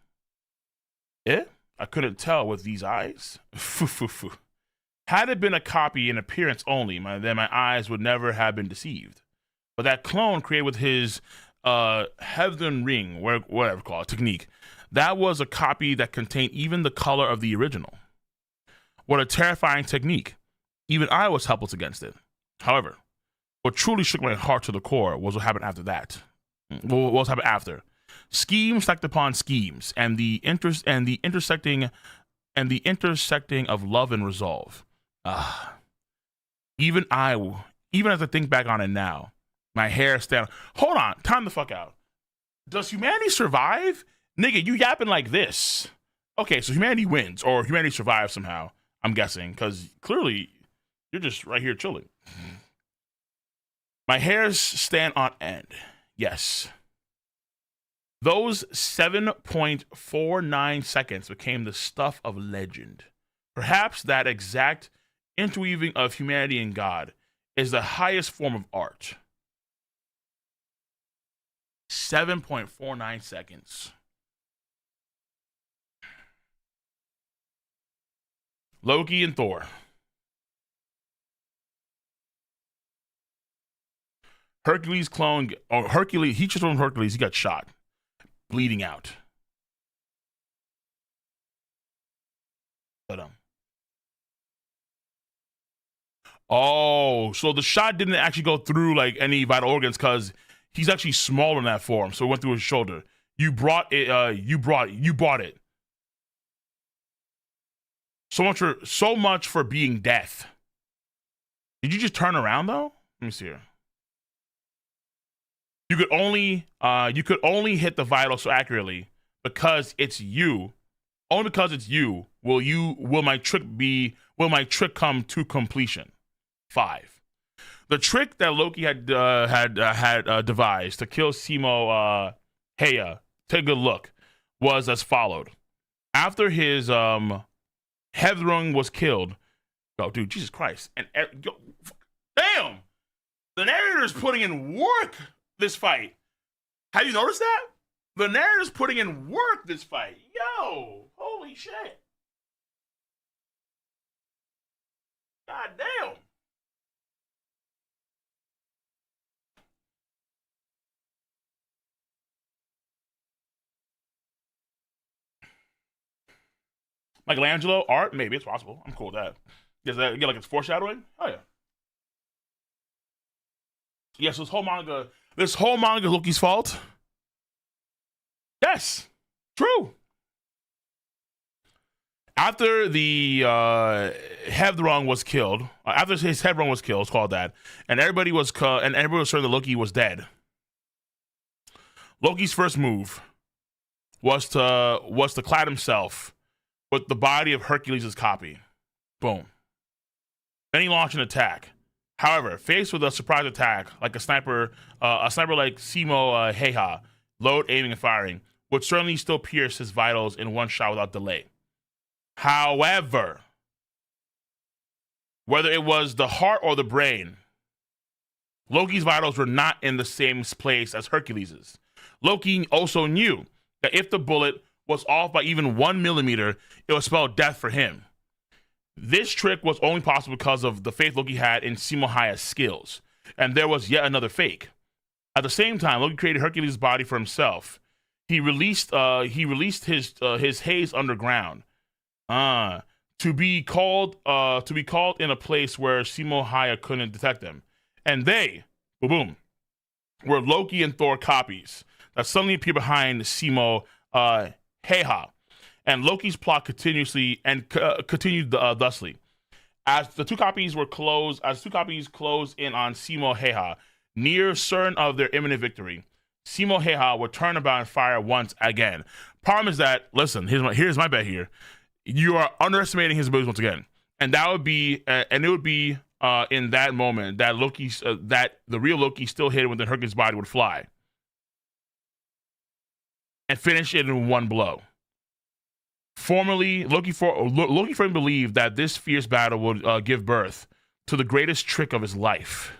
Eh? I couldn't tell with these eyes. Had it been a copy in appearance only, then my eyes would never have been deceived. But that clone created with his Heaven Ring, whatever call it, technique, that was a copy that contained even the color of the original. What a terrifying technique. Even I was helpless against it. However, what truly shook my heart to the core was what happened after that. What happened after? Schemes stacked upon schemes, and the intersecting of love and resolve. Even as I think back on it now, my hair stand. Hold on, time the fuck out. Does humanity survive? Nigga, you yapping like this. Okay, so humanity wins, or humanity survives somehow, I'm guessing, because clearly you're just right here chilling. My hairs stand on end. Yes. Those 7.49 seconds became the stuff of legend. Perhaps that exact interweaving of humanity and God is the highest form of art. 7.49 seconds. Loki and Thor. Hercules clone, or Hercules, he just from Hercules, he got shot, bleeding out. But oh, so the shot didn't actually go through like any vital organs because he's actually smaller in that form, so it went through his shoulder. You brought it. You bought it. So much for being death. Did you just turn around though? Let me see here. You could only hit the vital so accurately because it's you. Only because it's you will my trick come to completion. 5. The trick that Loki had devised to kill Simo Hayha, take a good look, was as followed. After his Heathrung was killed, oh dude, Jesus Christ, and damn, the narrator's putting in work this fight. Have you noticed that? The narrator's putting in work this fight. Yo, holy shit. God damn. Michelangelo art, maybe it's possible. I'm cool with that. Does that get like it's foreshadowing? Oh yeah. Yes, this whole manga is Loki's fault. Yes, true. After the Heathrung was killed, after his Heathrung was killed, it's called that, and everybody was certain that Loki was dead. Loki's first move was to clad himself with the body of Hercules' copy. Boom. Then he launched an attack. However, faced with a surprise attack, like a sniper like Simo Hayha, load, aiming, and firing, would certainly still pierce his vitals in one shot without delay. However, whether it was the heart or the brain, Loki's vitals were not in the same place as Hercules'. Loki also knew that if the bullet was off by even 1 millimeter, it would spell death for him. This trick was only possible because of the faith Loki had in Simo Hayha's skills, and there was yet another fake. At the same time, Loki created Hercules' body for himself. He released his haze underground, to be called in a place where Simo Hayha couldn't detect them, and they, boom, were Loki and Thor copies that suddenly appear behind Simo Hayha. And Loki's plot continued thusly. As the two copies closed in on Simo Hayha, near certain of their imminent victory, Simo Hayha would turn about and fire once again. Problem is that, listen, here's my bet here. You are underestimating his abilities once again, and it would be in that moment that that the real Loki still hidden within Hercules' body would fly and finish it in one blow. Loki firmly believed that this fierce battle would give birth to the greatest trick of his life.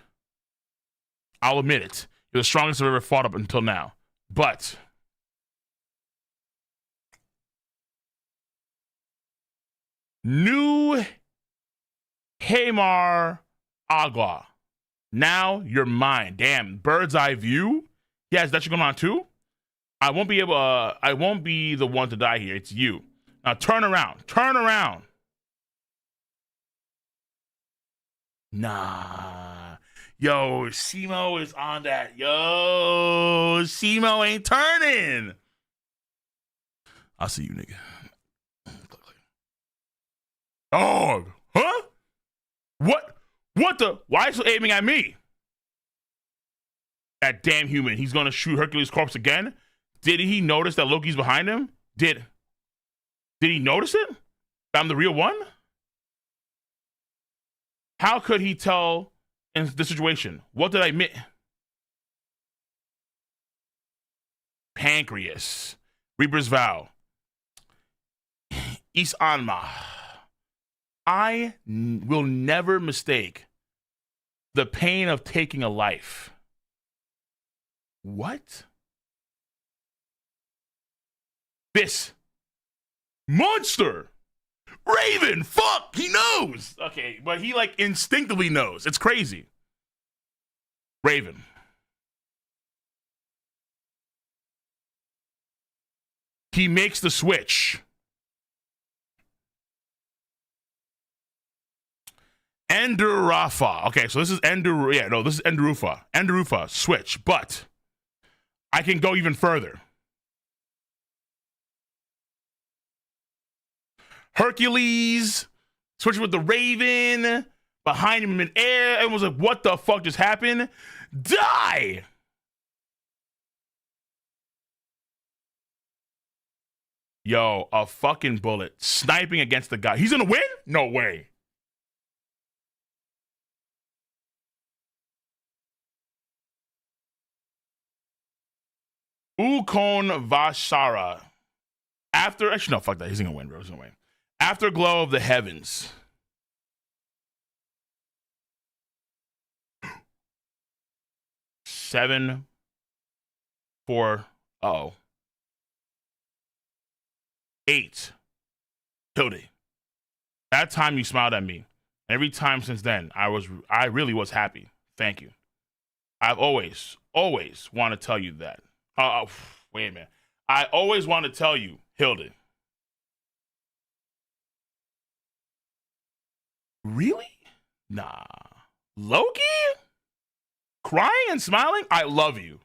I'll admit it. It's the strongest I've ever fought up until now. But new Hamar Agua. Now you're mine. Damn, bird's eye view? Yes, that should go on too? I won't be the one to die here. It's you. Now turn around. Turn around. Nah. Yo, Simo is on that. Yo, Simo ain't turning. I'll see you, nigga. Dog. Huh? What the? Why is he aiming at me? That damn human. He's gonna shoot Hercules' corpse again? Did he notice that Loki's behind him? Did he notice it? That I'm the real one? How could he tell in this situation? What did I miss? Pancreas. Reaper's Vow. Is Anma. I will never mistake the pain of taking a life. What? This monster! Raven! Fuck! He knows! Okay, but he like instinctively knows. It's crazy. Raven. he makes the switch. Endurafa. Okay, so this is this is Endurufa. Endurufa, switch. But I can go even further. Hercules, switching with the Raven, behind him in air. Everyone's like, what the fuck just happened? Die! Yo, a fucking bullet sniping against the guy. He's gonna win? No way. Ukon Vashara. Actually, no, fuck that. He's gonna win, bro. He's gonna win. Afterglow of the heavens. Seven, 4, 8. Hildy. That time you smiled at me. Every time since then, I really was happy. Thank you. I've always want to tell you that. Wait a minute. I always want to tell you, Hildy. Really? Nah. Loki? Crying and smiling? I love you.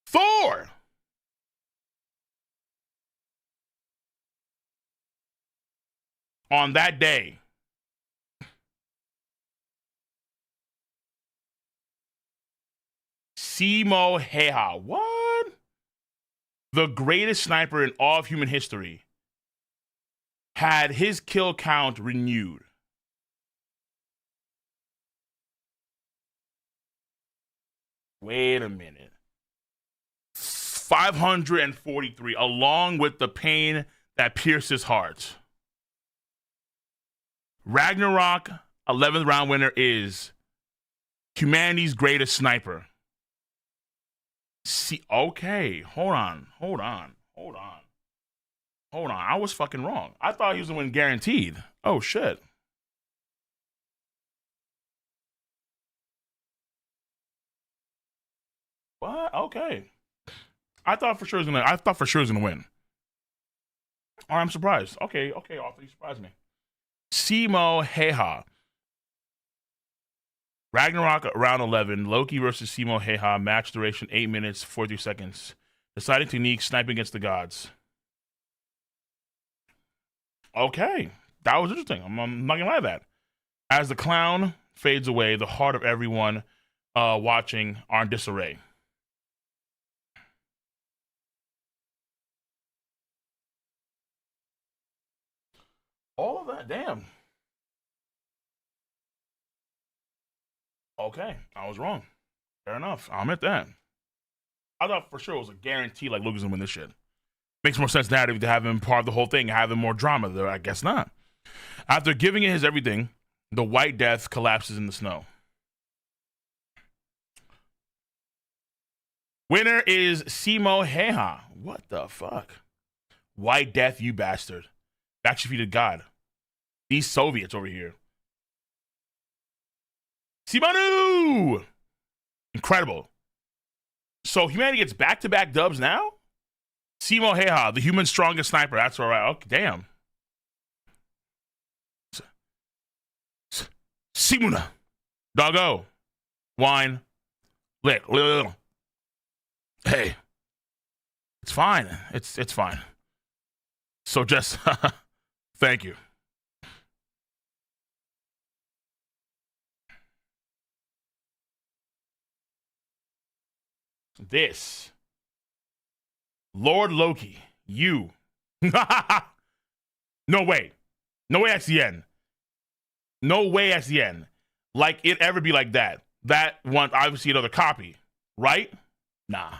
Thor! On that day. Simo Hayha. What? The greatest sniper in all of human history had his kill count renewed. Wait a minute. 543, along with the pain that pierces heart. Ragnarok 11th round winner is humanity's greatest sniper. See, okay, hold on. I was fucking wrong. I thought he was gonna win guaranteed. Oh shit. What? Okay. I thought for sure he was gonna win. Oh, I'm surprised. Okay, Arthur, you surprised me. Simo Hayha. Ragnarok round 11. Loki versus Simo Hayha. Match duration 8 minutes, 43 seconds. Deciding technique, sniping against the gods. Okay. That was interesting. I'm not gonna lie to that. As the clown fades away, the heart of everyone watching are in disarray. All of that, damn. Okay, I was wrong. Fair enough. I'll admit that. I thought for sure it was a guarantee like Loki's gonna win this shit. Makes more sense narrative to have him part of the whole thing, have him more drama. Though I guess not. After giving it his everything, the White Death collapses in the snow. Winner is Simo Hayha. What the fuck? White Death, you bastard. Back defeated God. These Soviets over here. Simonu! Incredible. So humanity gets back-to-back dubs now? Simo Hayha, the human strongest sniper. That's all right. Okay, damn. Simuna. Doggo. Wine. Lick. Hey. It's fine. It's fine. So just thank you. This Lord Loki, you. No way. No way that's the end. No way that's the end. Like it ever be like that. That one, obviously another copy, right? Nah.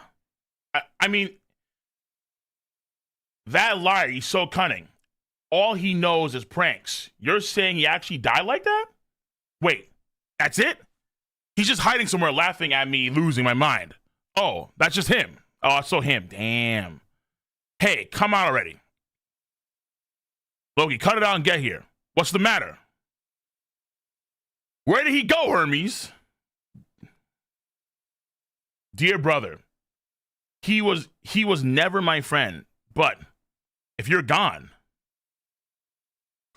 I mean, that liar, he's so cunning. All he knows is pranks. You're saying he actually died like that? Wait, that's it? He's just hiding somewhere laughing at me, losing my mind. Oh, that's just him. Oh, I saw him. Damn. Hey, come on already. Loki, cut it out and get here. What's the matter? Where did he go, Hermes? Dear brother, he was never my friend, but if you're gone,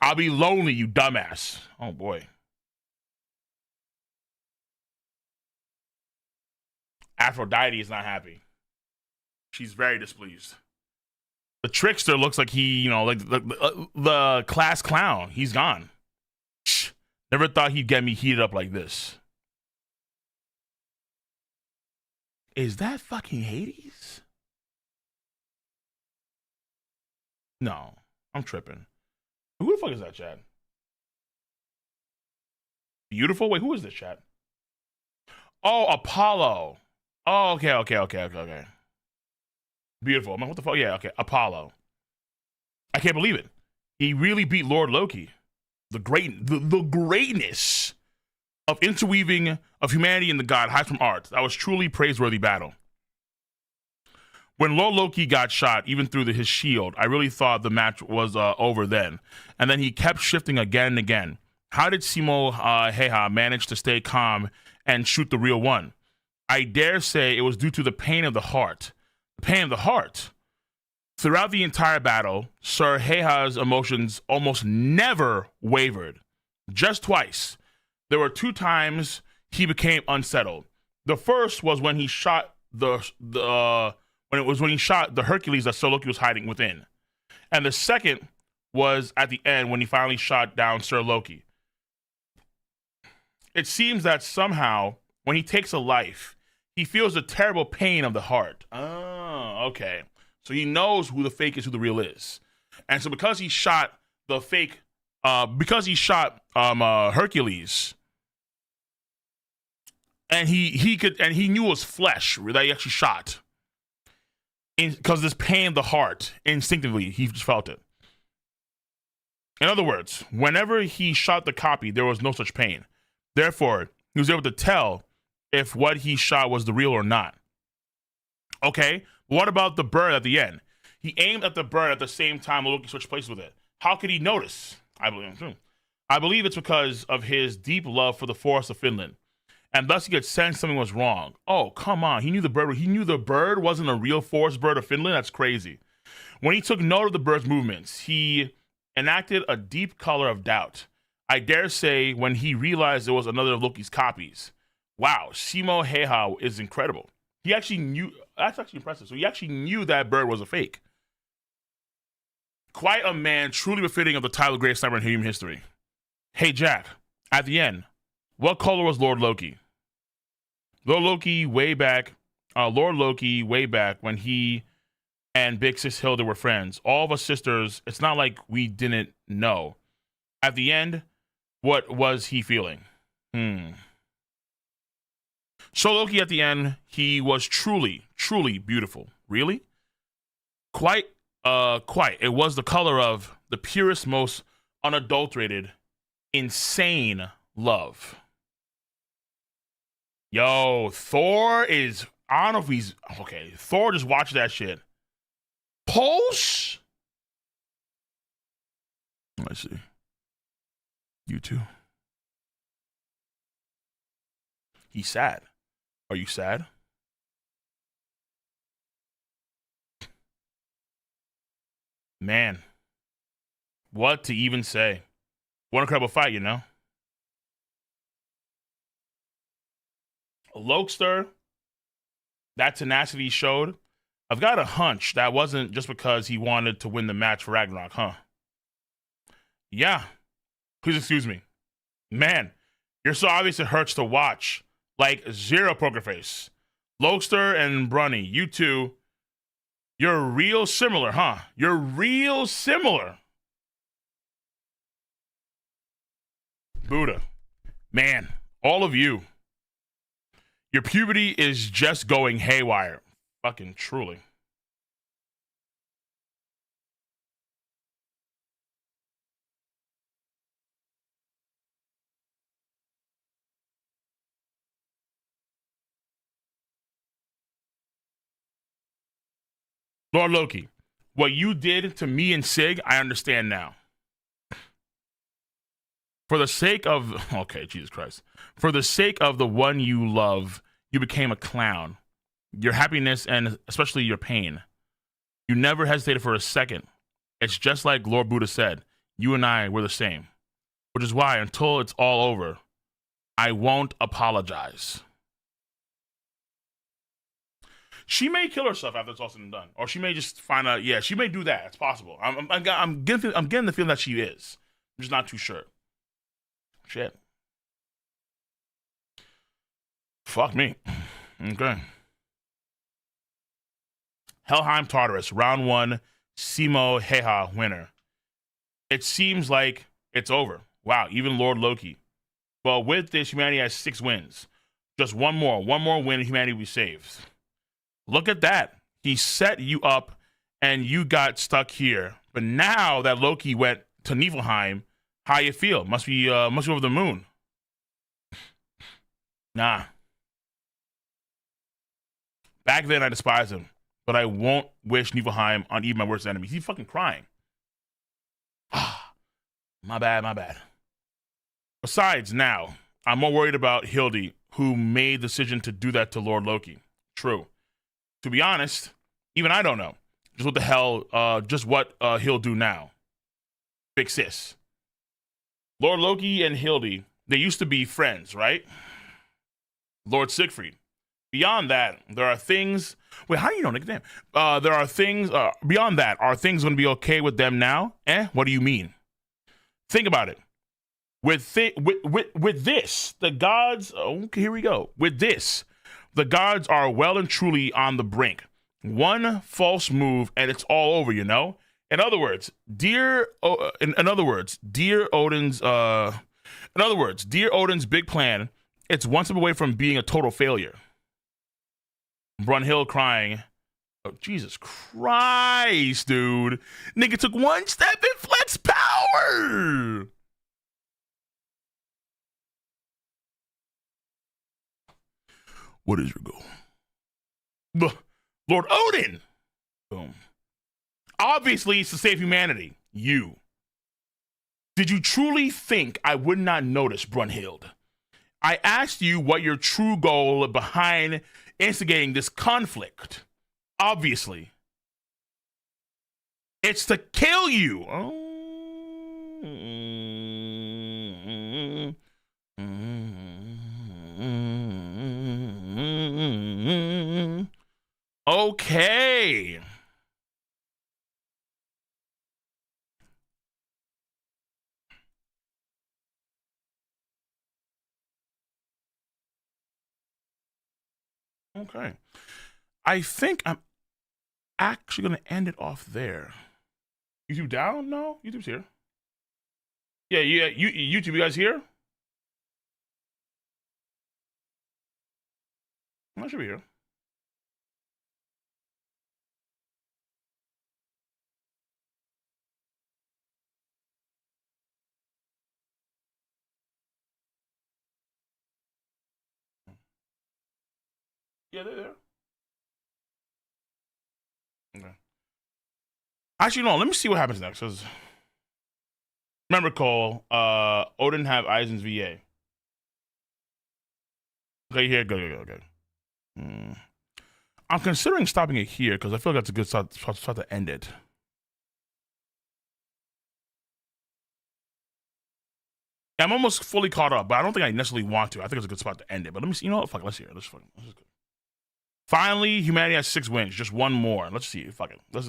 I'll be lonely, you dumbass. Oh boy. Aphrodite is not happy. She's very displeased. The trickster looks like he, you know, like the class clown. He's gone. Shh. Never thought he'd get me heated up like this. Is that fucking Hades? No, I'm tripping. Who the fuck is that, Chad? Beautiful? Wait, who is this, Chad? Oh, Apollo. Oh, okay. Beautiful. I'm like, what the fuck? Yeah, okay. Apollo. I can't believe it. He really beat Lord Loki. The greatness of interweaving of humanity and the god hides from art. That was truly praiseworthy battle. When Lord Loki got shot, even through his shield, I really thought the match was over then. And then he kept shifting again and again. How did Simo Hayha manage to stay calm and shoot the real one? I dare say it was due to the pain of the heart. The pain of the heart. Throughout the entire battle, Sir Hayha's emotions almost never wavered. Just twice. There were 2 times he became unsettled. The first was when he shot when he shot the Hercules that Sir Loki was hiding within. And the second was at the end when he finally shot down Sir Loki. It seems that somehow when he takes a life, he feels the terrible pain of the heart. Oh, okay. So he knows who the fake is, who the real is. And so because he shot the fake, Hercules, and he knew it was flesh that he actually shot. Because this pain of the heart, instinctively, he just felt it. In other words, whenever he shot the copy, there was no such pain. Therefore, he was able to tell if what he shot was the real or not. Okay, what about the bird at the end? He aimed at the bird at the same time Loki switched places with it. How could he notice? I believe it's because of his deep love for the forests of Finland. And thus he could sense something was wrong. Oh, come on. He knew the bird wasn't a real forest bird of Finland? That's crazy. When he took note of the bird's movements, he enacted a deep color of doubt. I dare say when he realized it was another of Loki's copies. Wow, Simo Hayha is incredible. He actually knew, that's actually impressive. So he actually knew that bird was a fake. Quite a man, truly befitting of the title of greatest sniper in human history. Hey, Jack, at the end, what color was Lord Loki? Lord Loki way back when he and Big Sis Hilda were friends. All of us sisters, it's not like we didn't know. At the end, what was he feeling? So Loki at the end, he was truly, truly beautiful. Really? Quite. It was the color of the purest, most unadulterated, insane love. Yo, Thor is, I don't know if he's, okay, Thor just watched that shit. Pulse? Let's see. You too. He's sad. Are you sad? Man, what to even say? What an incredible fight, you know? Lokester, that tenacity he showed, I've got a hunch that wasn't just because he wanted to win the match for Ragnarok, huh? Yeah. Please excuse me. Man, you're so obvious it hurts to watch. Like zero poker face. Lokester and Brunny, you two, you're real similar, huh? You're real similar. Buddha. Man, all of you. Your puberty is just going haywire. Fucking truly. Lord Loki, what you did to me and Sig, I understand now. For the sake of, okay, Jesus Christ. For the sake of the one you love, you became a clown. your happiness, and especially your pain. You never hesitated for a second. It's just like Lord Buddha said, you and I were the same. Which is why, until it's all over, I won't apologize. She may kill herself after it's all said and done. Or she may just find out, yeah, she may do that. It's possible. I'm getting the feeling that she is. I'm just not too sure. Shit. Fuck me. Okay. Helheim Tartarus, round 1, Simo Hayha winner. It seems like it's over. Wow, even Lord Loki. But with this, humanity has 6 wins. Just one more win, and humanity will be saved. Look at that. He set you up, and you got stuck here. But now that Loki went to Niflheim, how you feel? Must be over the moon. Nah. Back then, I despised him. But I won't wish Niflheim on even my worst enemy. He's fucking crying. Ah, my bad. Besides, now, I'm more worried about Hildy, who made the decision to do that to Lord Loki. True. To be honest, even I don't know. Just what the hell, he'll do now. Big sis. Lord Loki and Hildy, they used to be friends, right? Lord Siegfried. Beyond that, there are things. Wait, how do you know, nigga? Damn. There are things. Beyond that, are things going to be okay with them now? What do you mean? Think about it. With this, the gods. Okay, here we go. With this, the gods are well and truly on the brink. One false move, and it's all over. You know. In other words, dear Odin's. Dear Odin's big plan. It's one step away from being a total failure. Brunhild crying. Oh, Jesus Christ, dude. Nigga took one step and flex power. What is your goal? Lord Odin. Boom. Obviously, it's to save humanity. You. Did you truly think I would not notice, Brunhild? I asked you what your true goal behind instigating this conflict. Obviously, it's to kill you. Okay. Okay. I think I'm actually going to end it off there. YouTube down? No, YouTube's here. Yeah, YouTube, you guys here? I should be here. Yeah, they're there. Okay. Actually, no, let me see what happens next. Cause remember, Cole, Odin have Eisen's VA. Okay, here, go. I'm considering stopping it here because I feel like that's a good start to end it. I'm almost fully caught up, but I don't think I necessarily want to. I think it's a good spot to end it. But let me see. You know what? Fuck, let's hear it. Let's go. Finally, humanity has 6 wins. Just one more. Let's see. Fuck it. Let's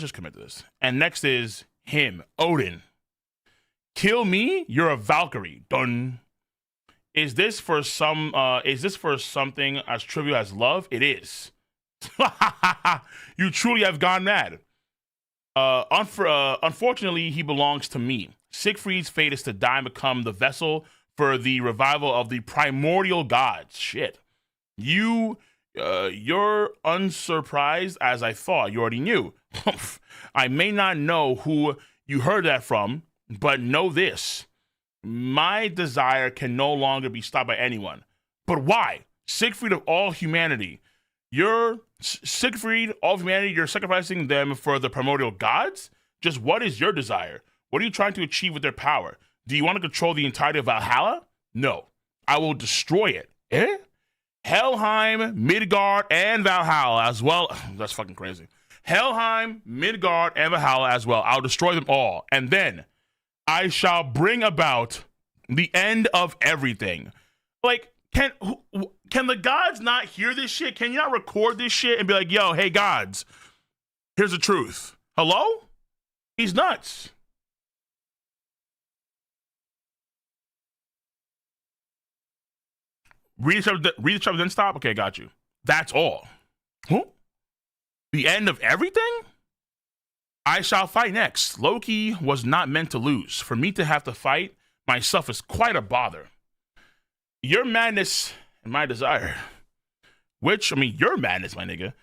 just commit to this. And next is him, Odin. Kill me? You're a Valkyrie. Done. Is this for something as trivial as love? It is. You truly have gone mad. Unfortunately, he belongs to me. Siegfried's fate is to die and become the vessel for the revival of the primordial gods. Shit. You're unsurprised as I thought. You already knew. I may not know who you heard that from, but know this. My desire can no longer be stopped by anyone. But why? Siegfried of all humanity. You're sacrificing them for the primordial gods? Just what is your desire? What are you trying to achieve with their power? Do you want to control the entirety of Valhalla? No. I will destroy it. Helheim, Midgard, and Valhalla as well. That's fucking crazy. Helheim, Midgard, and Valhalla as well. I'll destroy them all. And then I shall bring about the end of everything. Like, can the gods not hear this shit? Can you not record this shit and be like, yo, hey, gods, here's the truth. Hello? He's nuts. Read the chapter, then stop? Okay, got you. That's all. Huh? The end of everything? I shall fight next. Loki was not meant to lose. For me to have to fight myself is quite a bother. Your madness and my desire. Your madness, my nigga.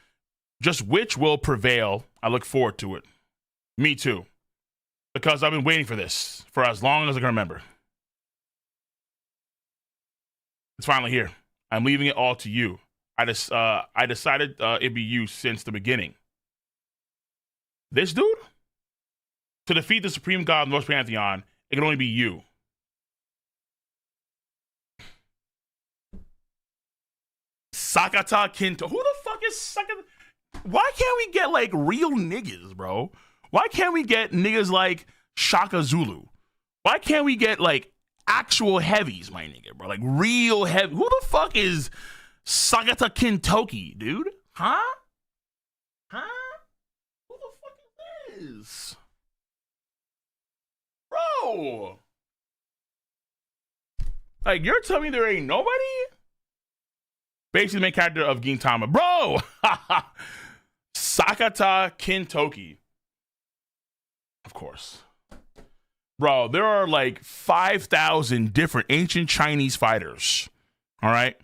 Just which will prevail. I look forward to it. Me too. Because I've been waiting for this for as long as I can remember. It's finally here. I'm leaving it all to you. I decided it'd be you since the beginning. This dude? To defeat the supreme god of the Norse pantheon, it can only be you. Sakata Kinto. Who the fuck is Sakata? Why can't we get like real niggas, bro? Why can't we get niggas like Shaka Zulu? Why can't we get like actual heavies, my nigga, bro? Like real heavy. Who the fuck is Sakata Kintoki, dude? Huh? Who the fuck is this? Bro. Like, you're telling me there ain't nobody? Basically the main character of Gintama. Bro! Sakata Kintoki. Of course. Bro, there are like 5,000 different ancient Chinese fighters. All right?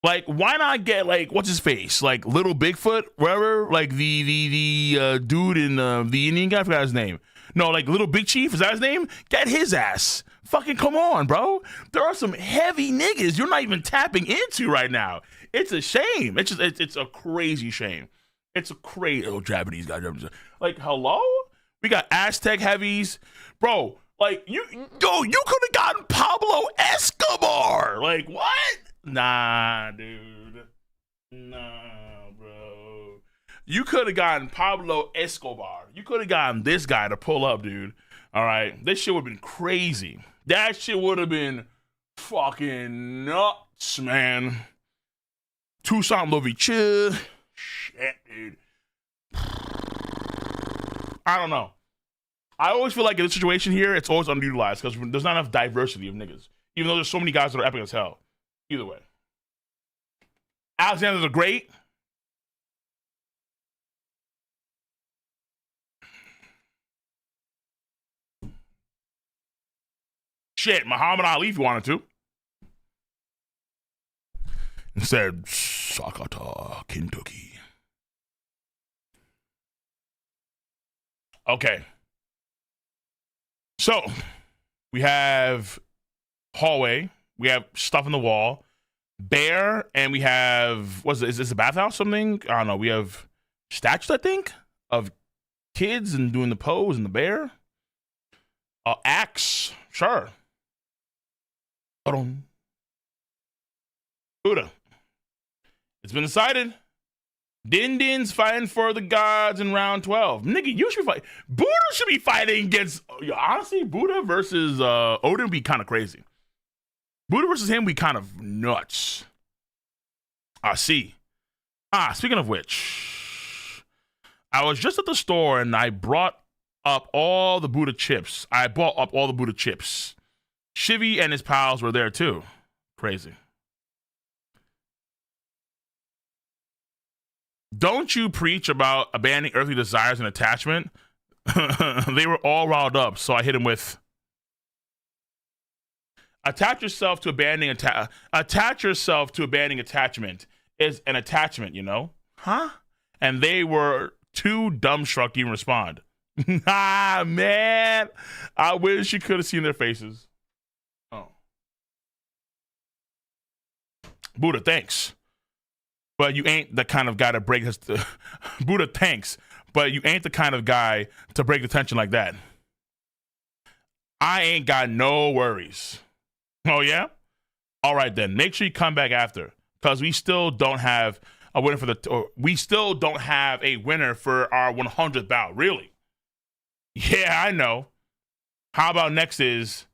Like, why not get, like, what's his face? Like, Little Bigfoot, wherever? Like, the dude in the Indian guy? I forgot his name. No, like, Little Big Chief? Is that his name? Get his ass. Fucking come on, bro. There are some heavy niggas you're not even tapping into right now. It's a shame. It's a crazy shame. It's a crazy... Oh, Japanese guy. Like, hello? We got Aztec heavies. Bro, like, you could have gotten Pablo Escobar. Like, what? Nah, dude. Nah, bro. You could have gotten Pablo Escobar. You could have gotten this guy to pull up, dude. All right? This shit would have been crazy. That shit would have been fucking nuts, man. Toussaint Louverture. Shit, dude. I don't know. I always feel like in this situation here, it's always underutilized because there's not enough diversity of niggas. Even though there's so many guys that are epic as hell. Either way. Alexander the Great. Shit, Muhammad Ali if you wanted to. Instead, Sakata Kintoki. Okay. So, we have hallway. We have stuff in the wall. Bear, and we have, is this a bathhouse something? I don't know. We have statues, I think, of kids and doing the pose and the bear. Axe, sure. Buddha. It's been decided. Din Din's fighting for the gods in round 12. Nigga, you should fight. Buddha should be fighting against, honestly, Buddha versus Odin would be kind of crazy. Buddha versus him would be kind of nuts. See. Speaking of which, I was just at the store and I brought up all the Buddha chips. I bought up all the Buddha chips. Shivy and his pals were there too. Crazy. Don't you preach about abandoning earthly desires and attachment? They were all riled up, so I hit him with attach yourself to abandoning attachment is an attachment, you know? Huh? And they were too dumbstruck to even respond. Man. I wish you could have seen their faces. Oh. Buddha, thanks. But you ain't the kind of guy to break his... Buddha, thanks. But you ain't the kind of guy to break the tension like that. I ain't got no worries. Oh, yeah? All right, then. Make sure you come back after. because we still don't have a winner for we still don't have a winner for our 100th bout. Really? Yeah, I know. How about next is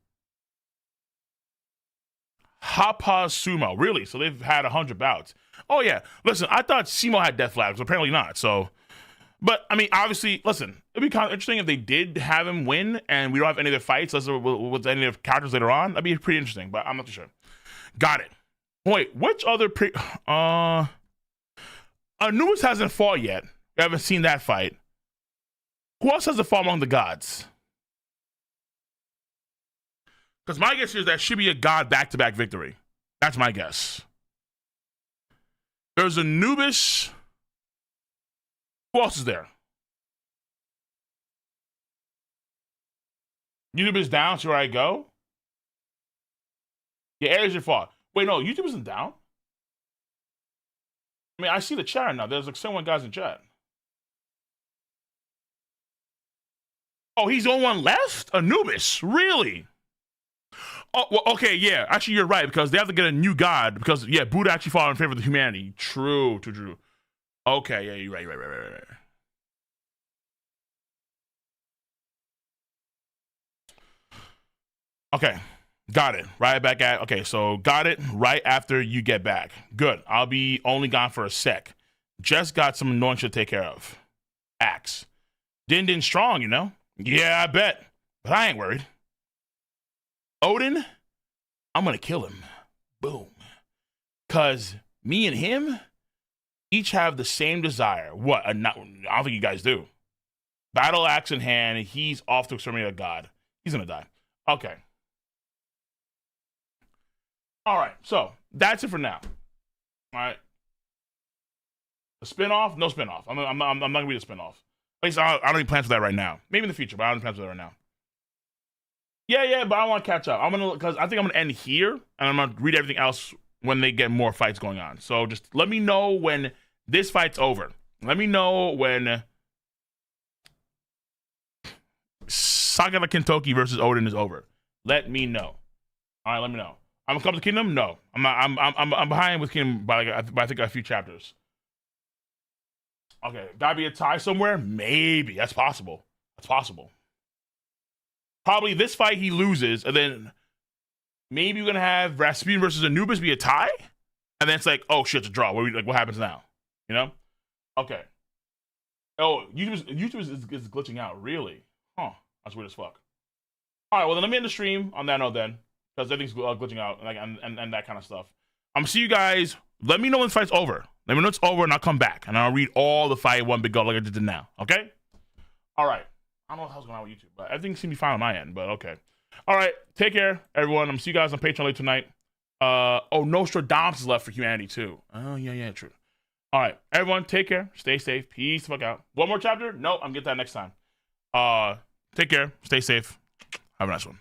Hayha Sumo. Really? So they've had 100 bouts. Oh yeah. Listen, I thought Simo had death flags, apparently not. So, but I mean, obviously, listen, it'd be kind of interesting if they did have him win and we don't have any of their fights with any of the characters later on. That'd be pretty interesting, but I'm not too sure. Got it. Wait, which other Anubis hasn't fought yet. We haven't seen that fight. Who else has to fall among the gods? Because my guess is that should be a god back-to-back victory. That's my guess. There's Anubis. Who else is there? Anubis down, so where I go? Yeah, Ares your fault. Wait, no, YouTube isn't down. I mean, I see the chat now. There's like 71 guys in chat. Oh, he's the only one left? Anubis, really? Oh, well, okay, yeah. Actually, you're right, because they have to get a new god, because, yeah, Buddha actually fought in favor of the humanity. True. Okay, yeah, you're right. Okay, got it. Right back at, okay, so got it right after you get back. Good. I'll be only gone for a sec. Just got some annoying shit to take care of. Axe. Din strong, you know? Yeah, I bet. But I ain't worried. Odin, I'm gonna kill him. Boom. Cause me and him each have the same desire. What? I don't think you guys do. Battle axe in hand, he's off to exterminate a god. He's gonna die. Okay. Alright, so that's it for now. Alright. A spin-off? No spin-off. I'm not gonna be the spin-off. At least I don't even plan for that right now. Maybe in the future, but I don't plan for that right now. Yeah, but I want to catch up. Because I think I'm gonna end here, and I'm gonna read everything else when they get more fights going on. So just let me know when this fight's over. Let me know when Saga Kintoki versus Odin is over. Let me know. All right, let me know. I'm gonna come to Kingdom. No, I'm not. I'm behind with Kingdom by I think a few chapters. Okay, gotta be a tie somewhere. Maybe that's possible. Probably this fight he loses, and then maybe we're gonna have Rasputin versus Anubis be a tie, and then it's like, oh shit, it's a draw. What happens now? You know? Okay. Oh, YouTube is glitching out. Really? Huh? That's weird as fuck. All right. Well, then let me end the stream on that note then, because everything's glitching out and that kind of stuff. I'm gonna see you guys. Let me know when the fight's over. Let me know it's over, and I'll come back and I'll read all the fight one big go like I did now. Okay? All right. I don't know what the hell's going on with YouTube, but everything seems to be fine on my end, but okay. All right, take care, everyone. I'm going to see you guys on Patreon later tonight. Oh, Nostradamus is left for humanity, too. Oh, yeah, true. All right, everyone, take care. Stay safe. Peace the fuck out. One more chapter? No, I'm going to get that next time. Take care. Stay safe. Have a nice one.